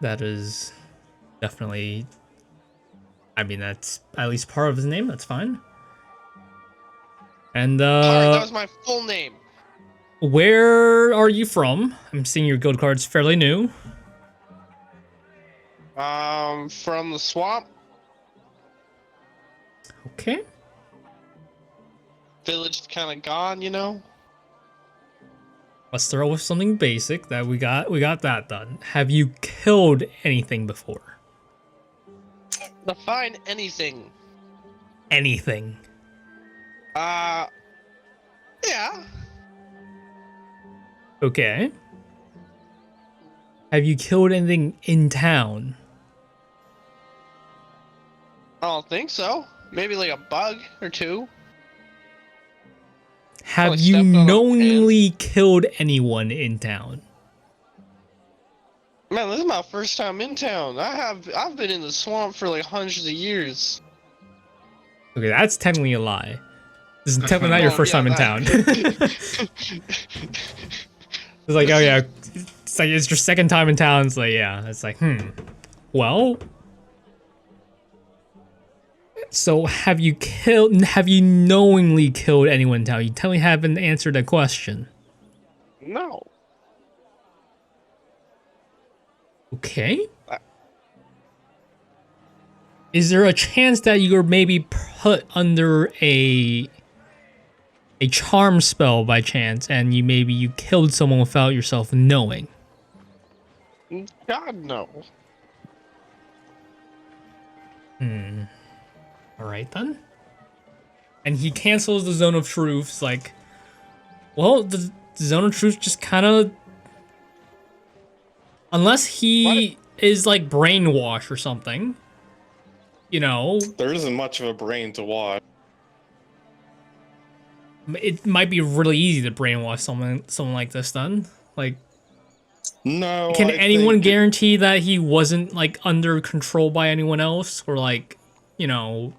That is definitely. I mean, that's at least part of his name. That's fine. And That was my full name. where are you from? I'm seeing your guild card's fairly new. From the swamp. Okay. Village kind of gone, you know. Let's start with something basic that we got that done. Have you killed anything before? Define anything. Anything. Yeah. Okay. Have you killed anything in town? I don't think so. Maybe like a bug or two. Have Probably you stepped on a knowingly killed anyone in town? Man, this is my first time in town. I've been in the swamp for like hundreds of years. Okay, that's technically a lie. This is technically not your Oh, first yeah, time in town. It's like, oh yeah, it's like it's your second time in town. It's like, yeah, it's like, well. So have you knowingly killed anyone in town? You technically haven't answered that question. No. Okay. Is there a chance that you're maybe put under a charm spell by chance, and you killed someone without yourself knowing? God, no. All right then. And he cancels the zone of truths. Like, well, the zone of truth just kind of, unless he is like brainwashed or something, you know, There isn't much of a brain to watch. it might be really easy to brainwash someone like this. Then, like, No. can I anyone think guarantee that he wasn't like under control by anyone else, or like, you know?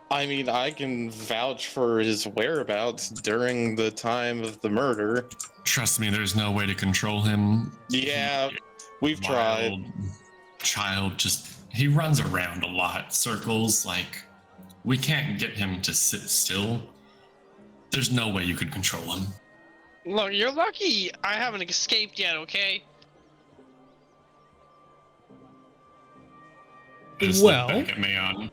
I mean, I can vouch for his whereabouts during the time of the murder. Trust me, there's no way to control him. Yeah, we've tried. Wild child, he runs around a lot, circles, like, we can't get him to sit still. There's no way you could control him. Look, you're lucky I haven't escaped yet, okay? I just Well. look back at Mayon.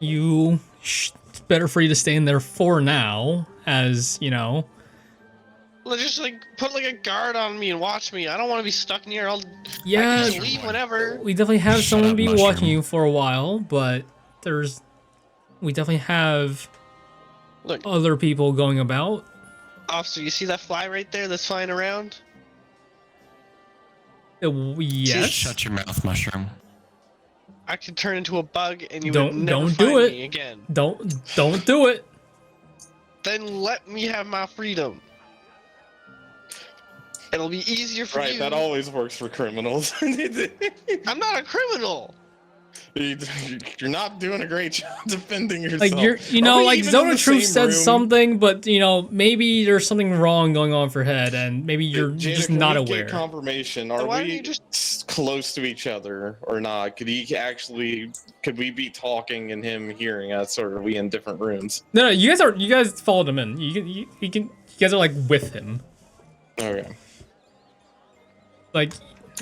It's better for you to stay in there for now, as you know. Let's just like put like a guard on me and watch me. I don't want to be stuck near. I Yeah, can just leave whenever. we definitely have Shut someone up, be mushroom. watching you for a while, but we definitely have Look, other people going about. officer, you see that fly right there that's flying around? Yes. Shut your mouth, mushroom. I could turn into a bug and you Don't- would never don't find do it. me again. Don't do it. Then let me have my freedom. It'll be easier for Right, you. that always works for criminals. I'm not a criminal. You're not doing a great job defending yourself. Like Are we like even Zone in of the Truth same said room? something, but maybe there's something wrong going on for Head, and maybe you're Jada, just can not we aware. Get confirmation. Are Then why don't we you just- close to each other or not? Could we be talking and him hearing us, or are we in different rooms? No, you guys followed him in. You guys are like with him. Okay. Like,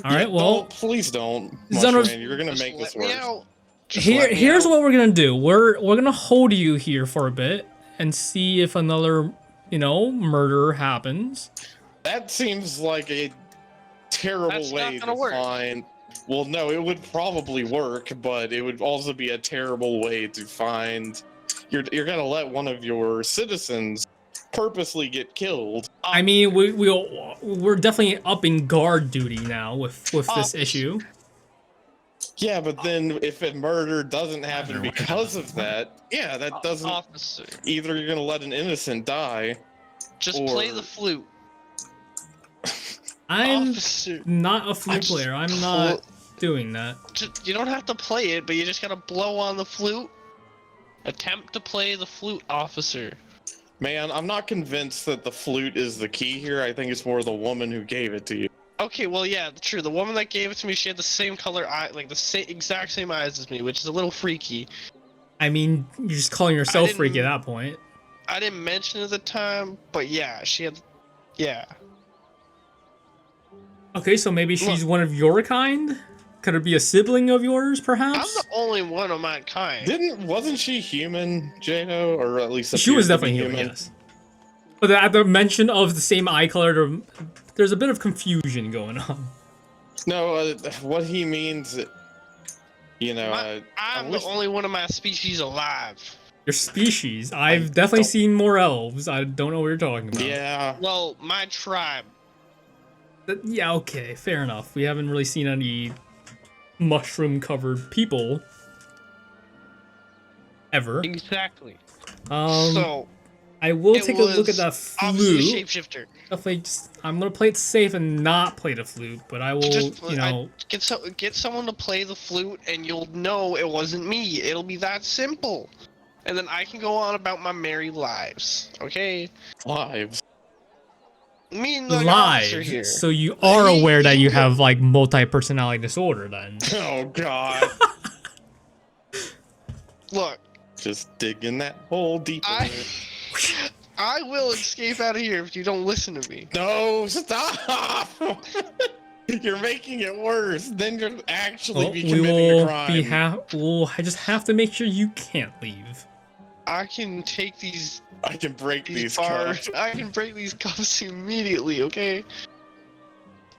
all Yeah, right, well, please don't. Zone of- Mushroom, you're gonna Just make this let me worse. out. Just let me here's out. what we're gonna do. We're gonna hold you here for a bit and see if another murder happens. That seems like a terrible That's not way gonna to work. find. Well, no, it would probably work, but it would also be a terrible way to find. You're gonna let one of your citizens purposely get killed. I mean, we're definitely upping guard duty now with this issue. Yeah, but then if a murder doesn't happen Either way, because of that, yeah, that doesn't. Officer, Either you're gonna let an innocent die. just play Or- the flute. I'm Officer, not a flute just player. I'm not doing that. you don't have to play it, but you just gotta blow on the flute. Attempt to play the flute, officer. Man, I'm not convinced that the flute is the key here. I think it's more the woman who gave it to you. Okay, well, yeah, true. The woman that gave it to me, she had the same color eye, like the exact same eyes as me, which is a little freaky. I mean, you're just calling yourself didn't- freaky at that point. I didn't mention it at the time, but yeah, she had, yeah. Okay, so maybe she's one of your kind? Could it be a sibling of yours, I'm perhaps? the only one of my kind. Wasn't she human, Jadow, or at least She was appeared to be definitely human, yes. But at the mention of the same eye color, there's a bit of confusion going on. No, what he means, I I'm the wish- only one of my species alive. Your species. I've definitely don't- seen more elves. I don't know what you're talking about. Yeah, Well, my tribe. Yeah, okay, fair enough. We haven't really seen any mushroom-covered people. Ever. Exactly. So, I will it take a look at was that obviously flute. shapeshifter. Definitely I'm gonna play it safe and not play the flute, but I will, Just get someone to play the flute, and you'll know it wasn't me. It'll be that simple, and then I can go on about my merry lives. Okay, lives. me and the officer here. live. So you are aware that you have like multi-personality disorder then. Oh God! Look, Just digging that hole deeper. I will escape out of here if you don't listen to me. No, stop! You're making it worse. Then you'll actually Well, be we committing a will crime. I just have to make sure you can't leave. I can take these I can break these bars. cuffs. I can break these cuffs immediately. Okay.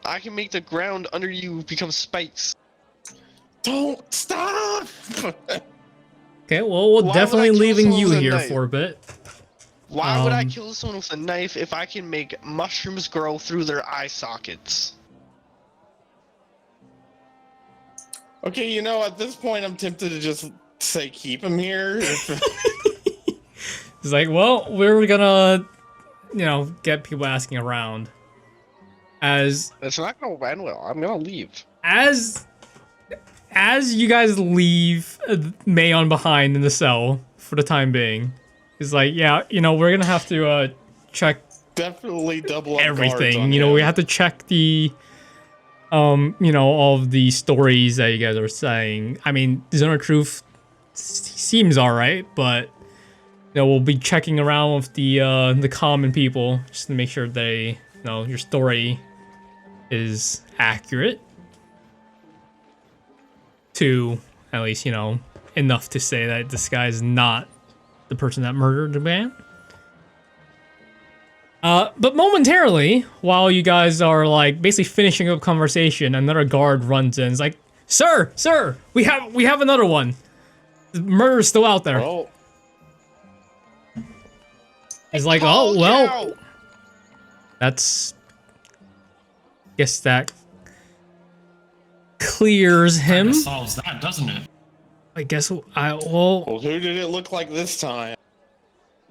I can make the ground under you become spikes. Don't stop! Okay, well, we're Why would definitely I kill leaving someone you with a here knife? for a bit. Why would I Um, kill someone with a knife if I can make mushrooms grow through their eye sockets? Okay, at this point, I'm tempted to just say keep him here. It's like, well, we're gonna, get people asking around. As It's not gonna end well. I'm gonna leave. as you guys leave Mayon behind in the cell for the time being, he's like, yeah, we're gonna have to check Definitely double up guards everything. on We him. have to check the all of the stories that you guys are saying. I mean, Zone of Truth seems alright, but we'll be checking around with the common people just to make sure they your story is accurate to at least enough to say that this guy is not the person that murdered the man. But momentarily, while you guys are like basically finishing up conversation, another guard runs in. It's like, sir, we have another one. The murder's still out there. Well, It's like, oh well, that's. Guess that clears him. Kinda solves that, doesn't it? I guess well, who did it look like this time?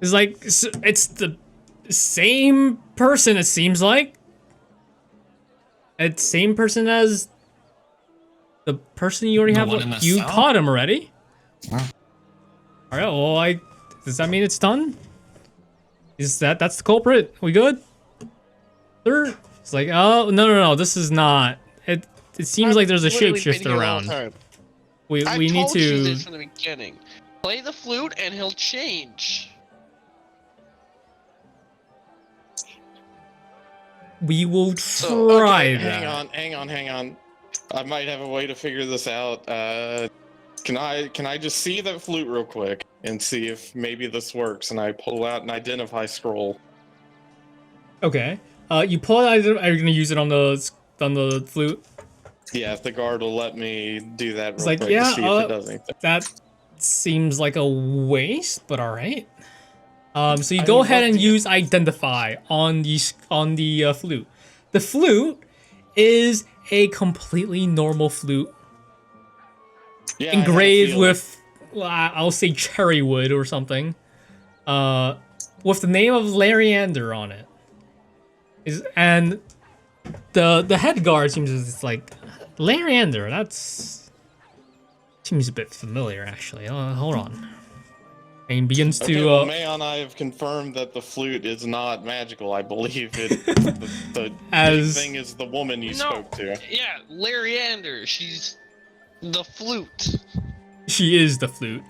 it's like it's the same person. It seems like it's same person as the person you already The have. one in the You cell? caught him already. Huh. All right. Well, does that mean it's done? Is that's the culprit? We good? Sir? It's like, oh no, this is not. It seems like there's a I've literally been shapeshifter here all around. the time. We I need told you to. this from the beginning. Play the flute and he'll change. We will So, try Okay, that. hang on. I might have a way to figure this out. Can I just see that flute real quick and see if maybe this works? And I pull out an identify scroll. Okay. You pull it out. Are you gonna use it on the flute? Yeah, if the guard will let me do that real like, quick yeah, to see if it does anything. That seems like a waste, but all right. So you I go mean, ahead what and the- use identify on the flute. The flute is a completely normal flute Yeah, I had a engraved feeling. with, well, I'll say cherry wood or something, with the name of Lariander on it. And the head guard seems it's like Lariander. That seems a bit familiar, actually. Hold on. And he begins Okay, to. well, May and I have confirmed that the flute is not magical. I believe it. the As- big thing is the woman you No. spoke to. Yeah, Lariander. She's the flute. She is the flute.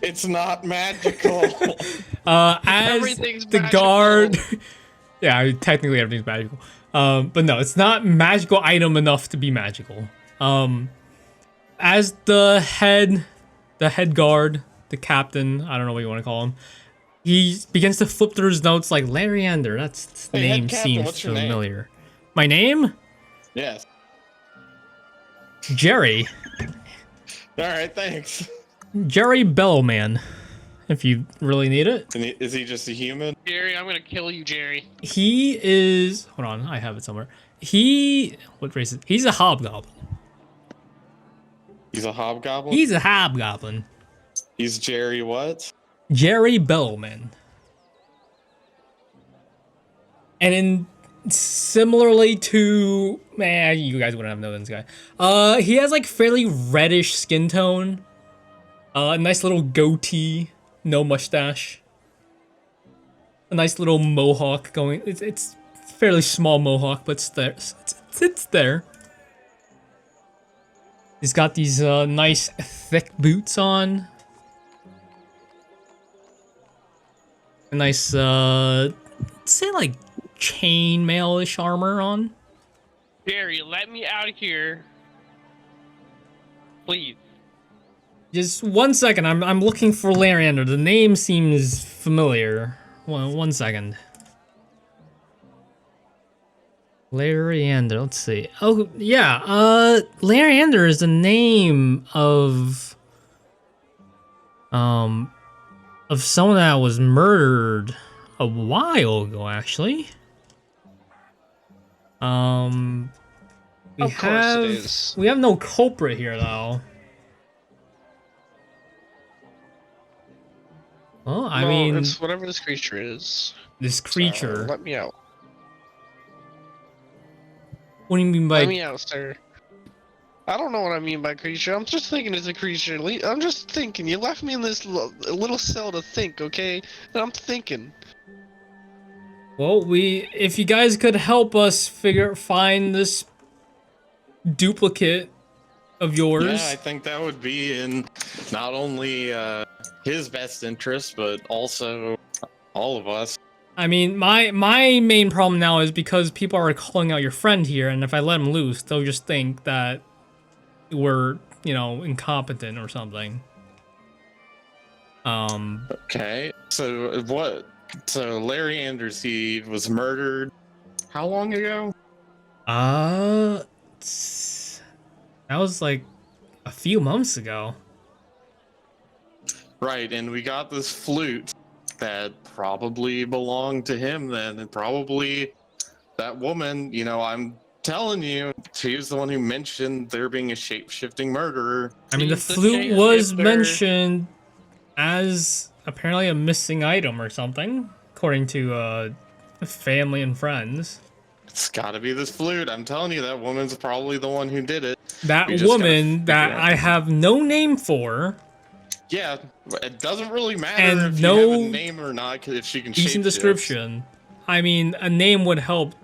It's not magical. As Everything's the magical. guard. Yeah, I mean, technically everything's magical. But no, it's not magical item enough to be magical. As the head guard, the captain, I don't know what you want to call him, he begins to flip through his notes like Lariander. That's Hey, head name captain, seems what's your name? familiar. My name? Yes. Jerry. All right, thanks. Jerry Bellman, if you really need it. And is he just a human? Jerry, I'm gonna kill you, Jerry. He is. Hold on, I have it somewhere. What race is? He's a hobgoblin. He's a hobgoblin? He's a hobgoblin. He's Jerry what? Jerry Bellman. And similarly to, man, you guys wouldn't have known this guy. He has like fairly reddish skin tone. A nice little goatee, no mustache. A nice little mohawk going. It's fairly small mohawk, but it's there. It's there. He's got these nice thick boots on. A nice say like chainmail-ish armor on. Jerry, let me out of here. Please. Just 1 second, I'm looking for Lariander. The name seems familiar. One second. Lariander, let's see. Oh yeah, Lariander is the name of someone that was murdered a while ago, actually. We Of course it is. We have no culprit here, though. Well, I No, mean, it's whatever this creature is. this creature. Let me out. What do you mean by? Let me out, sir. I don't know what I mean by creature. I'm just thinking it's a creature. I'm just thinking. You left me in this little cell to think, okay? And I'm thinking. Well, if you guys could help us find this duplicate of yours. Yeah, I think that would be in not only his best interest, but also all of us. I mean, my main problem now is because people are calling out your friend here, and if I let him loose, they'll just think that we're, incompetent or something. Okay, so what? So Larry Anderseed was murdered how long ago? That was like a few months ago. Right, and we got this flute that probably belonged to him then, and probably that woman, you know, I'm telling you, she's the one who mentioned there being a shape-shifting murderer. I mean, the She's the flute was shapeshifter. mentioned as apparently a missing item or something, according to family and friends. It's gotta be this flute. I'm telling you, that woman's probably the one who did it. That We just gotta woman figure that out- I have no name for, Yeah, it doesn't really matter And if no you have a name or not, 'cause if she can decent shapeshift. description. I mean, a name would help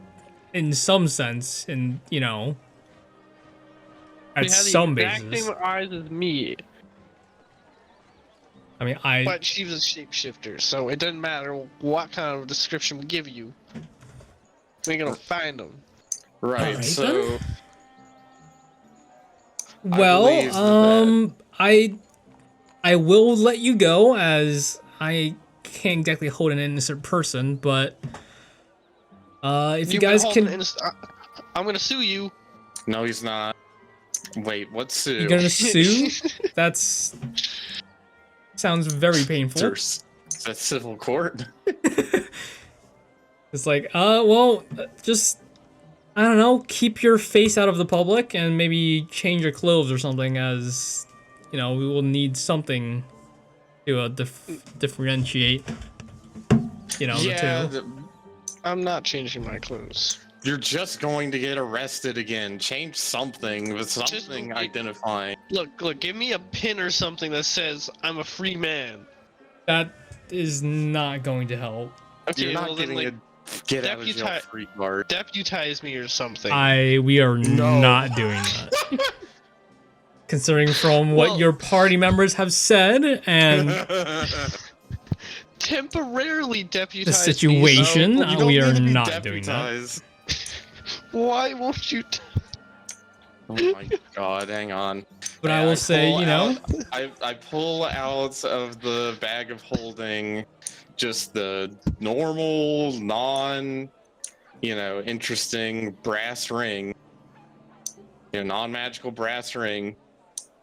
in some sense, and you know, at She had some the exact basis. same eyes as me, I mean, but she was a shapeshifter, so it doesn't matter what kind of description we give you. We ain't gonna find them. Right, Alright, so well, believe that- I will let you go as I can't exactly hold an innocent person, but if you You've been guys holding can, I'm gonna sue you. no, he's not. Wait, what's Sue? you're gonna sue. That's sounds very painful. Is that civil court? It's like, well, just I don't know, keep your face out of the public and maybe change your clothes or something, as you know, we will need something to differentiate, you know, Yeah, the two. I'm not changing my clothes. You're just going to get arrested again. Change something with something identifying. Look, give me a pin or something that says I'm a free man. That is not going to help. Okay, You're not well then, getting like, a get out of jail deputi- free card. deputize me or something. We are No. not doing that. Considering from what Well- your party members have said and Temporarily deputize the situation, No, you don't we need are to be not doing that. deputized. me. Why won't you? Oh my god, hang on. But Yeah, I will say, pull you know, out- I pull out of the bag of holding just the normal, interesting brass ring. Non-magical brass ring.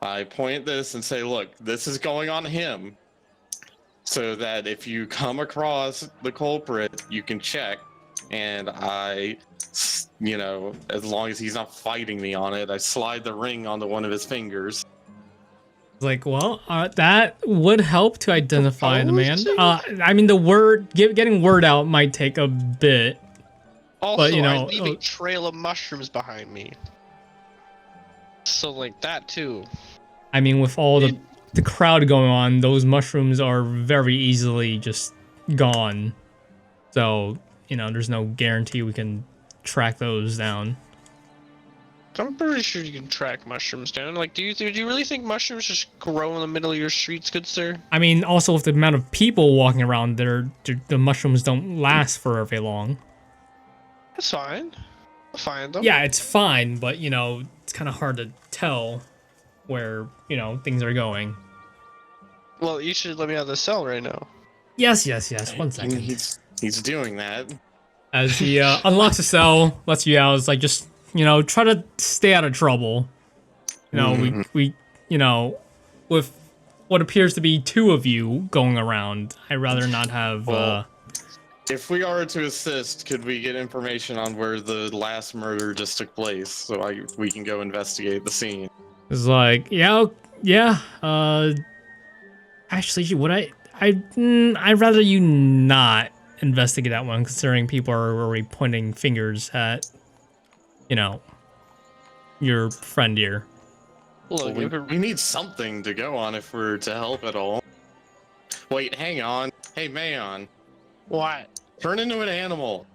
I point at this and say, look, this is going on him. So that if you come across the culprit, you can check. And as long as he's not fighting me on it, I slide the ring onto one of his fingers. like, well, that would help to identify the man. Proposing? I mean, getting word out might take a bit. Also, you know, I leave a trail of mushrooms behind me. So like that too. I mean, with all the crowd going on, those mushrooms are very easily just gone. So, there's no guarantee we can track those down. I'm pretty sure you can track mushrooms down. Like, do you really think mushrooms just grow in the middle of your streets, good sir? I mean, also with the amount of people walking around there, the mushrooms don't last for very long. That's fine. I'll find them. Yeah, it's fine, but it's kind of hard to tell where things are going. Well, you should let me out of the cell right now. Yes. 1 second. He's doing that. As he unlocks the cell, lets you out. It's like, just try to stay out of trouble. We with what appears to be two of you going around, I'd rather not have. Well, if we are to assist, could we get information on where the last murder just took place so we can go investigate the scene? It's like, yeah. Actually, would I'd rather you not investigate that one, considering people are already pointing fingers at, your friend here. Look, Well, we need something to go on if we're to help at all. Wait, hang on. Hey, Mayon, what? turn into an animal.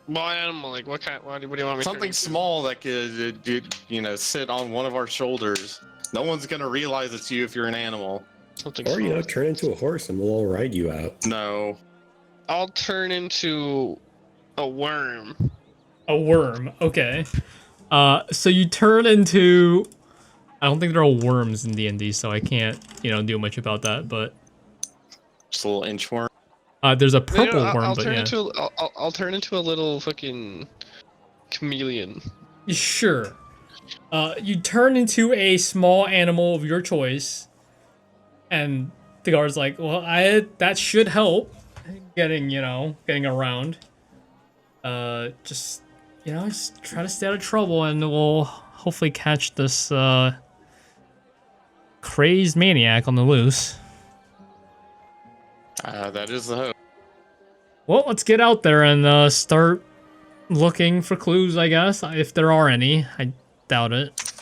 What animal? Like, what kind? What do you want me to turn Something into? small that could, sit on one of our shoulders. No one's gonna realize it's you if you're an animal. Something Or, small. turn into a horse and we'll all ride you out. No. I'll turn into a worm. A worm, okay. So you turn into. I don't think there are worms in D&D, so I can't, do much about that. But Just a little inchworm. There's a You know, purple worm, I'll but turn yeah. into I'll turn into a little fucking chameleon. Sure. You turn into a small animal of your choice, and the guard's like, "Well, that should help getting around. Just just try to stay out of trouble, and we'll hopefully catch this crazed maniac on the loose." That is the hope. Well, let's get out there and start looking for clues, I guess, if there are any. I doubt it.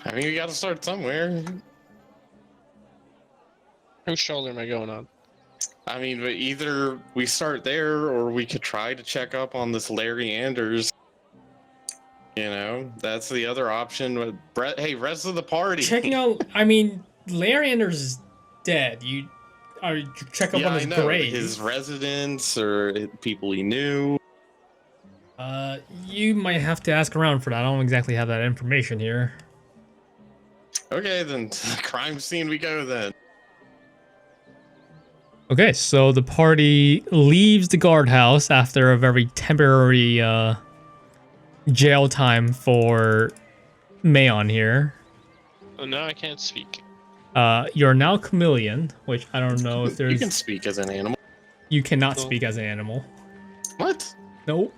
I mean, we got to start somewhere. Whose shoulder am I going on? I mean, but either we start there, or we could try to check up on this Larry Anders. You know, that's the other option. With Brett, hey, rest of the party. Checking out. I mean, Larry Anders is dead. You check up Yeah, on I his know. grave. His residents or people he knew. You might have to ask around for that. I don't exactly have that information here. Okay, then to the crime scene we go then. Okay, so the party leaves the guardhouse after a very temporary jail time for Mayon here. Oh, no, I can't speak. You're now chameleon, which I don't know if there's. You can speak as an animal. You cannot No. speak as an animal. What? Nope.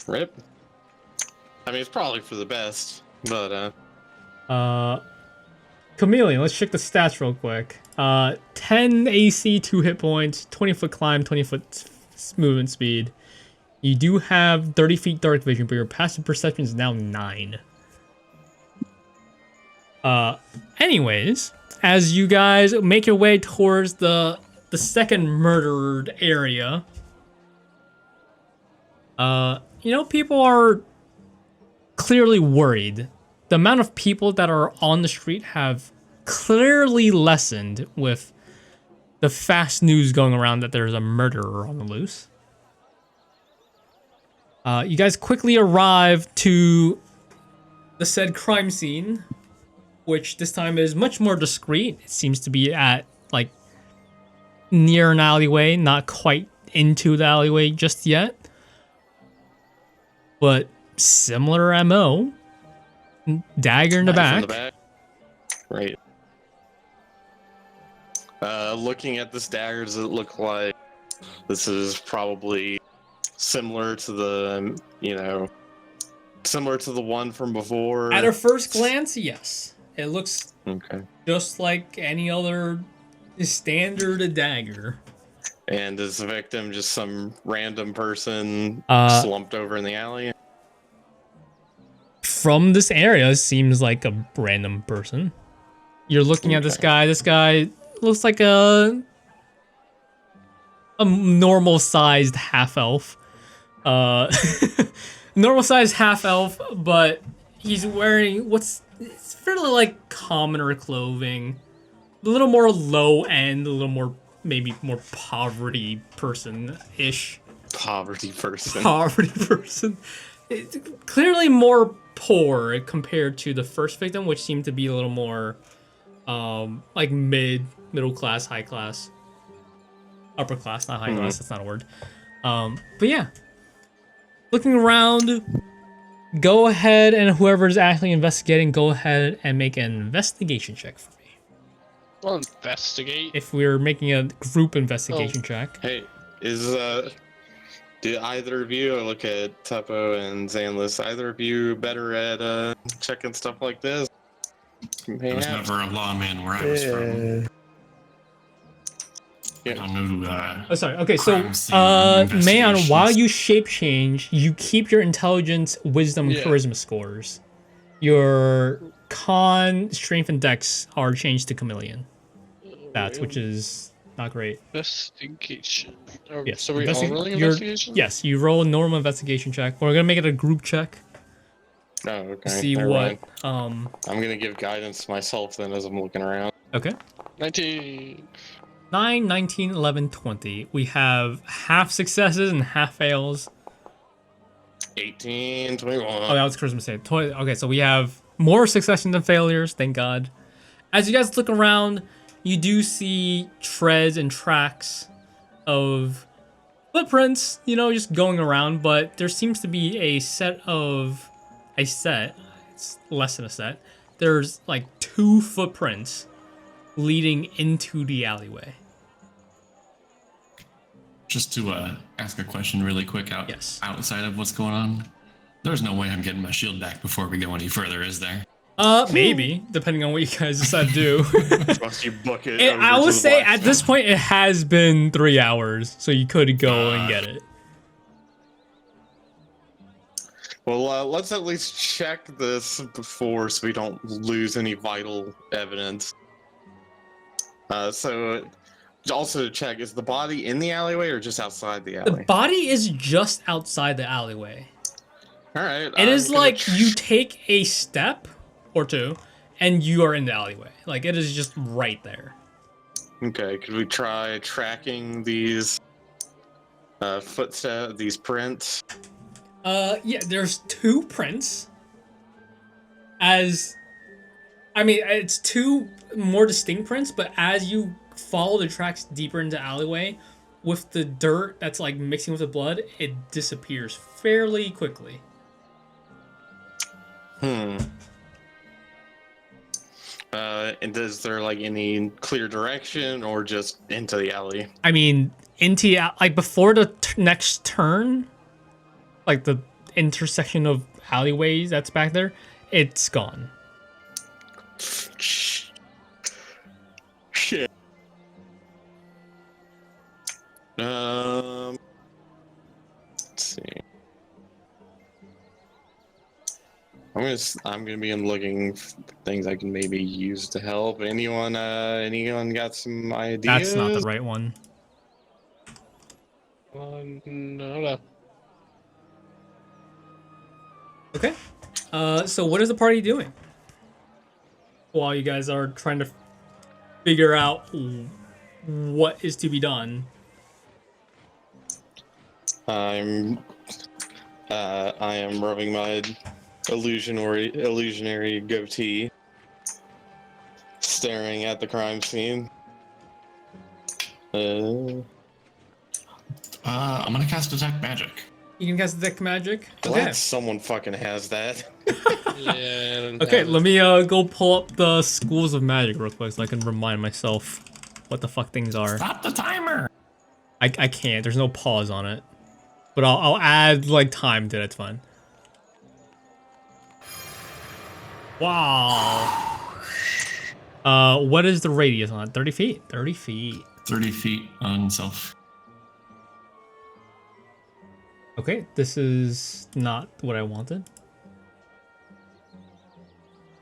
Rip. I mean, it's probably for the best, but Chameleon, let's check the stats real quick. 10 AC, 2 hit points, 20-foot climb, 20-foot movement speed. You do have 30 feet dark vision, but your passive perception is now 9. Anyways, as you guys make your way towards the second murdered area, people are clearly worried. The amount of people that are on the street have clearly lessened with the fast news going around that there's a murderer on the loose. You guys quickly arrive to the said crime scene, which this time is much more discreet. It seems to be at, like, near an alleyway, not quite into the alleyway just yet. But similar MO. Dagger in the knife back. Right. Looking at this dagger, does it look like this is probably similar to the, similar to the one from before? At a first glance, yes. It looks Okay. just like any other standard dagger. And is the victim just some random person slumped over in the alley? From this area, seems like a random person. You're looking at this guy. This guy looks like a normal-sized half-elf. Normal-sized half-elf, but he's wearing it's fairly like commoner clothing. A little more low-end, a little more, maybe more poverty person-ish. Poverty person. Poverty person. It's clearly more poor compared to the first victim, which seemed to be a little more like middle class, high class, upper class, not high class, that's not a word. But yeah, looking around, go ahead, and whoever's actually investigating, go ahead and make an investigation check for me. I'll investigate. If we're making a group investigation check. Hey, do either of you, I look at Tuppo and Zanlis, either of you better at checking stuff like this? I was never a lawman where I was from. I don't know. Oh, sorry. Okay, so, crime scene Mayon, investigations. while you shape change, you keep your intelligence, wisdom, Yeah. charisma scores. Your con, strength, and dex are changed to chameleon. That's which is not great. Investigation. Yes. So we all rolling you're- investigation? Yes, you roll a normal investigation check. We're gonna make it a group check Oh, okay. to see never what. mind. I'm gonna give guidance to myself then as I'm looking around. Okay. 19. 9, 19, 11, 20. We have half successes and half fails. 18, 21. Oh, that was charisma save. Okay, so we have More succession than failures, thank God. As you guys look around, you do see treads and tracks of footprints, you know, just going around, but there seems to be it's less than a set. There's like 2 footprints leading into the alleyway. Just to ask a question really quick Yes. outside of what's going on. There's no way I'm getting my shield back before we go any further, is there? Maybe, depending on what you guys decide to do. Once you book it, I over would to the say at blacksmith. this point it has been 3 hours, so you could go and get it. Well, let's at least check this before, so we don't lose any vital evidence. So also to check, is the body in the alleyway or just outside the The alley? body is just outside the alleyway. All right. It is like you take a step or 2, and you are in the alleyway. Like, it is just right there. Okay, could we try tracking these footsteps, these prints? Yeah, there's 2 prints. It's 2 more distinct prints, but as you follow the tracks deeper into the alleyway, with the dirt that's like mixing with the blood, it disappears fairly quickly. And is there like any clear direction or just into the alley? I mean, like before the next turn, like the intersection of alleyways that's back there, it's gone. Shit. Let's see. I'm gonna be looking for things I can maybe use to help. Anyone got some ideas? That's not the right one. No. Okay. So what is the party doing while you guys are trying to figure out what is to be done? I am rubbing my illusionary goatee, staring at the crime scene. I'm gonna cast Detect Magic. You can cast Detect Magic. Glad Okay. someone fucking has that. Yeah. Okay, let me go pull up the schools of magic real quick so I can remind myself what the fuck things are. Stop the timer! I can't. There's no pause on it. But I'll add like time to it. It's fine. Wow. What is the radius on it? 30 feet. 30 feet. 30 feet on self. Okay, this is not what I wanted.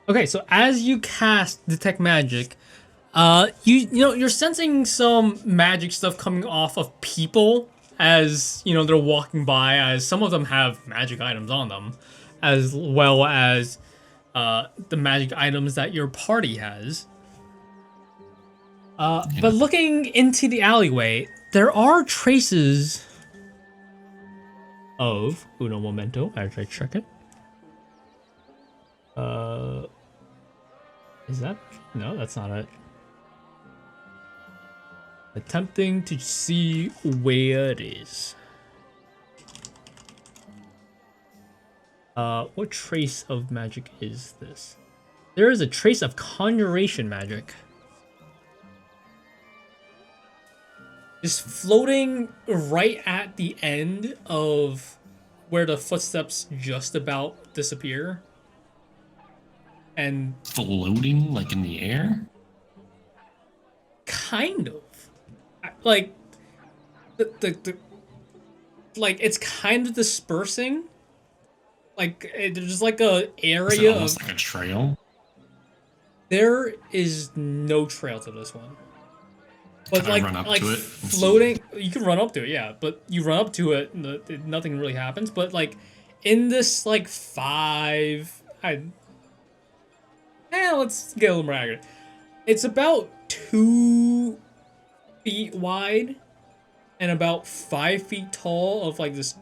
Okay, so as you cast Detect Magic, you're sensing some magic stuff coming off of people as they're walking by, as some of them have magic items on them, as well as the magic items that your party has. But looking into the alleyway, there are traces of Uno Momento. As I check it. Is that? No, that's not it. Attempting to see where it is. What trace of magic is this? There is a trace of conjuration magic. Just floating right at the end of where the footsteps just about disappear. And Floating like in the air? kind of. Like like it's kind of dispersing. Like there's like a Is it area almost of like a trail? there is no trail to this one. But Can I like run up like to it and see? floating, you can run up to it, yeah. But you run up to it, and nothing really happens. But like in this like let's get a little more accurate. It's about 2 feet wide and about 5 feet tall of like this.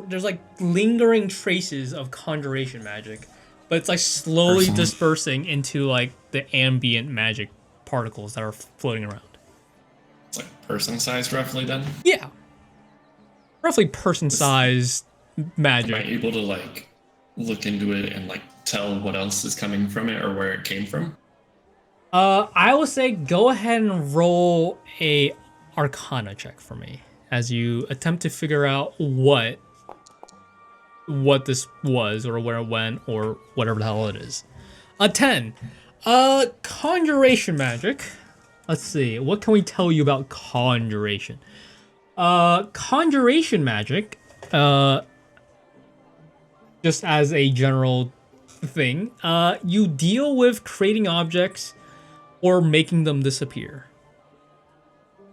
There's like lingering traces of conjuration magic but it's like slowly Person. dispersing into like the ambient magic particles that are floating around. It's like person-sized, roughly. Then Yeah, roughly person-sized am I magic. able to like look into it and like tell what else is coming from it or where it came from? I would say go ahead and roll a Arcana check for me as you attempt to figure out what this was or where it went or whatever the hell it is. A 10. Conjuration magic. Let's see. What can we tell you about conjuration? Conjuration magic, just as a general thing, you deal with creating objects or making them disappear.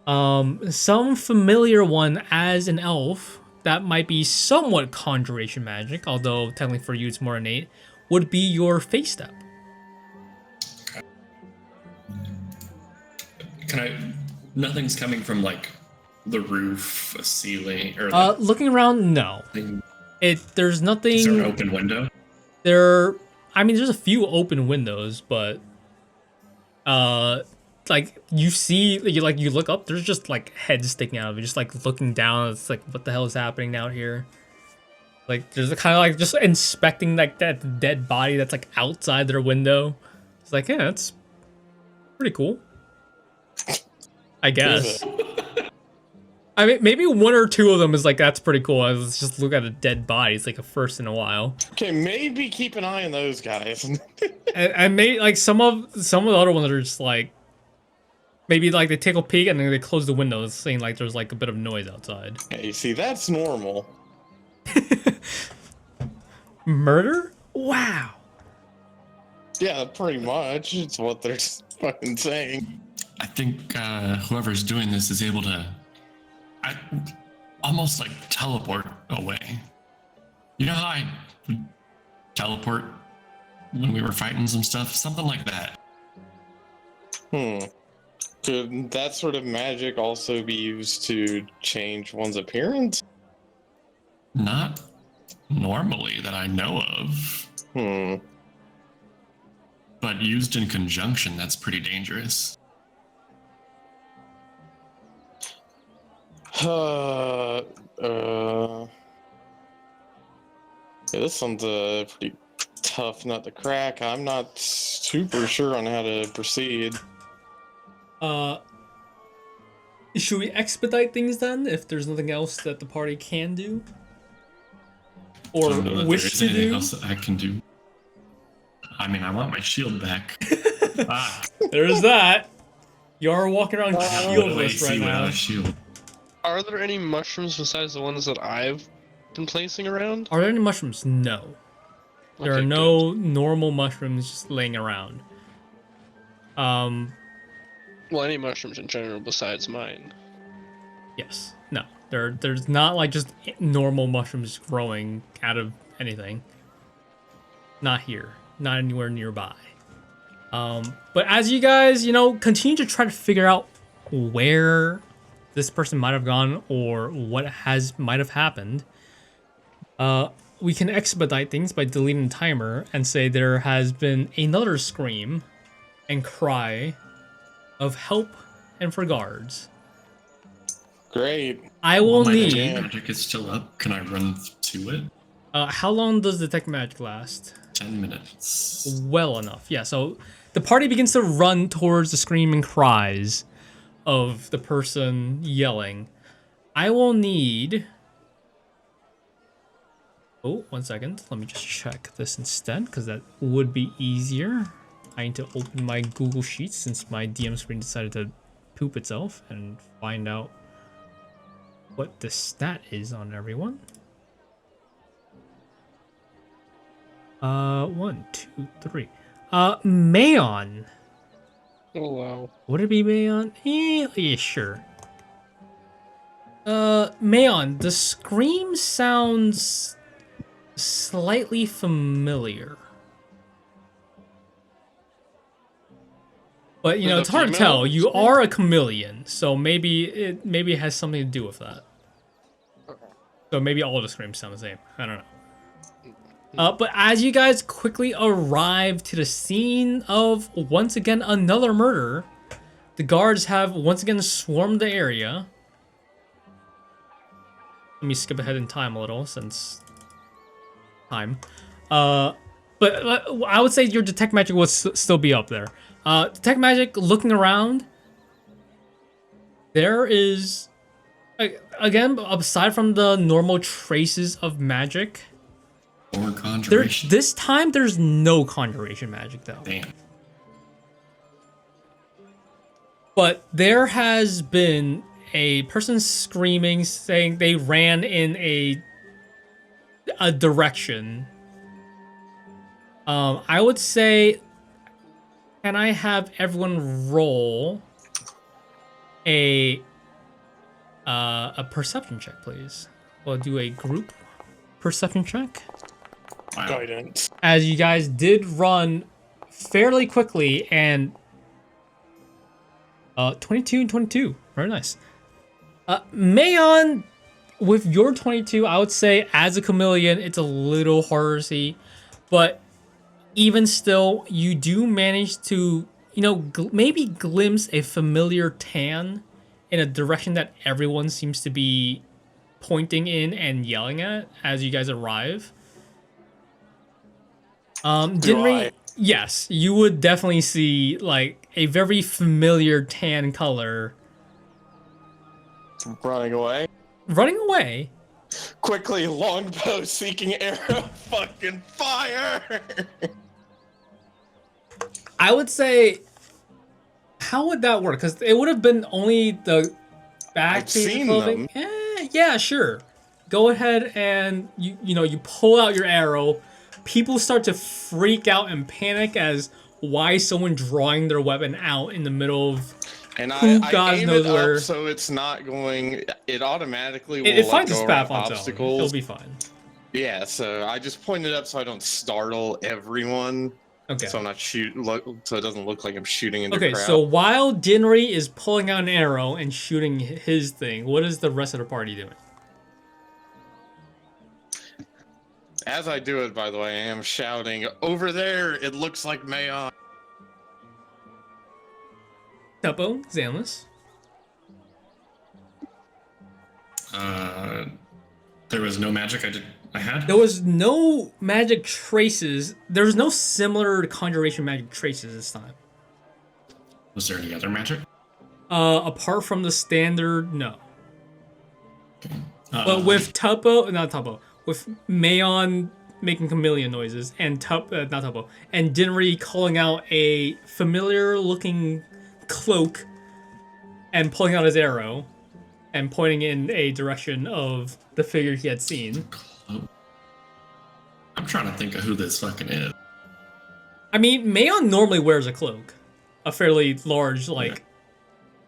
Some familiar one as an elf that might be somewhat conjuration magic, although technically for you it's more innate, would be your face step. Can I? Nothing's coming from like the roof, a ceiling, or like, Looking around, no. There's nothing. is there an open window? I mean, there's a few open windows, but like you see, you look up, there's just like heads sticking out of it, just like looking down. It's like, what the hell is happening out here? Like there's kind of like just inspecting like that dead body that's like outside their window. It's like, yeah, that's pretty cool, I guess. I mean, maybe one or two of them is like, that's pretty cool. Let's just look at a dead body. It's like a first in a while. Okay, maybe keep an eye on those guys. And maybe like some of the other ones are just like, maybe like they take a peek and then they close the windows, saying like there's like a bit of noise outside. Hey, see, that's normal. Murder? Wow. Yeah, pretty much. It's what they're fucking saying. I think whoever's doing this is able to almost like teleport away. You know how I teleport when we were fighting some stuff? Something like that. Could that sort of magic also be used to change one's appearance? Not normally that I know of. But used in conjunction, that's pretty dangerous. Yeah, this one's pretty tough nut to crack. I'm not super sure on how to proceed. Should we expedite things then, if there's nothing else that the party can do? I Or don't know if wish there's to anything do? else that I can do. I mean, I want my shield back. There's that. You are walking around Literally shieldless right see without now. a shield. Are there any mushrooms besides the ones that I've been placing around? Are there any mushrooms? No. There are Okay, no normal mushrooms just laying around. Well, any mushrooms in general besides mine. Yes. No. There's not like just normal mushrooms growing out of anything. Not here. Not anywhere nearby. But as you guys, continue to try to figure out where this person might have gone or what might have happened, we can expedite things by deleting the timer and say there has been another scream and cry of help and for guards. Great. I will My need. detect magic is still up. Can I run to it? How long does detect magic last? 10 minutes. Well enough. Yeah, so the party begins to run towards the screaming cries of the person yelling. I will need... Oh, 1 second. Let me just check this instead, because that would be easier. I need to open my Google Sheets since my DM screen decided to poop itself and find out what the stat is on everyone. 1, 2, 3. Mayon. Oh wow. Would it be Mayon? Yeah, sure. Mayon, the scream sounds slightly familiar. But Is it it's hard to female tell. You scream? are a chameleon, so maybe it has something to do with that. So maybe all the screams sound the same. I don't know. But as you guys quickly arrive to the scene of, once again, another murder, the guards have once again swarmed the area. Let me skip ahead in time a little, since time. But I would say your detect magic will still be up there. Detect magic, looking around, there is, again, aside from the normal traces of magic, Or conjuration. this time there's no conjuration magic though. Damn. But there has been a person screaming, saying they ran in a direction. I would say, can I have everyone roll a perception check, please? We'll do a group perception check. Wow. Guidance. As you guys did run fairly quickly, and 22 and 22, very nice. Mayon, with your 22, I would say as a chameleon, it's a little harder to see, but even still, you do manage to, you know, maybe glimpse a familiar tan in a direction that everyone seems to be pointing in and yelling at as you guys arrive. I? Yes, you would definitely see like a very familiar tan color Running away. running away. Quickly, longbow seeking arrow, fucking fire! I would say, how would that work? Because it would have been only the back I've piece of seen clothing. Yeah, sure. Go ahead and you pull out your arrow. People start to freak out and panic as why is someone drawing their weapon out in the middle of And who I God aim knows it where. up so it's not going. It automatically will It let finds go its around path on its own. obstacles. It'll be fine. Yeah, so I just point it up so I don't startle everyone. Okay. So I'm not so it doesn't look like I'm shooting into Okay, crowd. so while Dinri is pulling out an arrow and shooting his thing, what is the rest of the party doing? As I do it, by the way, I am shouting, "Over there! It looks like Mayon." Tuppo, Xanless. There was no magic I had? There was no magic traces. There was no similar conjuration magic traces this time. Was there any other magic? Apart from the standard, no. But Uh, with not Tuppo, with Mayon making chameleon noises and not Tuppo, and Dinri calling out a familiar-looking cloak and pulling out his arrow and pointing in a direction of the figure he had seen. I'm trying to think of who this fucking is. I mean, Mayon normally wears a cloak, a fairly large, like,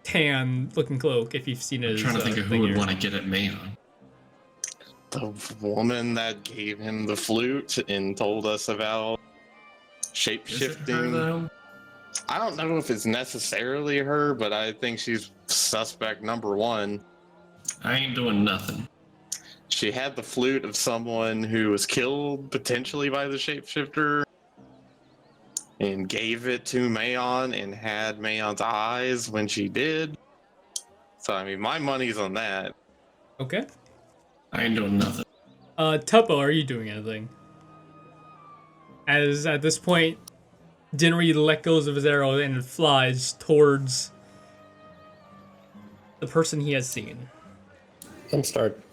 tan-looking cloak. If you've seen I'm his, trying to think of who figure. would want to get at Mayon. The woman that gave him the flute and told us about Is it her, shape-shifting. though? I don't know if it's necessarily her, but I think she's suspect number one. I ain't doing nothing. She had the flute of someone who was killed potentially by the shapeshifter and gave it to Mayon and had Mayon's eyes when she did. So, I mean, my money's on that. Okay. I ain't doing nothing. Tuppo, are you doing anything? As at this point, Dinri let goes of his arrow and it flies towards the person he has seen. I'm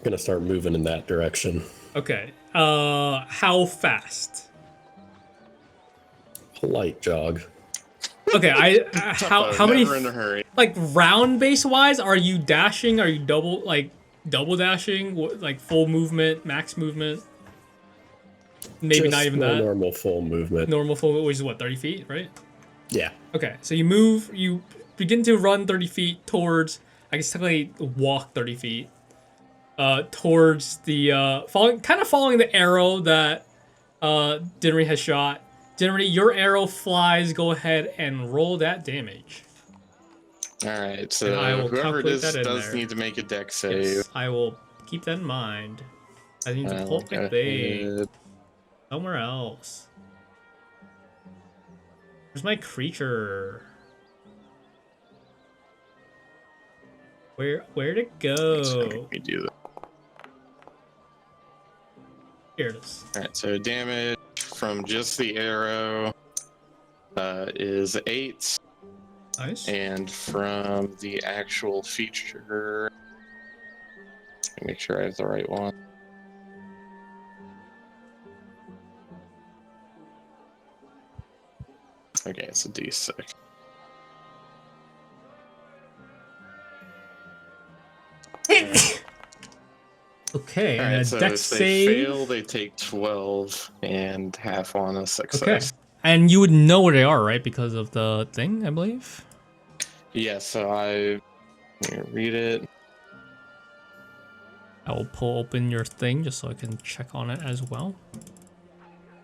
gonna start moving in that direction. Okay. How fast? A light jog. Okay, how many, Never in a hurry. like, round base wise, are you dashing? Are you double dashing? Like full movement, max movement? Maybe Just not even my that. normal full movement. Normal full, which is what, 30 feet, right? Yeah. Okay, so you begin to run 30 feet towards, I guess technically walk 30 feet, towards the, following the arrow that, Dinri has shot. Dinri, your arrow flies, go ahead and roll that damage. Alright, so And I will whoever it calculate is that in does there. need to make a deck save. Yes, I will keep that in mind. I need to pull up my thing. Somewhere else. Where's my creature? Where'd it go? Let me do that. Here it is. Alright, so damage from just the arrow is 8. Nice. And from the actual feature, let me make sure I have the right one. Okay, it's a D6. Okay, All and right, a so dex if they save. fail, they take 12 and half on a success. Okay. And you would know where they are, right? Because of the thing, I believe. Yeah, so let me read it. I will pull open your thing just so I can check on it as well.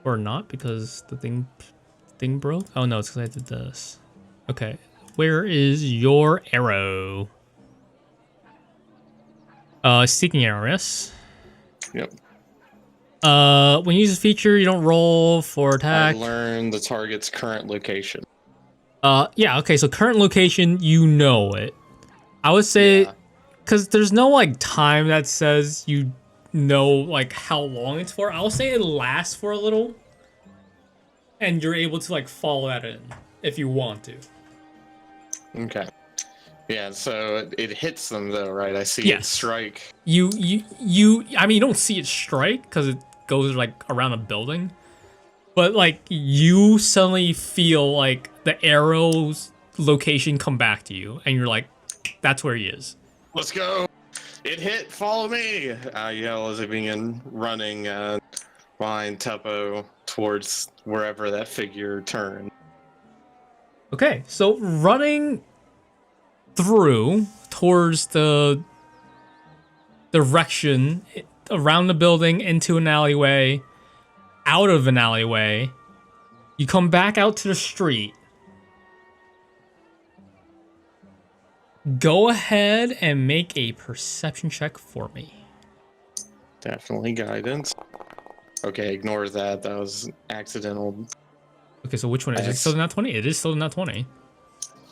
Or not, because the thing broke. Oh no, it's because I did this. Okay. Where is your arrow? Seeking arrow, yes? Yep. When you use a feature, you don't roll for I attack. learned the target's current location. Yeah, okay, so current location, you know it. I would say, Yeah. because there's no, like, time that says you know, like, how long it's for. I'll say it lasts for a little. And you're able to, like, follow that in if you want to. Okay. Yeah, so it hits them though, right? I see it Yes. strike. I mean, you don't see it strike because it goes, like, around a building. But, like, you suddenly feel, like, the arrow's location come back to you. And you're like, that's where he is. Let's go! It hit! Follow me! I yell as I begin running behind Teppo towards wherever that figure turned. Okay, so running through towards the direction around the building into an alleyway, out of an alleyway, you come back out to the street. Go ahead and make a perception check for me. Definitely guidance. Okay, ignore that. That was accidental. Okay, so which one is it? Still not 20? It is still not 20.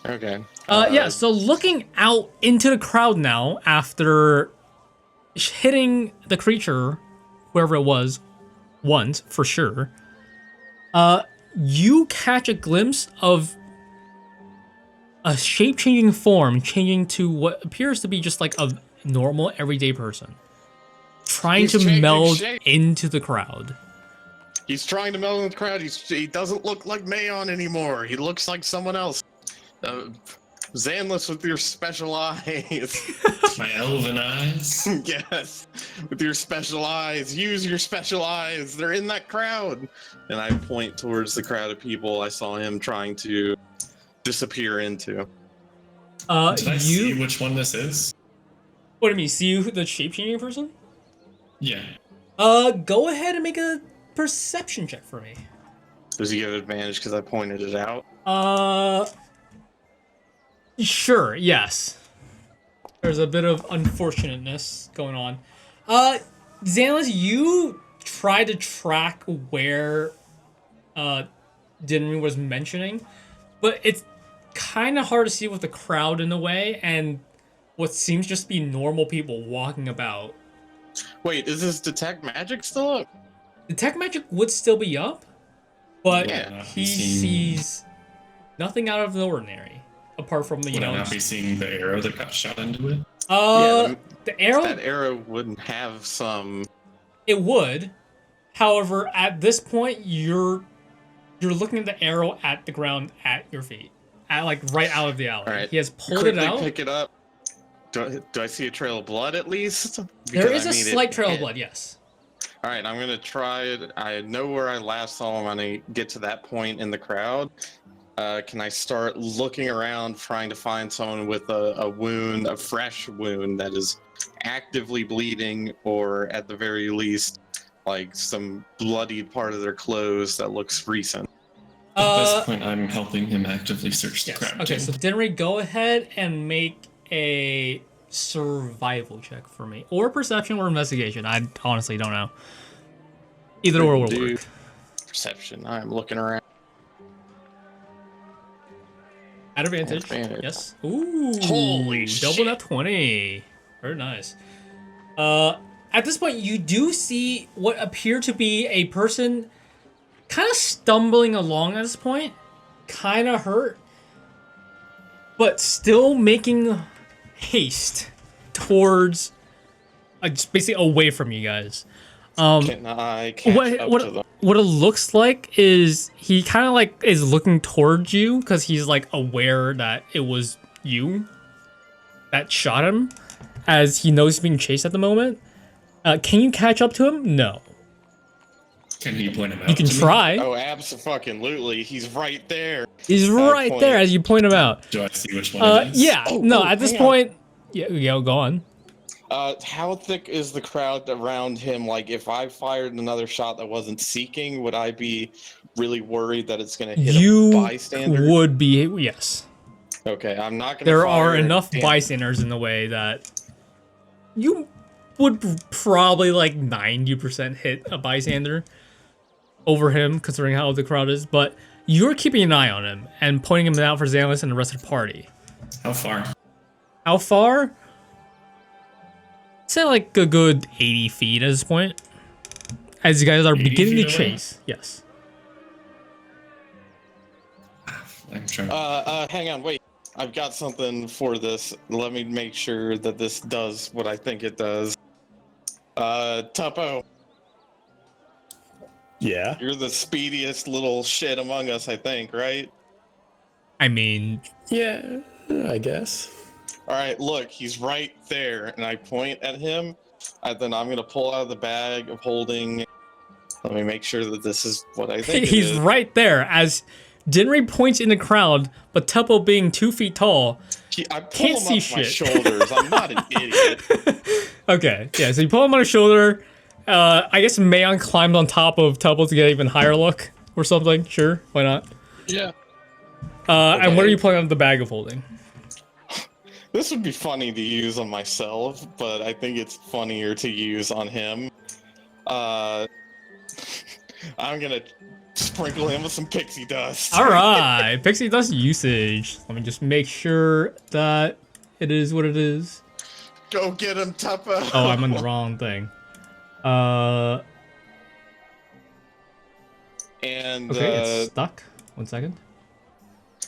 Okay. Yeah, so looking out into the crowd now after hitting the creature, whoever it was, once for sure, you catch a glimpse of a shape-changing form changing to what appears to be just like a normal everyday person, trying He's to changing meld shape. into the crowd. He's trying to meld in the crowd. He doesn't look like Mayon anymore. He looks like someone else. Zanless with your special eyes. My elven eyes. Yes, with your special eyes. Use your special eyes. They're in that crowd. And I point towards the crowd of people I saw him trying to disappear into. Did I see which one this is? What do you mean? See you, the shape-changing person? Yeah. Go ahead and make a perception check for me. Does he get advantage because I pointed it out? Sure, yes. There's a bit of unfortunateness going on. Xanless, you try to track where Dinry was mentioning, but it's kind of hard to see with the crowd in the way and what seems just to be normal people walking about. Wait, is this detect magic still up? Detect magic would still be up, but Yeah. he sees nothing out of the ordinary. Apart from the, Would I not be seeing the arrow that got shot into it? The arrow, That arrow wouldn't have some. it would. However, at this point, you're looking at the arrow at the ground at your feet, at like right out of the alley. All right. He has pulled Quickly it out. pick it up. Do I see a trail of blood at least? There Because is I a need it slight trail of hit. blood. Yes. All right, I'm gonna try it. I know where I last saw him. I'm gonna get to that point in the crowd. Can I start looking around, trying to find someone with a wound, a fresh wound that is actively bleeding, or at the very least, like some bloodied part of their clothes that looks recent? At this point, I'm helping him actively search the Yes. crowd. Okay. too. So Dinry, go ahead and make a survival check for me, or perception, or investigation. I honestly don't know. Either or will Do work. perception. I'm looking around. At advantage. Advantage. Yes. Ooh. Holy double shit. that 20. Very nice. At this point, you do see what appear to be a person kind of stumbling along at this point, kind of hurt, but still making haste towards, just basically away from you guys. Can I catch up to them? What it looks like is he kind of like is looking towards you because he's like aware that it was you that shot him, as he knows he's being chased at the moment. Can you catch up to him? No. Can you point him out? You can to me? try. Oh, absolutely. He's right there. He's right point. there as you point him out. Do I see which one it is? Yeah. Oh, no. oh, At this hang on. point, yeah. Go on. How thick is the crowd around him? Like, if I fired another shot that wasn't seeking, would I be really worried that it's going to hit a You bystander? would be, yes. Okay, I'm not going to There fire. are enough and- bystanders in the way that you would probably like 90% hit a bystander over him, considering how the crowd is. But you're keeping an eye on him and pointing him out for Xanless and the rest of the party. How far? How far? Say like a good 80 feet at this point. As you guys are 80 beginning to feet away? chase. Yes. I'm trying. Hang on, wait. I've got something for this. Let me make sure that this does what I think it does. Tuppo, Yeah. you're the speediest little shit among us, I think, right? I mean, Yeah, I guess. All right, look, he's right there, and I point at him, and then I'm gonna pull out of the bag of holding. Let me make sure that this is what I think. he's it is. right there as Dinry points in the crowd, but Tuppo being 2 feet tall. I pull Can't him see up my shit. shoulders. I'm not an idiot. Okay, yeah, so you pull him on his shoulder. I guess Mayon climbed on top of Tuppo to get an even higher look or something. Sure, why not? Yeah. And what are Okay. you pulling out of the bag of holding? This would be funny to use on myself, but I think it's funnier to use on him. I'm gonna sprinkle him with some pixie dust. All right, pixie dust usage. Let me just make sure that it is what it is. Go get him, Tuppo. Oh, I'm on the wrong thing. And Okay, it's stuck. 1 second.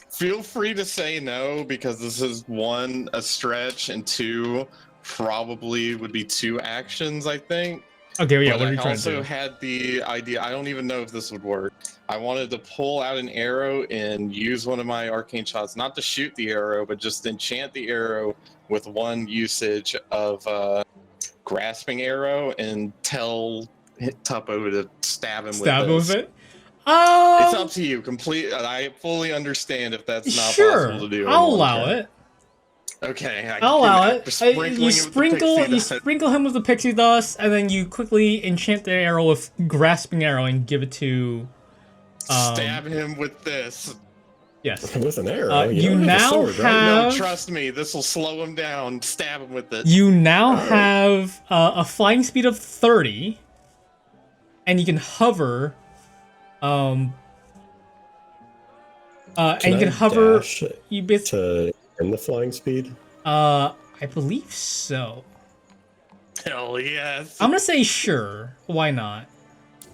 feel free to say no, because this is one, a stretch, and two, probably would be 2 actions, I think. Okay, well, yeah, But what are I you trying to also do? had the idea, I don't even know if this would work. I wanted to pull out an arrow and use one of my arcane shots, not to shoot the arrow, but just enchant the arrow with 1 usage of grasping arrow and tell Tuppo to stab him Stab with with this. it? It's up to you. I fully understand if that's not Sure, possible to do. in I'll one allow turn. it. Okay, I'll allow it. Sprinkling You it with the pixie dust. sprinkle him with the pixie dust, and then you quickly enchant the arrow with grasping arrow and give it to. Stab him with this. Yes. With an arrow. You don't have a now sword, right? have- No, trust me, this will slow him down. Stab him with it. You now have a flying speed of 30, and you can hover. And you can hover. dash You bit. to end the flying speed? I believe so. Hell yes. I'm gonna say sure. Why not?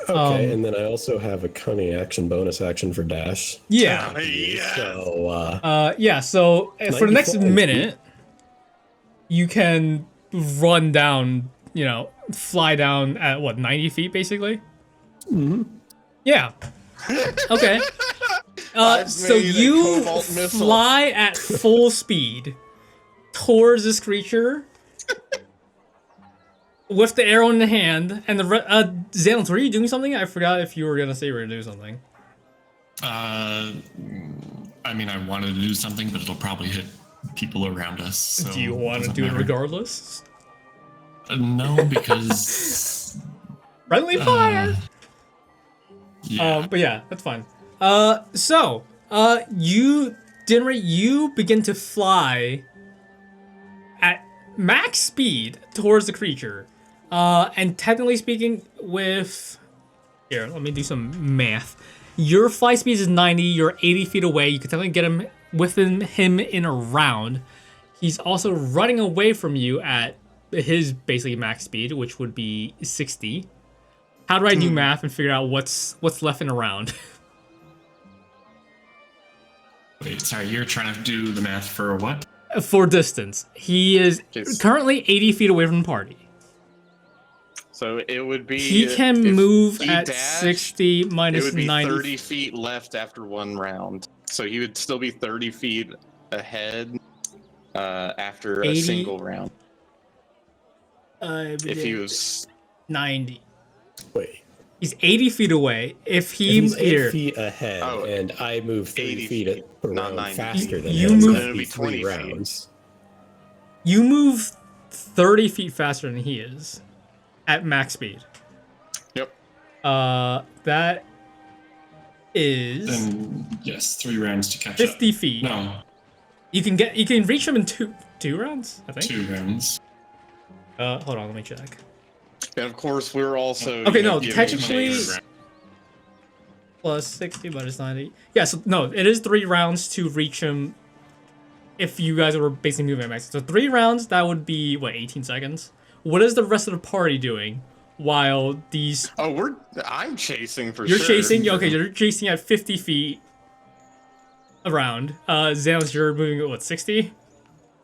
Okay, and then I also have a cunning action bonus action for dash. Yeah. Yes. So, Yeah. So for the next 95. minute, you can run down. You know, fly down at what 90 feet, basically. Mhm. Yeah. Okay. I've So made a you cobalt missile. fly at full speed towards this creature with the arrow in the hand, and the Xanless, were you doing something? I forgot if you were gonna say you were gonna do something. I mean, I wanted to do something, but it'll probably hit people around us. So Do you want to doesn't do it matter. regardless? No, because Friendly fire. yeah. But yeah, that's fine. You begin to fly at max speed towards the creature. And technically speaking, with Here, let me do some math. Your fly speed is 90. You're 80 feet away. You can definitely get him within him in a round. He's also running away from you at his basically max speed, which would be 60. How do I do math and figure out what's left in a round? Wait, sorry, you're trying to do the math for what? For distance. He is currently 80 feet away from the party. So it would be. He can if move he at dashed, 60 It minus would be 90. 30 feet left after one round. So he would still be 30 feet ahead after 80. a single round. If he was 90. Wait. He's 80 feet away. If He's 8 here, feet ahead, and I move 30 80 feet feet, per not round 90. faster than You him. move- That'd It'd be 3 20 feet. rounds. you move 30 feet faster than he is at max speed. Yep. That is Then yes, 3 rounds to catch 50 up. feet. No, You can reach him in two rounds, I think. 2 rounds. Hold on, let me check. And of course, we're also. Okay, you know, no, giving technically- chase. Plus 60 minus 90. Yeah, so no, it is 3 rounds to reach him if you guys were basically moving at max. So 3 rounds, that would be, what, 18 seconds? What is the rest of the party doing while these... Oh, I'm chasing for You're sure. chasing? Okay, you're chasing at 50 feet around. Xanos, you're moving at, what, 60?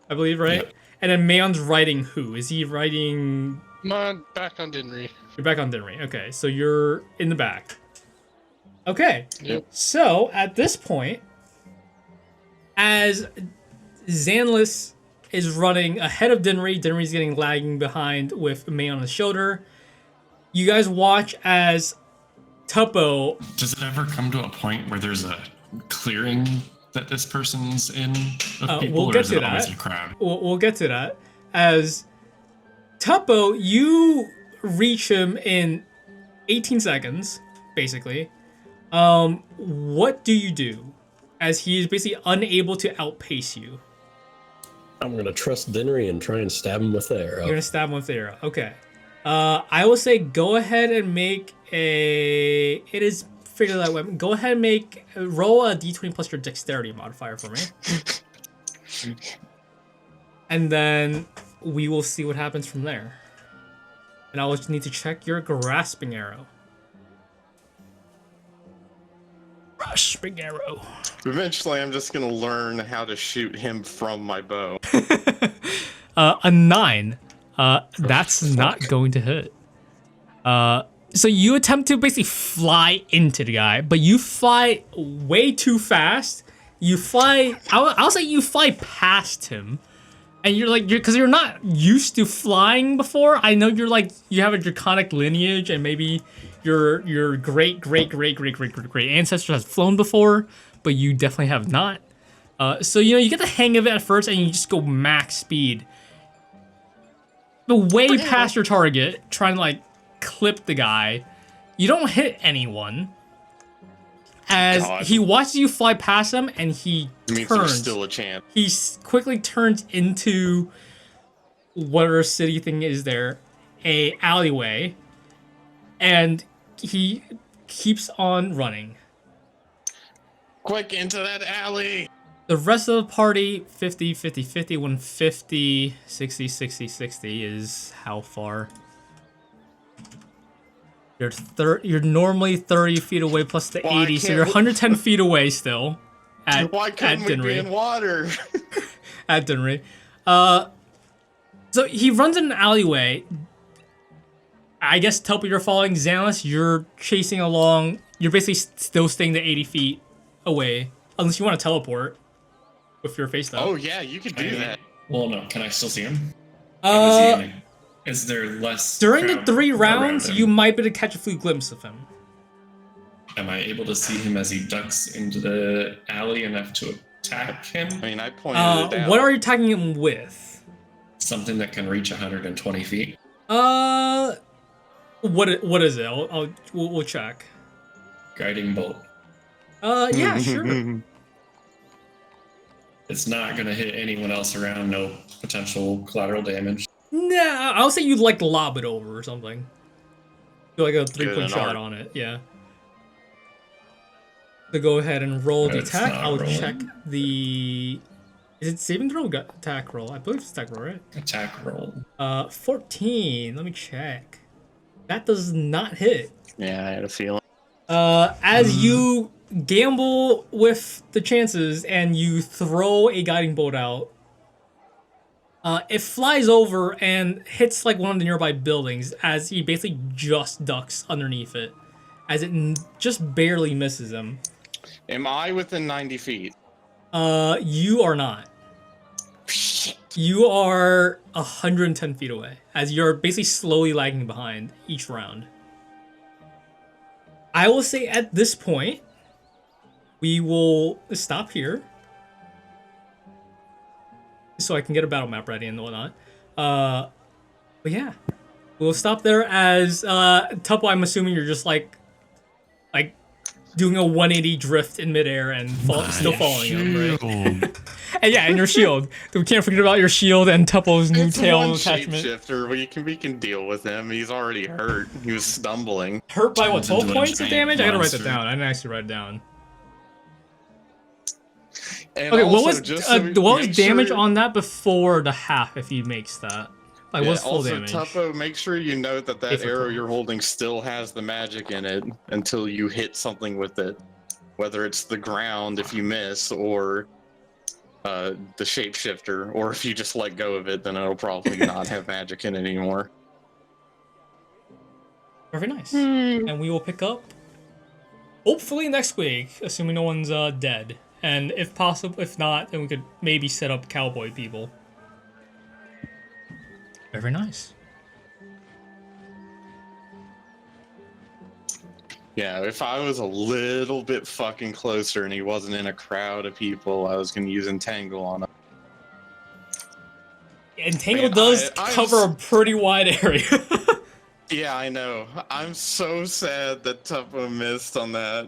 I believe, right? Yep. And then Mayon's riding who? Is he riding... I'm on back on Dinry. You're back on Dinry. Okay, so you're in the back. Okay. Yep. So, at this point, as Xanlis is running ahead of Dinry, Dinry's getting lagging behind with May on his shoulder. You guys watch as Tuppo... Does it ever come to a point where there's a clearing that this person's in of people, we'll or get is to it always that. a crowd? We'll get to that. As Tuppo, you reach him in 18 seconds, basically. What do you do? As he is basically unable to outpace you. I'm going to trust Dinnery and try and stab him with the arrow. You're gonna stab him with the arrow. Okay. I will say go ahead and make a... It is figured out weapon. Go ahead and roll a d20 plus your dexterity modifier for me. And then we will see what happens from there. And I will just need to check your grasping arrow. Grasping arrow. Eventually, I'm just gonna learn how to shoot him from my bow. A 9. That's not going to hit. So you attempt to basically fly into the guy, but you fly way too fast. You fly, I'll say you fly past him. And because you're not used to flying before. I know you have a draconic lineage, and maybe your great ancestor has flown before, but you definitely have not. So you get the hang of it at first, and you just go max speed, but way past your target, trying to clip the guy. You don't hit anyone. As God. he watches you fly past him, and he It means there's turns. still a chance. He quickly turns into whatever city thing is there, a alleyway, and he keeps on running. Quick, into that alley! The rest of the party, 50, 50, 50, 150, 60, 60, 60 is how far? You're normally 30 feet away plus the Why 80, so can't you're we- 110 feet away still. Why couldn't we be Dinry. in water? At Dinry. So he runs in an alleyway. I guess Telpa, you're following. Xanlis, you're chasing along. You're basically still staying the 80 feet away. Unless you want to teleport with your face up. Oh yeah, you could do that. Well, no. Can I still see him? Is there less During the crowd 3 around rounds, him? you might be able to catch a few glimpses of him. Am I able to see him as he ducks into the alley enough to attack him? I mean, I pointed it out. What are you attacking him with? Something that can reach 120 feet. What is it? We'll check. Guiding bolt. Yeah, sure. It's not gonna hit anyone else around. No potential collateral damage. Nah, I'll say you'd lob it over or something. Do like a Good 3-point in shot art. on it. Yeah. To go ahead and roll the It's attack, not I'll rolling. check the. Is it saving throw or attack roll? I believe it's attack roll, right? Attack roll. 14. Let me check. That does not hit. Yeah, I had a feeling. As you gamble with the chances and you throw a guiding bolt out, it flies over and hits like one of the nearby buildings as he basically just ducks underneath it, as it just barely misses him. Am I within 90 feet? You are not. Shit. You are 110 feet away, as you're basically slowly lagging behind each round. I will say at this point, we will stop here. So I can get a battle map ready and whatnot. But yeah. We'll stop there as, Tuppo, I'm assuming you're just like doing a 180 drift in midair and still following him, right? And yeah, and your shield. We can't forget about your shield and Tuppo's new It's tail one attachment. shapeshifter. We can deal with him. He's already hurt. He was stumbling. Hurt by what, Turns 12 into a points of giant damage? I gotta write that monster. down. I didn't actually write it down. And Okay, also, what was just so what was make damage sure- on that before the half if he makes that? Like, Yeah, what's full also, damage? Tuppo, make sure you note that Pay that for arrow cool. you're holding still has the magic in it until you hit something with it. Whether it's the ground if you miss, or the shapeshifter, or if you just let go of it, then it'll probably not have magic in it anymore. Very nice. And we will pick up hopefully next week, assuming no one's dead. And if possible, if not, then we could maybe set up cowboy people. Very nice. Yeah, if I was a little bit fucking closer and he wasn't in a crowd of people, I was gonna use Entangle on him. Entangle Man, does I'm cover a pretty wide area. Yeah, I know. I'm so sad that Tuppo missed on that.